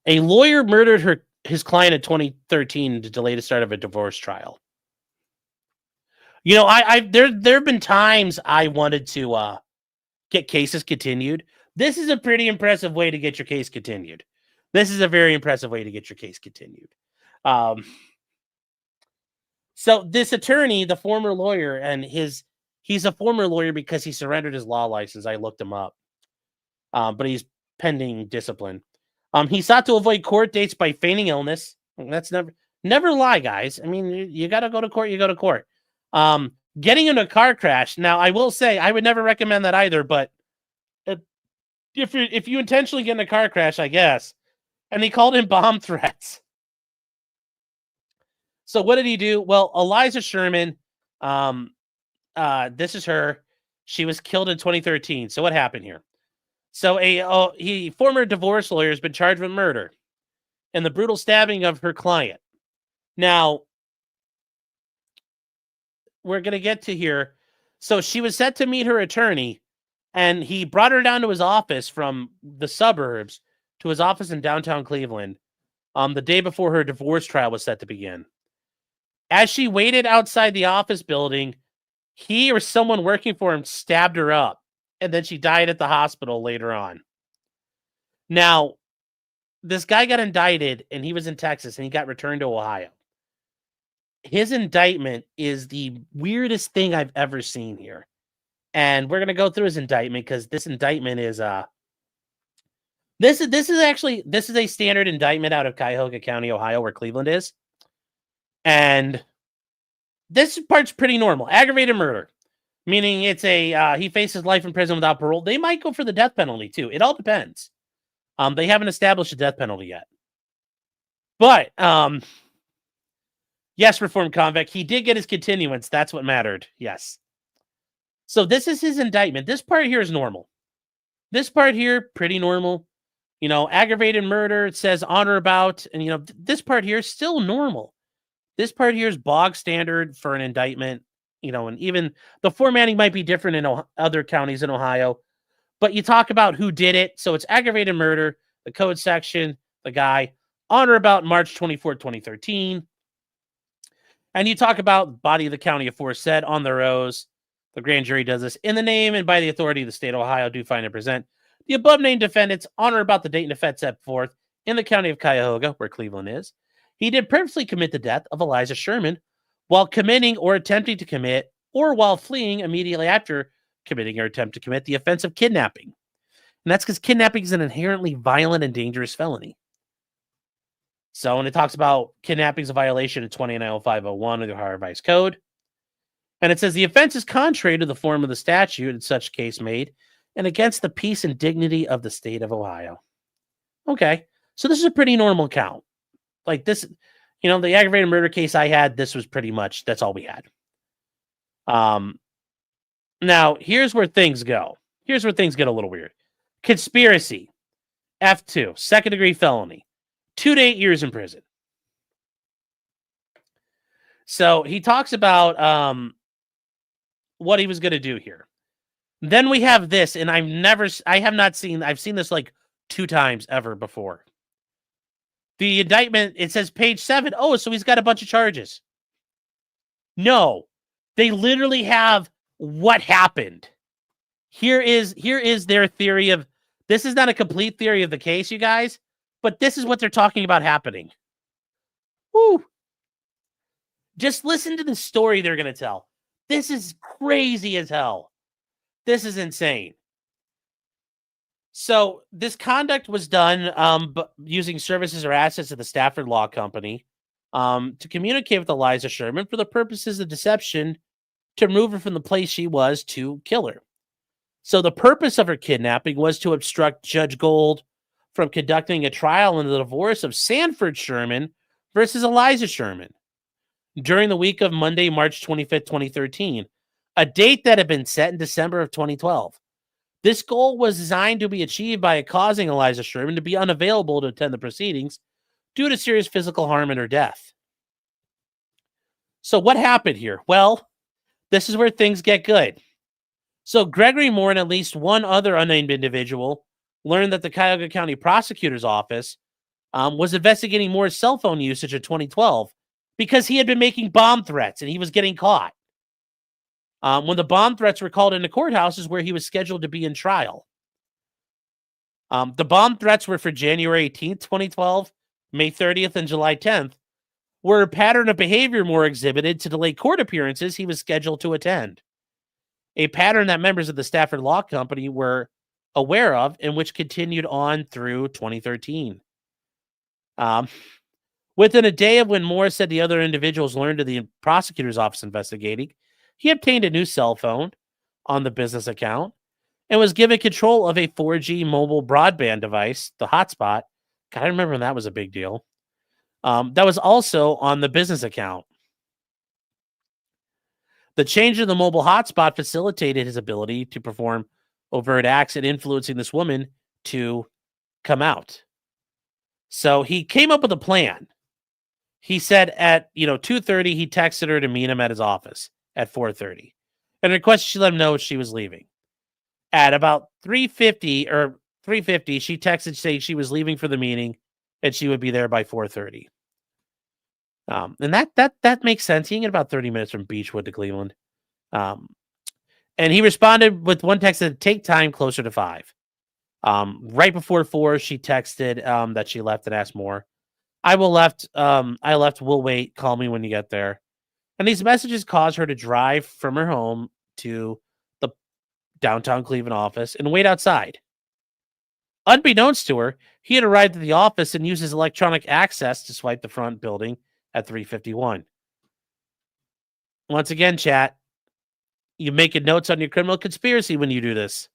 Speaker 1: a lawyer murdered his client in 2013 to delay the start of a divorce trial. You know, there have been times I wanted to get cases continued. This is a pretty impressive way to get your case continued. This is a very impressive way to get your case continued. So this attorney, the former lawyer, and he's a former lawyer because he surrendered his law license. I looked him up, but he's pending discipline. He sought to avoid court dates by feigning illness. That's never lie, guys. I mean, you got to go to court. You go to court. Getting in a car crash. Now, I will say I would never recommend that either. But if you intentionally get in a car crash, I guess. And he called in bomb threats. So what did he do? Well, Eliza Sherman, this is her. She was killed in 2013. So what happened here? So a former divorce lawyer has been charged with murder and the brutal stabbing of her client. Now, we're going to get to here. So she was set to meet her attorney, and he brought her down to his office from the suburbs to his office in downtown Cleveland the day before her divorce trial was set to begin. As she waited outside the office building, he or someone working for him stabbed her up, and then she died at the hospital later on. Now, this guy got indicted, and he was in Texas, and he got returned to Ohio. His indictment is the weirdest thing I've ever seen here. And we're going to go through his indictment because this indictment is this is a standard indictment out of Cuyahoga County, Ohio, where Cleveland is. And this part's pretty normal. Aggravated murder, meaning it's he faces life in prison without parole. They might go for the death penalty too. It all depends. They haven't established a death penalty yet. But yes, reformed convict. He did get his continuance. That's what mattered. Yes. So this is his indictment. This part here is normal. This part here, pretty normal. You know, aggravated murder, it says on or about. And, you know, this part here is still normal. This part here is bog standard for an indictment. You know, and even the formatting might be different in other counties in Ohio. But you talk about who did it. So it's aggravated murder, the code section, the guy, on or about March 24, 2013. And you talk about body of the county aforesaid on the rows. The grand jury does this in the name and by the authority of the state of Ohio do find and present the above named defendants on or about the date and effect set forth in the county of Cuyahoga, where Cleveland is. He did purposely commit the death of Eliza Sherman while committing or attempting to commit or while fleeing immediately after committing or attempt to commit the offense of kidnapping. And that's because kidnapping is an inherently violent and dangerous felony. So when it talks about kidnapping is a violation of 290501 of the Ohio Revised Code, and it says the offense is contrary to the form of the statute in such case made and against the peace and dignity of the state of Ohio. Okay, so this is a pretty normal count. Like this, you know, the aggravated murder case I had, this was pretty much, that's all we had. Now, here's where things go. Here's where things get a little weird. Conspiracy, F2, second degree felony, 2 to 8 years in prison. So he talks about what he was going to do here. Then we have this, and I've seen this like 2 times ever before. The indictment, it says page 7. Oh, so he's got a bunch of charges. No, they literally have what happened. Here is their theory of, this is not a complete theory of the case, you guys, but this is what they're talking about happening. Woo. Just listen to the story they're going to tell. This is crazy as hell. This is insane. So this conduct was done using services or assets of the Stafford Law Company to communicate with Eliza Sherman for the purposes of deception to remove her from the place she was to kill her. So the purpose of her kidnapping was to obstruct Judge Gold from conducting a trial in the divorce of Sanford Sherman versus Eliza Sherman during the week of Monday, March 25th, 2013, a date that had been set in December of 2012. This goal was designed to be achieved by causing Eliza Sherman to be unavailable to attend the proceedings due to serious physical harm and her death. So what happened here? Well, this is where things get good. So Gregory Moore and at least one other unnamed individual learned that the Cuyahoga County Prosecutor's Office was investigating Moore's cell phone usage in 2012 because he had been making bomb threats and he was getting caught. When the bomb threats were called into courthouses where he was scheduled to be in trial. The bomb threats were for January 18th, 2012, May 30th, and July 10th, where a pattern of behavior Moore exhibited to delay court appearances he was scheduled to attend. A pattern that members of the Stafford Law Company were aware of and which continued on through 2013. Within a day of when Moore said the other individuals learned of the prosecutor's office investigating, he obtained a new cell phone on the business account and was given control of a 4G mobile broadband device, the hotspot. God, I remember when that was a big deal. That was also on the business account. The change in the mobile hotspot facilitated his ability to perform overt acts and influencing this woman to come out. So he came up with a plan. He said at 2:30 he texted her to meet him at his office at 4:30 and requested she let him know she was leaving. At about 3:50 she texted saying she was leaving for the meeting and she would be there by 4:30. And that makes sense. He can get about 30 minutes from Beechwood to Cleveland. And he responded with one text that take time closer to 5. Right before 4, she texted that she left and asked more. I left. We'll wait. Call me when you get there. And these messages caused her to drive from her home to the downtown Cleveland office and wait outside. Unbeknownst to her, he had arrived at the office and used his electronic access to swipe the front building at 3:51. Once again, chat, you making notes on your criminal conspiracy when you do this.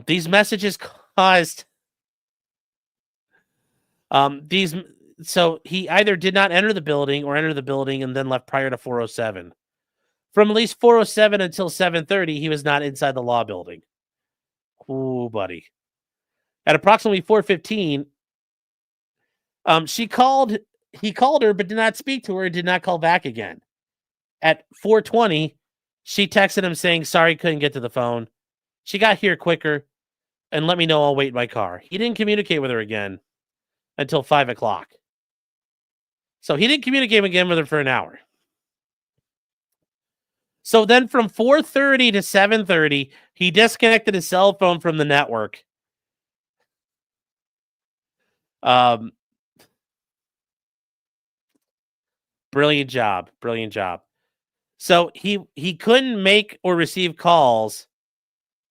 Speaker 1: These messages caused so he either did not enter the building or enter the building and then left prior to 4:07. From at least 4:07 until 7:30, he was not inside the law building. Ooh, buddy. At approximately 4:15, he called her but did not speak to her and did not call back again. At 4:20, she texted him saying, sorry, couldn't get to the phone. She got here quicker and let me know I'll wait in my car. He didn't communicate with her again until 5 o'clock. So he didn't communicate again with her for an hour. So then from 4:30 to 7:30, he disconnected his cell phone from the network. Brilliant job. So he couldn't make or receive calls,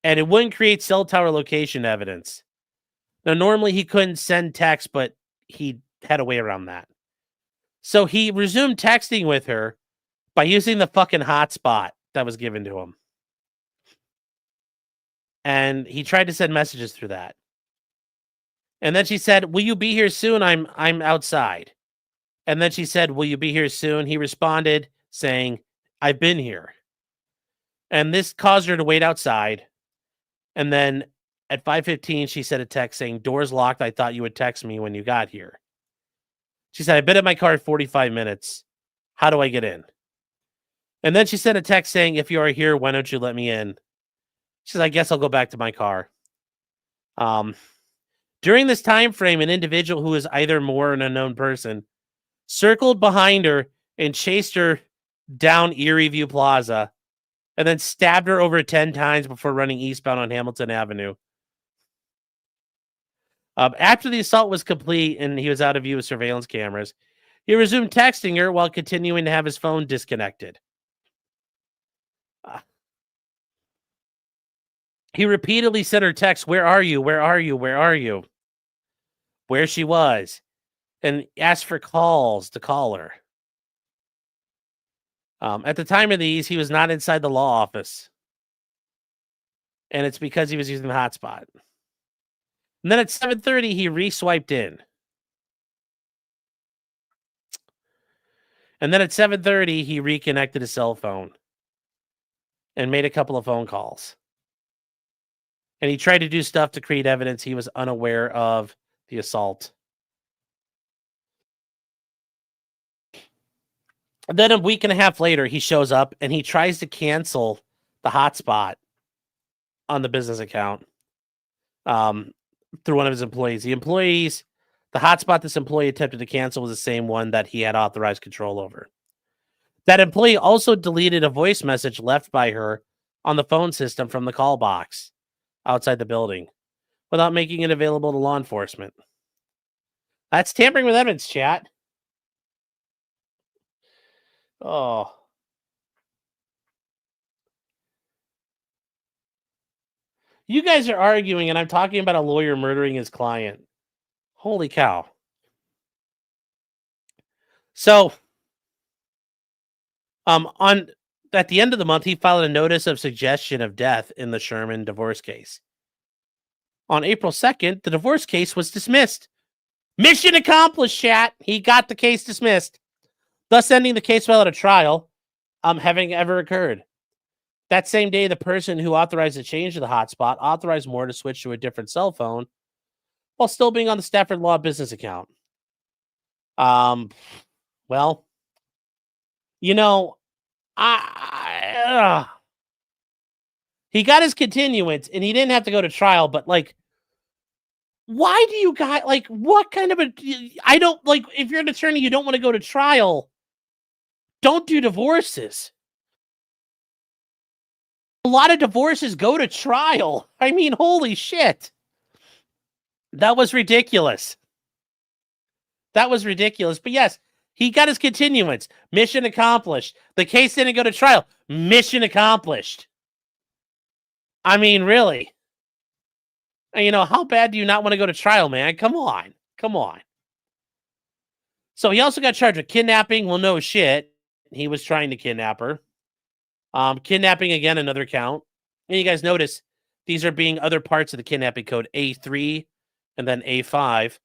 Speaker 1: and it wouldn't create cell tower location evidence. Now, normally he couldn't send text, but he had a way around that. So he resumed texting with her by using the fucking hotspot that was given to him. And he tried to send messages through that. And then she said, will you be here soon? I'm outside. And then she said, will you be here soon? He responded saying, I've been here. And this caused her to wait outside. And then at 5:15, she sent a text saying, doors locked. I thought you would text me when you got here. She said, I've been at my car 45 minutes. How do I get in? And then she sent a text saying, if you are here, why don't you let me in? She said, I guess I'll go back to my car. During this time frame, an individual who is either Moore or an unknown person circled behind her and chased her down Erie View Plaza and then stabbed her over 10 times before running eastbound on Hamilton Avenue. After the assault was complete and he was out of view of surveillance cameras, he resumed texting her while continuing to have his phone disconnected. He repeatedly sent her texts, where are you? Where are you? Where are you? Where she was. And asked for calls to call her. At the time of these, he was not inside the law office. And it's because he was using the hotspot. And then at 7:30, he re-swiped in. And then at 7:30, he reconnected his cell phone and made a couple of phone calls. And he tried to do stuff to create evidence he was unaware of the assault. And then a week and a half later, he shows up and he tries to cancel the hotspot on the business account. through one of his employees. The hotspot this employee attempted to cancel was the same one that he had authorized control over. That employee also deleted a voice message left by her on the phone system from the call box outside the building without making it available to law enforcement. That's tampering with evidence, chat. Oh. You guys are arguing, and I'm talking about a lawyer murdering his client. Holy cow. So, at the end of the month, he filed a notice of suggestion of death in the Sherman divorce case. On April 2nd, the divorce case was dismissed. Mission accomplished, chat. He got the case dismissed, thus ending the case without a trial having ever occurred. That same day, the person who authorized the change of the hotspot authorized Moore to switch to a different cell phone while still being on the Stafford Law business account. Well, you know, he got his continuance and he didn't have to go to trial, but like, why do you guys, like, what kind of I don't, like, if you're an attorney, you don't want to go to trial, don't do divorces. A lot of divorces go to trial. I mean, holy shit. That was ridiculous. That was ridiculous. But yes, he got his continuance. Mission accomplished. The case didn't go to trial. Mission accomplished. I mean, really. You know, how bad do you not want to go to trial, man? Come on. Come on. So he also got charged with kidnapping. Well, no shit. He was trying to kidnap her. Kidnapping, again, another count. And you guys notice these are being other parts of the kidnapping code, A3 and then A5.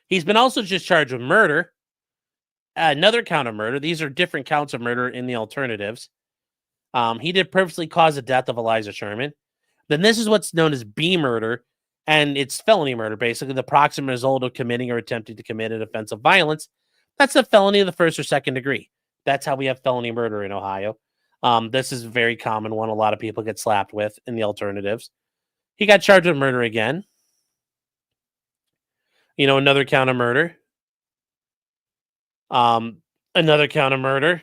Speaker 1: He's been also just charged with murder. Another count of murder. These are different counts of murder in the alternatives. He did purposely cause the death of Eliza Sherman. Then this is what's known as B murder, and it's felony murder, basically the proximate result of committing or attempting to commit an offense of violence. That's a felony of the first or second degree. That's how we have felony murder in Ohio. This is a very common one. A lot of people get slapped with in the alternatives. He got charged with murder again. You know, another count of murder. Another count of murder.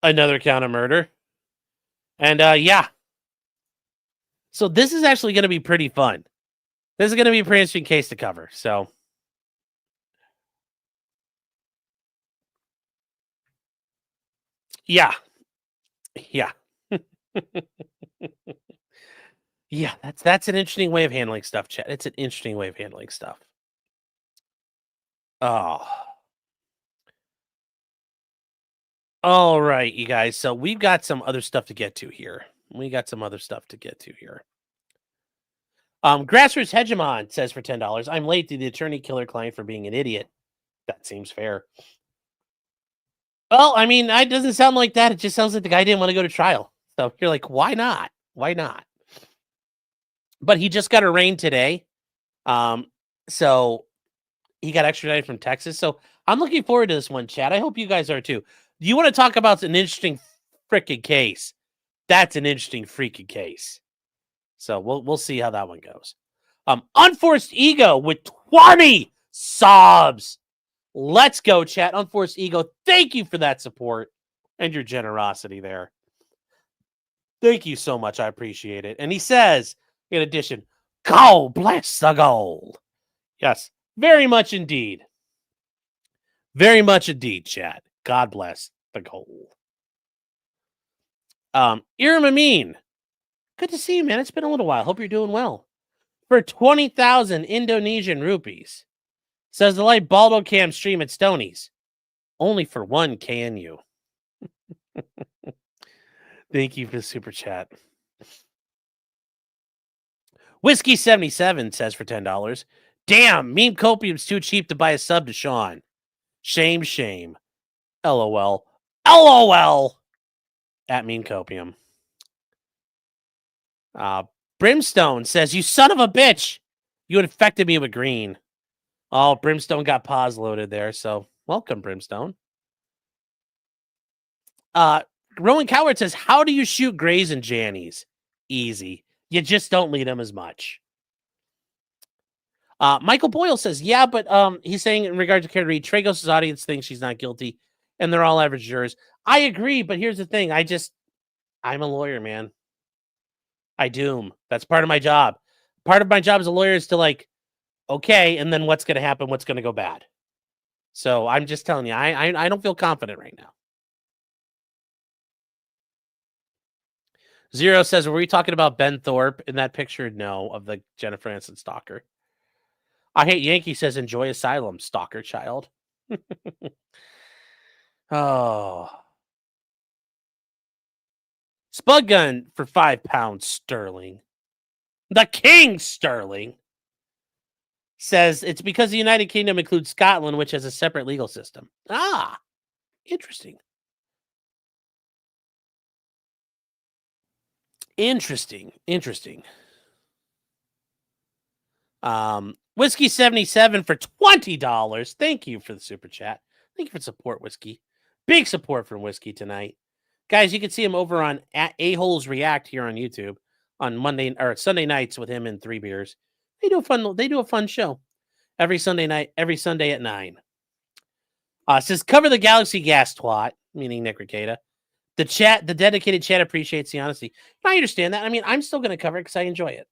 Speaker 1: Another count of murder. And yeah. So this is actually going to be pretty fun. This is going to be a pretty interesting case to cover. So yeah. Yeah. Yeah, that's an interesting way of handling stuff, chat. It's an interesting way of handling stuff. Oh. All right, you guys. So we've got some other stuff to get to here. Grassroots Hegemon says for $10, I'm late to the attorney killer client for being an idiot. That seems fair. Well, I mean, it doesn't sound like that. It just sounds like the guy didn't want to go to trial. So you're like, why not? Why not? But he just got arraigned today. So he got extradited from Texas. So I'm looking forward to this one, Chad. I hope you guys are too. You want to talk about an interesting freaking case? That's an interesting freaking case. So we'll see how that one goes. Unforced Ego with 20 subs. Let's go, chat. Unforced Ego, thank you for that support and your generosity there. Thank you so much. I appreciate it. And he says, in addition, God bless the gold. Yes, very much indeed. Very much indeed, chat. God bless the gold. Iram Amin, good to see you, man. It's been a little while. Hope you're doing well. For 20,000 Indonesian rupees. Says the light Baldo Cam stream at Stoney's. Only for one KNU. Thank you for the super chat. Whiskey77 says for $10. Damn, Meme Copium's too cheap to buy a sub to Sean. Shame, shame. LOL. LOL. At Meme Copium. Brimstone says, you son of a bitch. You infected me with green. Oh, Brimstone got pause loaded there, so welcome, Brimstone. Rowan Coward says, how do you shoot Grays and Jannies? Easy. You just don't lead them as much. Michael Boyle says, yeah, but he's saying in regard to Carrie Reed, Tragos' audience thinks she's not guilty, and they're all average jurors. I agree, but here's the thing. I'm a lawyer, man. I doom. That's part of my job. Part of my job as a lawyer is to like, okay, and then what's going to happen? What's going to go bad? So I'm just telling you, I don't feel confident right now. Zero says, were we talking about Ben Thorpe in that picture? No, of the Jennifer Aniston stalker. I Hate Yankee says, enjoy Asylum, stalker child. Oh. Spud Gun for £5 sterling. The King Sterling says it's because the United Kingdom includes Scotland, which has a separate legal system. Ah, interesting. Interesting. Whiskey 77 for $20. Thank you for the super chat. Thank you for support, Whiskey. Big support from Whiskey tonight. Guys, you can see him over on at A-Holes React here on YouTube on Monday or Sunday nights with him and 3 beers. They do a fun show every Sunday night, every Sunday at 9. Says cover the galaxy gas twat, meaning Nick Rekieta. The dedicated chat appreciates the honesty. I understand that. I mean, I'm still going to cover it because I enjoy it.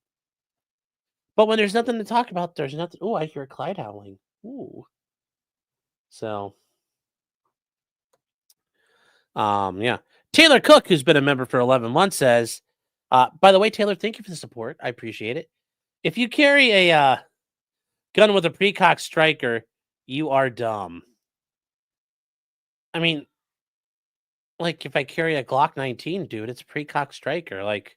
Speaker 1: But when there's nothing to talk about, there's nothing. Oh, I hear a Clyde howling. Ooh. So, yeah. Taylor Cook, who's been a member for 11 months, says, by the way, Taylor, thank you for the support. I appreciate it. If you carry a gun with a precock striker, you are dumb. I mean, like, if I carry a Glock 19, dude, it's a precock striker. Like,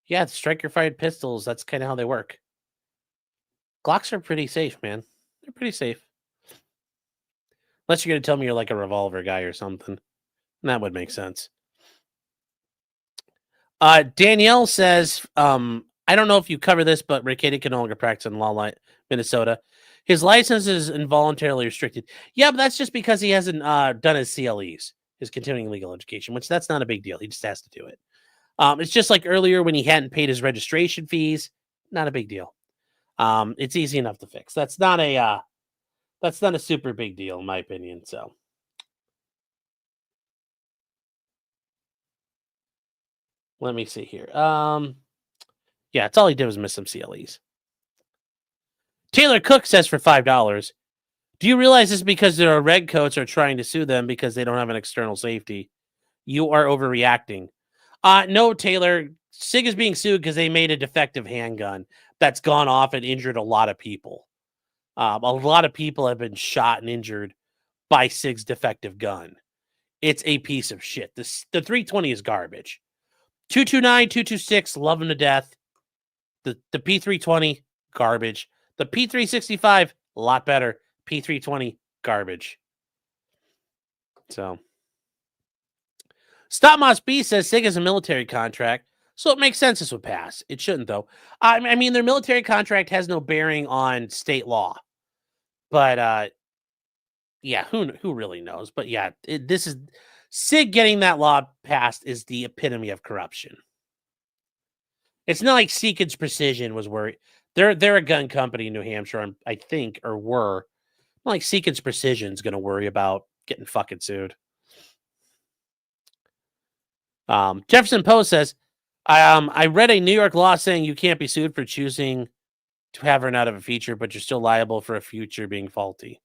Speaker 1: yeah, it's striker-fired pistols. That's kind of how they work. Glocks are pretty safe, man. They're pretty safe. Unless you're going to tell me you're like a revolver guy or something. That would make sense. Danielle says, I don't know if you cover this, but Rekieta can no longer practice in Minnesota. His license is involuntarily restricted. Yeah, but that's just because he hasn't done his CLEs, his continuing legal education, which that's not a big deal. He just has to do it. It's just like earlier when he hadn't paid his registration fees. Not a big deal. It's easy enough to fix. That's not a super big deal, in my opinion. So, let me see here. Yeah, it's all he did was miss some CLEs. Taylor Cook says for $5. Do you realize this is because their red coats are trying to sue them because they don't have an external safety? You are overreacting. No, Taylor. Sig is being sued because they made a defective handgun that's gone off and injured a lot of people. A lot of people have been shot and injured by Sig's defective gun. It's a piece of shit. The 320 is garbage. 229, 226, love them to death. The P320, garbage. The P365, a lot better. P320, garbage. So, Stop Moss B says Sig has a military contract, so it makes sense this would pass. It shouldn't, though. I mean, their military contract has no bearing on state law. But, yeah, who really knows? But, yeah, this is... Sig getting that law passed is the epitome of corruption. It's not like Seekins Precision was worried. They're a gun company in New Hampshire, I think, or were. Not like Seekins Precision's going to worry about getting fucking sued. Jefferson Post says, I read a New York law saying you can't be sued for choosing to have or not have a feature, but you're still liable for a feature being faulty.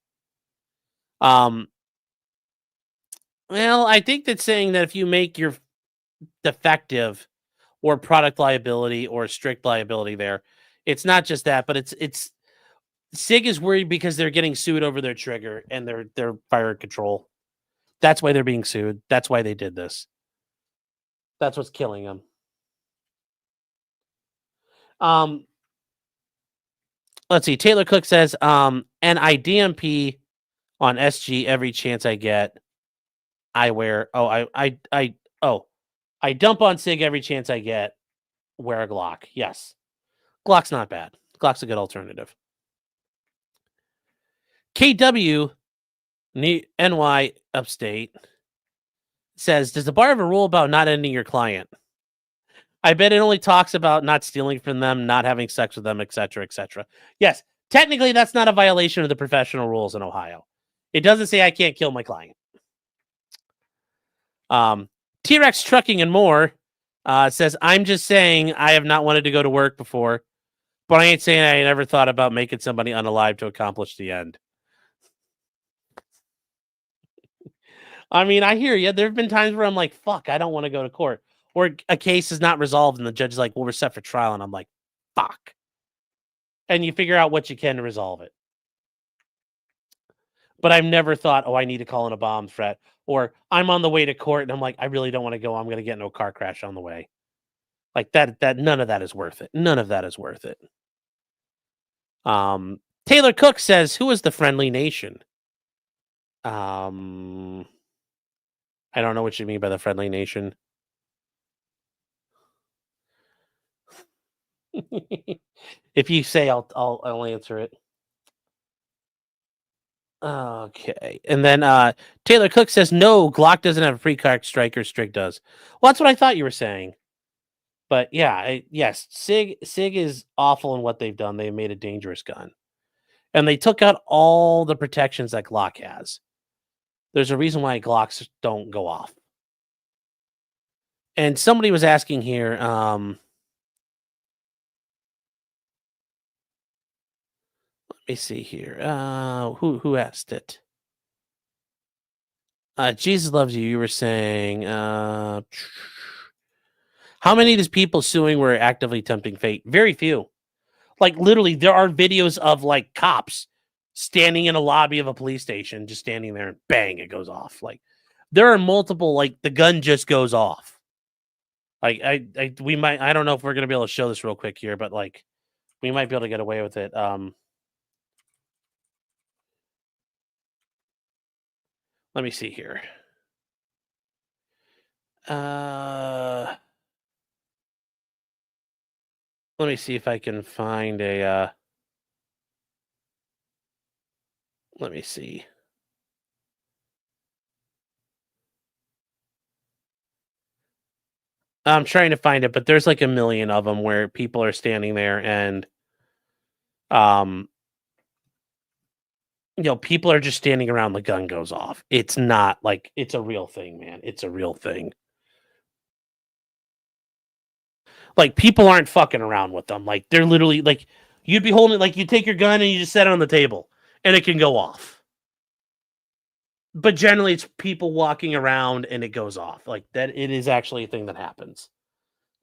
Speaker 1: Well, I think that's saying that if you make your defective or product liability or strict liability there, it's not just that, but it's Sig is worried because they're getting sued over their trigger and their fire control. That's why they're being sued. That's why they did this. That's what's killing them. Let's see. Taylor Cook says, and I DMP on SG every chance I get. I wear. I dump on Sig every chance I get. Wear a Glock. Yes, Glock's not bad. Glock's a good alternative. KW NY Upstate says, does the bar have a rule about not ending your client? I bet it only talks about not stealing from them, not having sex with them, etc., etc. Yes, technically that's not a violation of the professional rules in Ohio. It doesn't say I can't kill my client. T-Rex Trucking and More says, I'm just saying I have not wanted to go to work before, but I ain't saying I never thought about making somebody unalive to accomplish the end. I mean, I hear you. There have been times where I'm like, fuck, I don't want to go to court. Or a case is not resolved and the judge is like, well, we're set for trial. And I'm like, fuck. And you figure out what you can to resolve it. But I've never thought, oh, I need to call in a bomb threat. Or I'm on the way to court and I'm like, I really don't want to go. I'm going to get into a car crash on the way. Like that, none of that is worth it. None of that is worth it. Taylor Cook says, who is the friendly nation? I don't know what you mean by the friendly nation. If you say, I'll answer it. Okay. And then Taylor Cook says, no, Glock doesn't have a pre-cocked striker, Strig does. Well, that's what I thought you were saying. But yeah, yes, Sig is awful in what they've done. They made a dangerous gun. And they took out all the protections that Glock has. There's a reason why Glocks don't go off. And somebody was asking here, let me see here. Who asked it? Jesus Loves You. You were saying, how many of these people suing were actively tempting fate? Very few. Like literally, there are videos of like cops standing in a lobby of a police station, just standing there and bang, it goes off. Like there are multiple, like the gun just goes off. Like we might, I don't know if we're going to be able to show this real quick here, but like we might be able to get away with it. Let me see here. Let me see if I can find a, let me see. I'm trying to find it, but there's like a million of them where people are standing there and, you know, people are just standing around, the gun goes off. It's not like, it's a real thing, man. It's a real thing. Like people aren't fucking around with them. Like they're literally like, you'd be holding, like you take your gun and you just set it on the table and it can go off. But generally it's people walking around and it goes off. Like that, it is actually a thing that happens.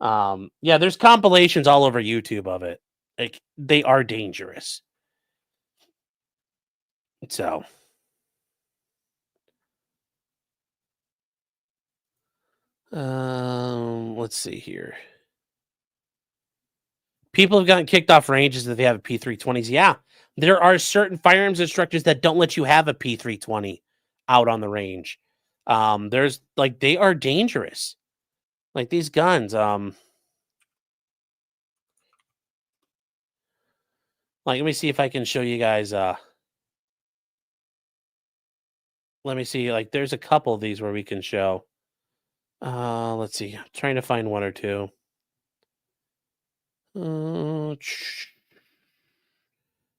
Speaker 1: Yeah, there's compilations all over YouTube of it. Like they are dangerous. So let's see here. People have gotten kicked off ranges if they have a P320s. Yeah, there are certain firearms instructors that don't let you have a P320 out on the range. There's like, they are dangerous. Like these guns, like, let me see if I can show you guys, let me see, like there's a couple of these where we can show. Let's see, I'm trying to find one or two.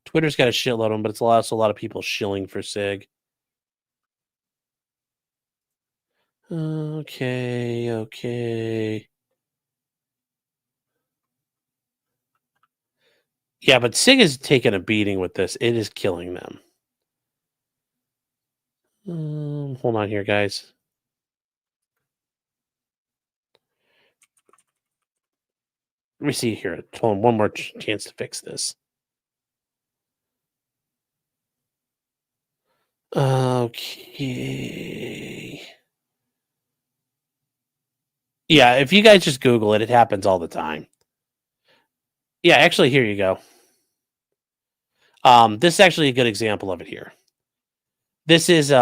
Speaker 1: Twitter's got a shitload of them, but it's also a lot of people shilling for Sig. Okay. Yeah, but Sig is taking a beating with this. It is killing them. Hold on here, guys. Let me see here. Hold on, one more chance to fix this. Okay. Yeah, if you guys just Google it, it happens all the time. Yeah, actually, here you go. This is actually a good example of it here. This is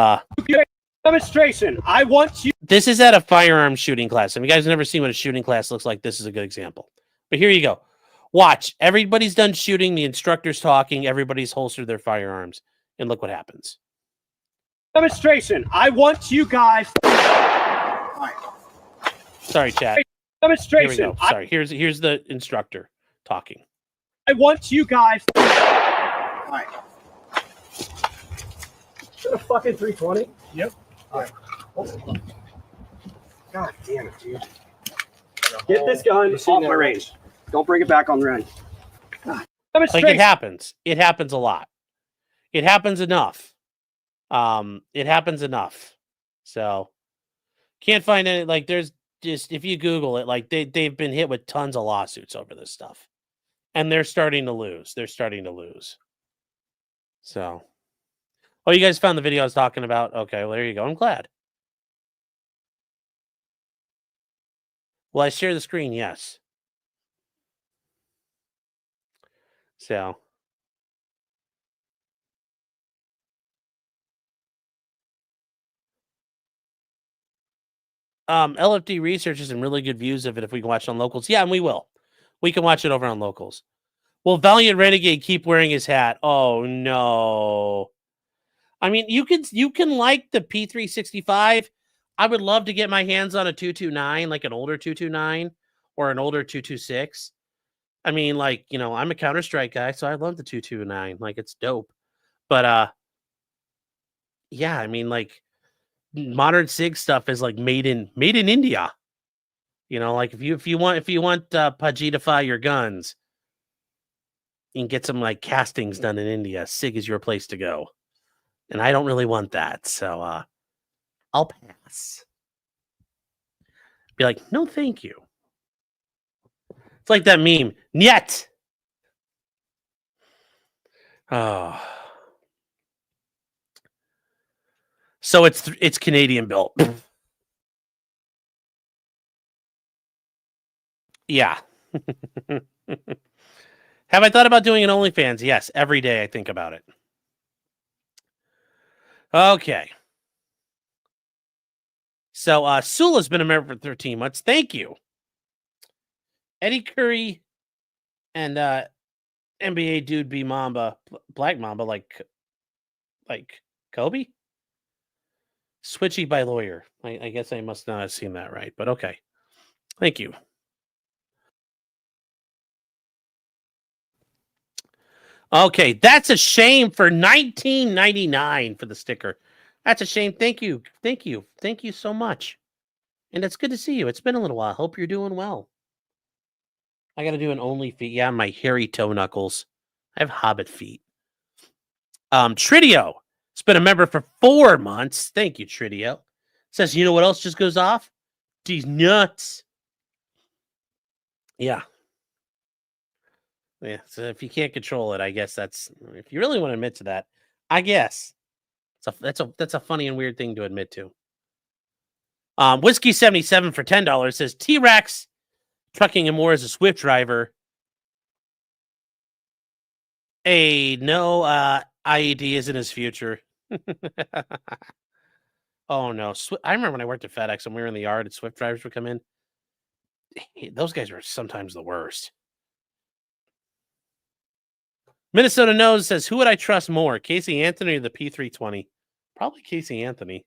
Speaker 5: demonstration. I want you.
Speaker 1: This is at a firearms shooting class. If you guys have never seen what a shooting class looks like, this is a good example. But here you go. Watch. Everybody's done shooting. The instructor's talking. Everybody's holstered their firearms. And look what happens.
Speaker 5: Demonstration. I want you guys.
Speaker 1: Sorry, chat. Here we
Speaker 5: demonstration.
Speaker 1: go. Sorry. Here's the instructor talking.
Speaker 5: I want you guys. All right. Is it a fucking 320? Yep. All right. God damn it, dude. Get this gun off my range. Don't bring it back on the range.
Speaker 1: Like it happens. It happens a lot. It happens enough. It happens enough. So can't find any, like, there's just, if you Google it, like they've been hit with tons of lawsuits over this stuff. And they're starting to lose. So, oh, you guys found the video I was talking about? Okay, well, there you go. I'm glad. Well, I share the screen, yes. So. LFD research is some really good views of it if we can watch it on locals. Yeah, and we will. We can watch it over on locals. Will Valiant Renegade keep wearing his hat? Oh no. I mean, you can like the P365. I would love to get my hands on a 229, like an older 229 or an older 226. I mean, like, you know, I'm a Counter-Strike guy, so I love the 229. Like, it's dope. But yeah, I mean, like, modern SIG stuff is like made in India. You know, like if you want Pajidify your guns, you can get some like castings done in India. SIG is your place to go. And I don't really want that. So I'll pass. Be like, no, thank you. It's like that meme. Niet. Oh. So it's Canadian built. Yeah. Have I thought about doing an OnlyFans? Yes, every day I think about it. Okay. So Sula's been a member for 13 months. Thank you. Eddie Curry and NBA dude B Mamba, Black Mamba, like Kobe? Switchy by lawyer. I guess I must not have seen that right, but okay. Thank you. Okay, that's a shame for $19.99 for the sticker. That's a shame. Thank you. Thank you. Thank you so much. And it's good to see you. It's been a little while. Hope you're doing well. I got to do an only feet. Yeah, my hairy toe knuckles. I have hobbit feet. Tridio. It's been a member for 4 months. Thank you, Tridio. Says, you know what else just goes off? These nuts. Yeah. Yeah. So if you can't control it, I guess that's, if you really want to admit to that, I guess that's a funny and weird thing to admit to. Whiskey 77 for $10 says T-Rex trucking him more as a Swift driver. No, IED isn't his future. Oh no. I remember when I worked at FedEx and we were in the yard and Swift drivers would come in. Those guys are sometimes the worst. Minnesota Knows says, who would I trust more, Casey Anthony or the P320? Probably Casey Anthony.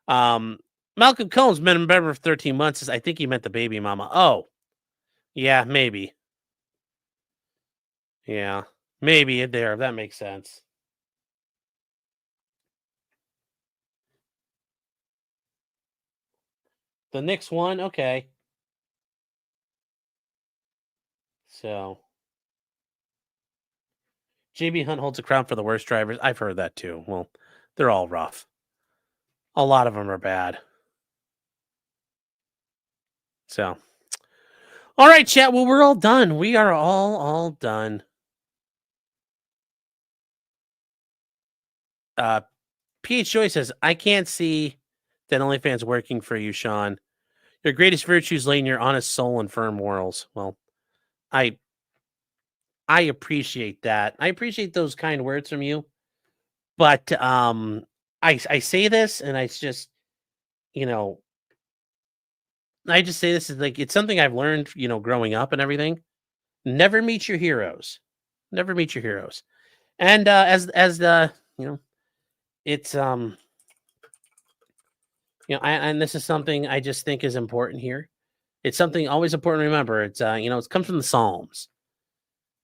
Speaker 1: Malcolm Combs been a member for 13 months. Says, I think he meant the baby mama. Oh, yeah, maybe. Yeah, maybe there. That makes sense. The next one, okay. So, JB Hunt holds a crown for the worst drivers. I've heard that too. Well, they're all rough. A lot of them are bad. So, all right, chat. Well, we're all done. We are all done. PH Joy says, I can't see that OnlyFans working for you, Sean. Your greatest virtues lay in your honest soul and firm morals. Well, I appreciate that. I appreciate those kind words from you. But I say this and I just, you know, I just say this is like, it's something I've learned, you know, growing up and everything. Never meet your heroes. Never meet your heroes. And as the, you know, it's And this is something I just think is important here. It's something always important to remember. It's it comes from the Psalms.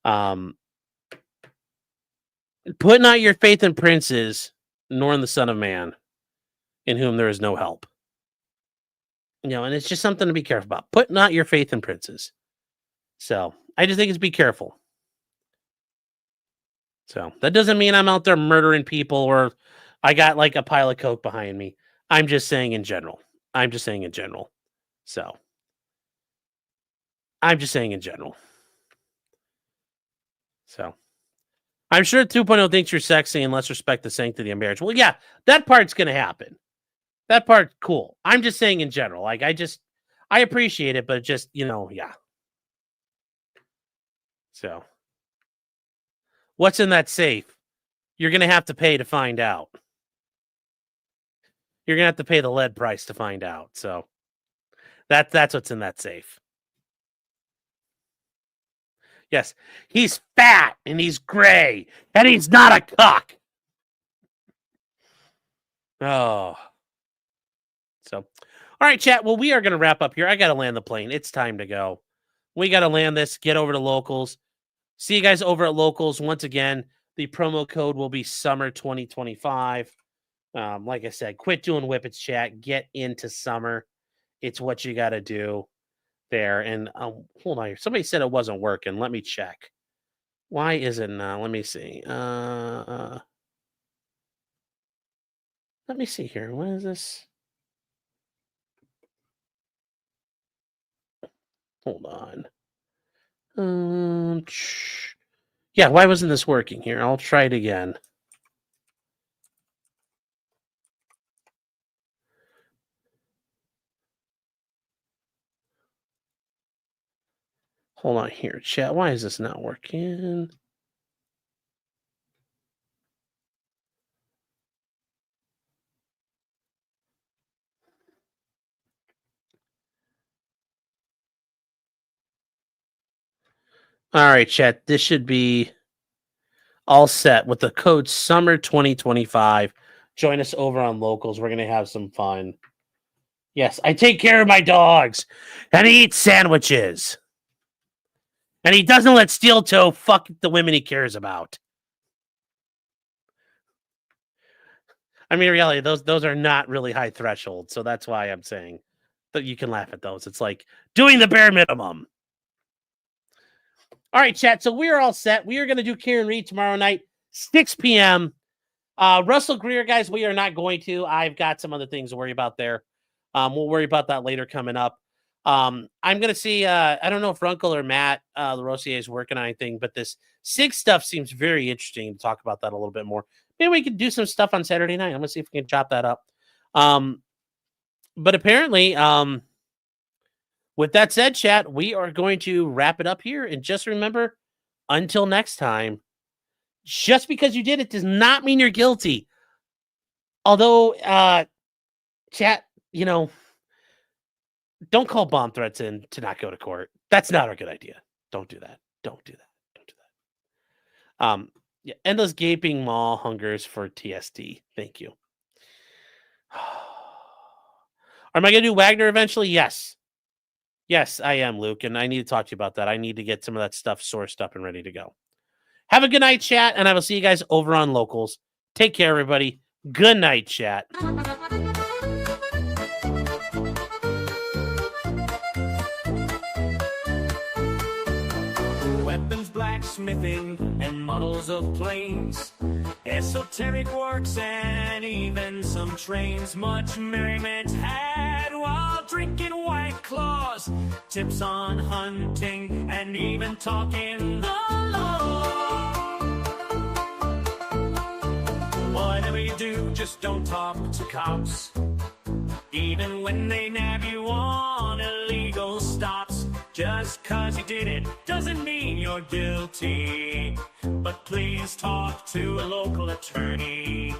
Speaker 1: Put not your faith in princes, nor in the Son of Man, in whom there is no help. And it's just something to be careful about. Put not your faith in princes. So I just think it's be careful. So that doesn't mean I'm out there murdering people or I got like a pile of coke behind me. I'm just saying in general. So I'm just saying in general. So I'm sure 2.0 thinks you're sexy and let's respect the sanctity of marriage. Well, yeah, that part's going to happen. That part, cool. I'm just saying in general. Like, I appreciate it, but just, yeah. So, what's in that safe? You're going to have to pay to find out. You're going to have to pay the lead price to find out. So, that's what's in that safe. Yes, he's fat and he's gray and he's not a cock. Oh. So, all right, chat. Well, we are going to wrap up here. I got to land the plane. It's time to go. We got to land this, get over to Locals. See you guys over at Locals. Once again, the promo code will be summer 2025. Like I said, quit doing Whippets, chat. Get into summer. It's what you got to do there. And hold on here. Somebody said it wasn't working. Let me check. Why isn't let me see. Let me see here. What is this? Hold on. Yeah, why wasn't this working here? I'll try it again. Hold on here, chat. Why is this not working? All right, chat. This should be all set with the code summer 2025. Join us over on Locals. We're going to have some fun. Yes, I take care of my dogs and he eats sandwiches. And he doesn't let Steel Toe fuck the women he cares about. I mean, in reality, those are not really high thresholds. So that's why I'm saying that you can laugh at those. It's like doing the bare minimum. All right, chat. So we are all set. We are going to do Kieran Reed tomorrow night, 6 p.m. Russell Greer, guys, we are not going to. I've got some other things to worry about there. We'll worry about that later coming up. I'm going to see, I don't know if Runkle or Matt LaRosier is working on anything, but this SIG stuff seems very interesting to talk about that a little bit more. Maybe we could do some stuff on Saturday night. I'm going to see if we can chop that up. But apparently, with that said, chat, we are going to wrap it up here. And just remember, until next time, just because you did it does not mean you're guilty. Although, chat, don't call bomb threats in to not go to court. That's not a good idea. Don't do that. Don't do that. Yeah, endless gaping maw hungers for TSD. Thank you. Am I going to do Wagner eventually? Yes. Yes, I am, Luke, and I need to talk to you about that. I need to get some of that stuff sourced up and ready to go. Have a good night, chat, and I will see you guys over on Locals. Take care, everybody. Good night, chat.
Speaker 6: Weapons, blacksmithing, and models of planes, esoteric works, and even some trains. Much merriment had while drinking White Claws, tips on hunting, and even talking the law. Whatever you do, just don't talk to cops, even when they nab you on illegal stops. Just 'cause you did it doesn't mean you're guilty, but please talk to a local attorney.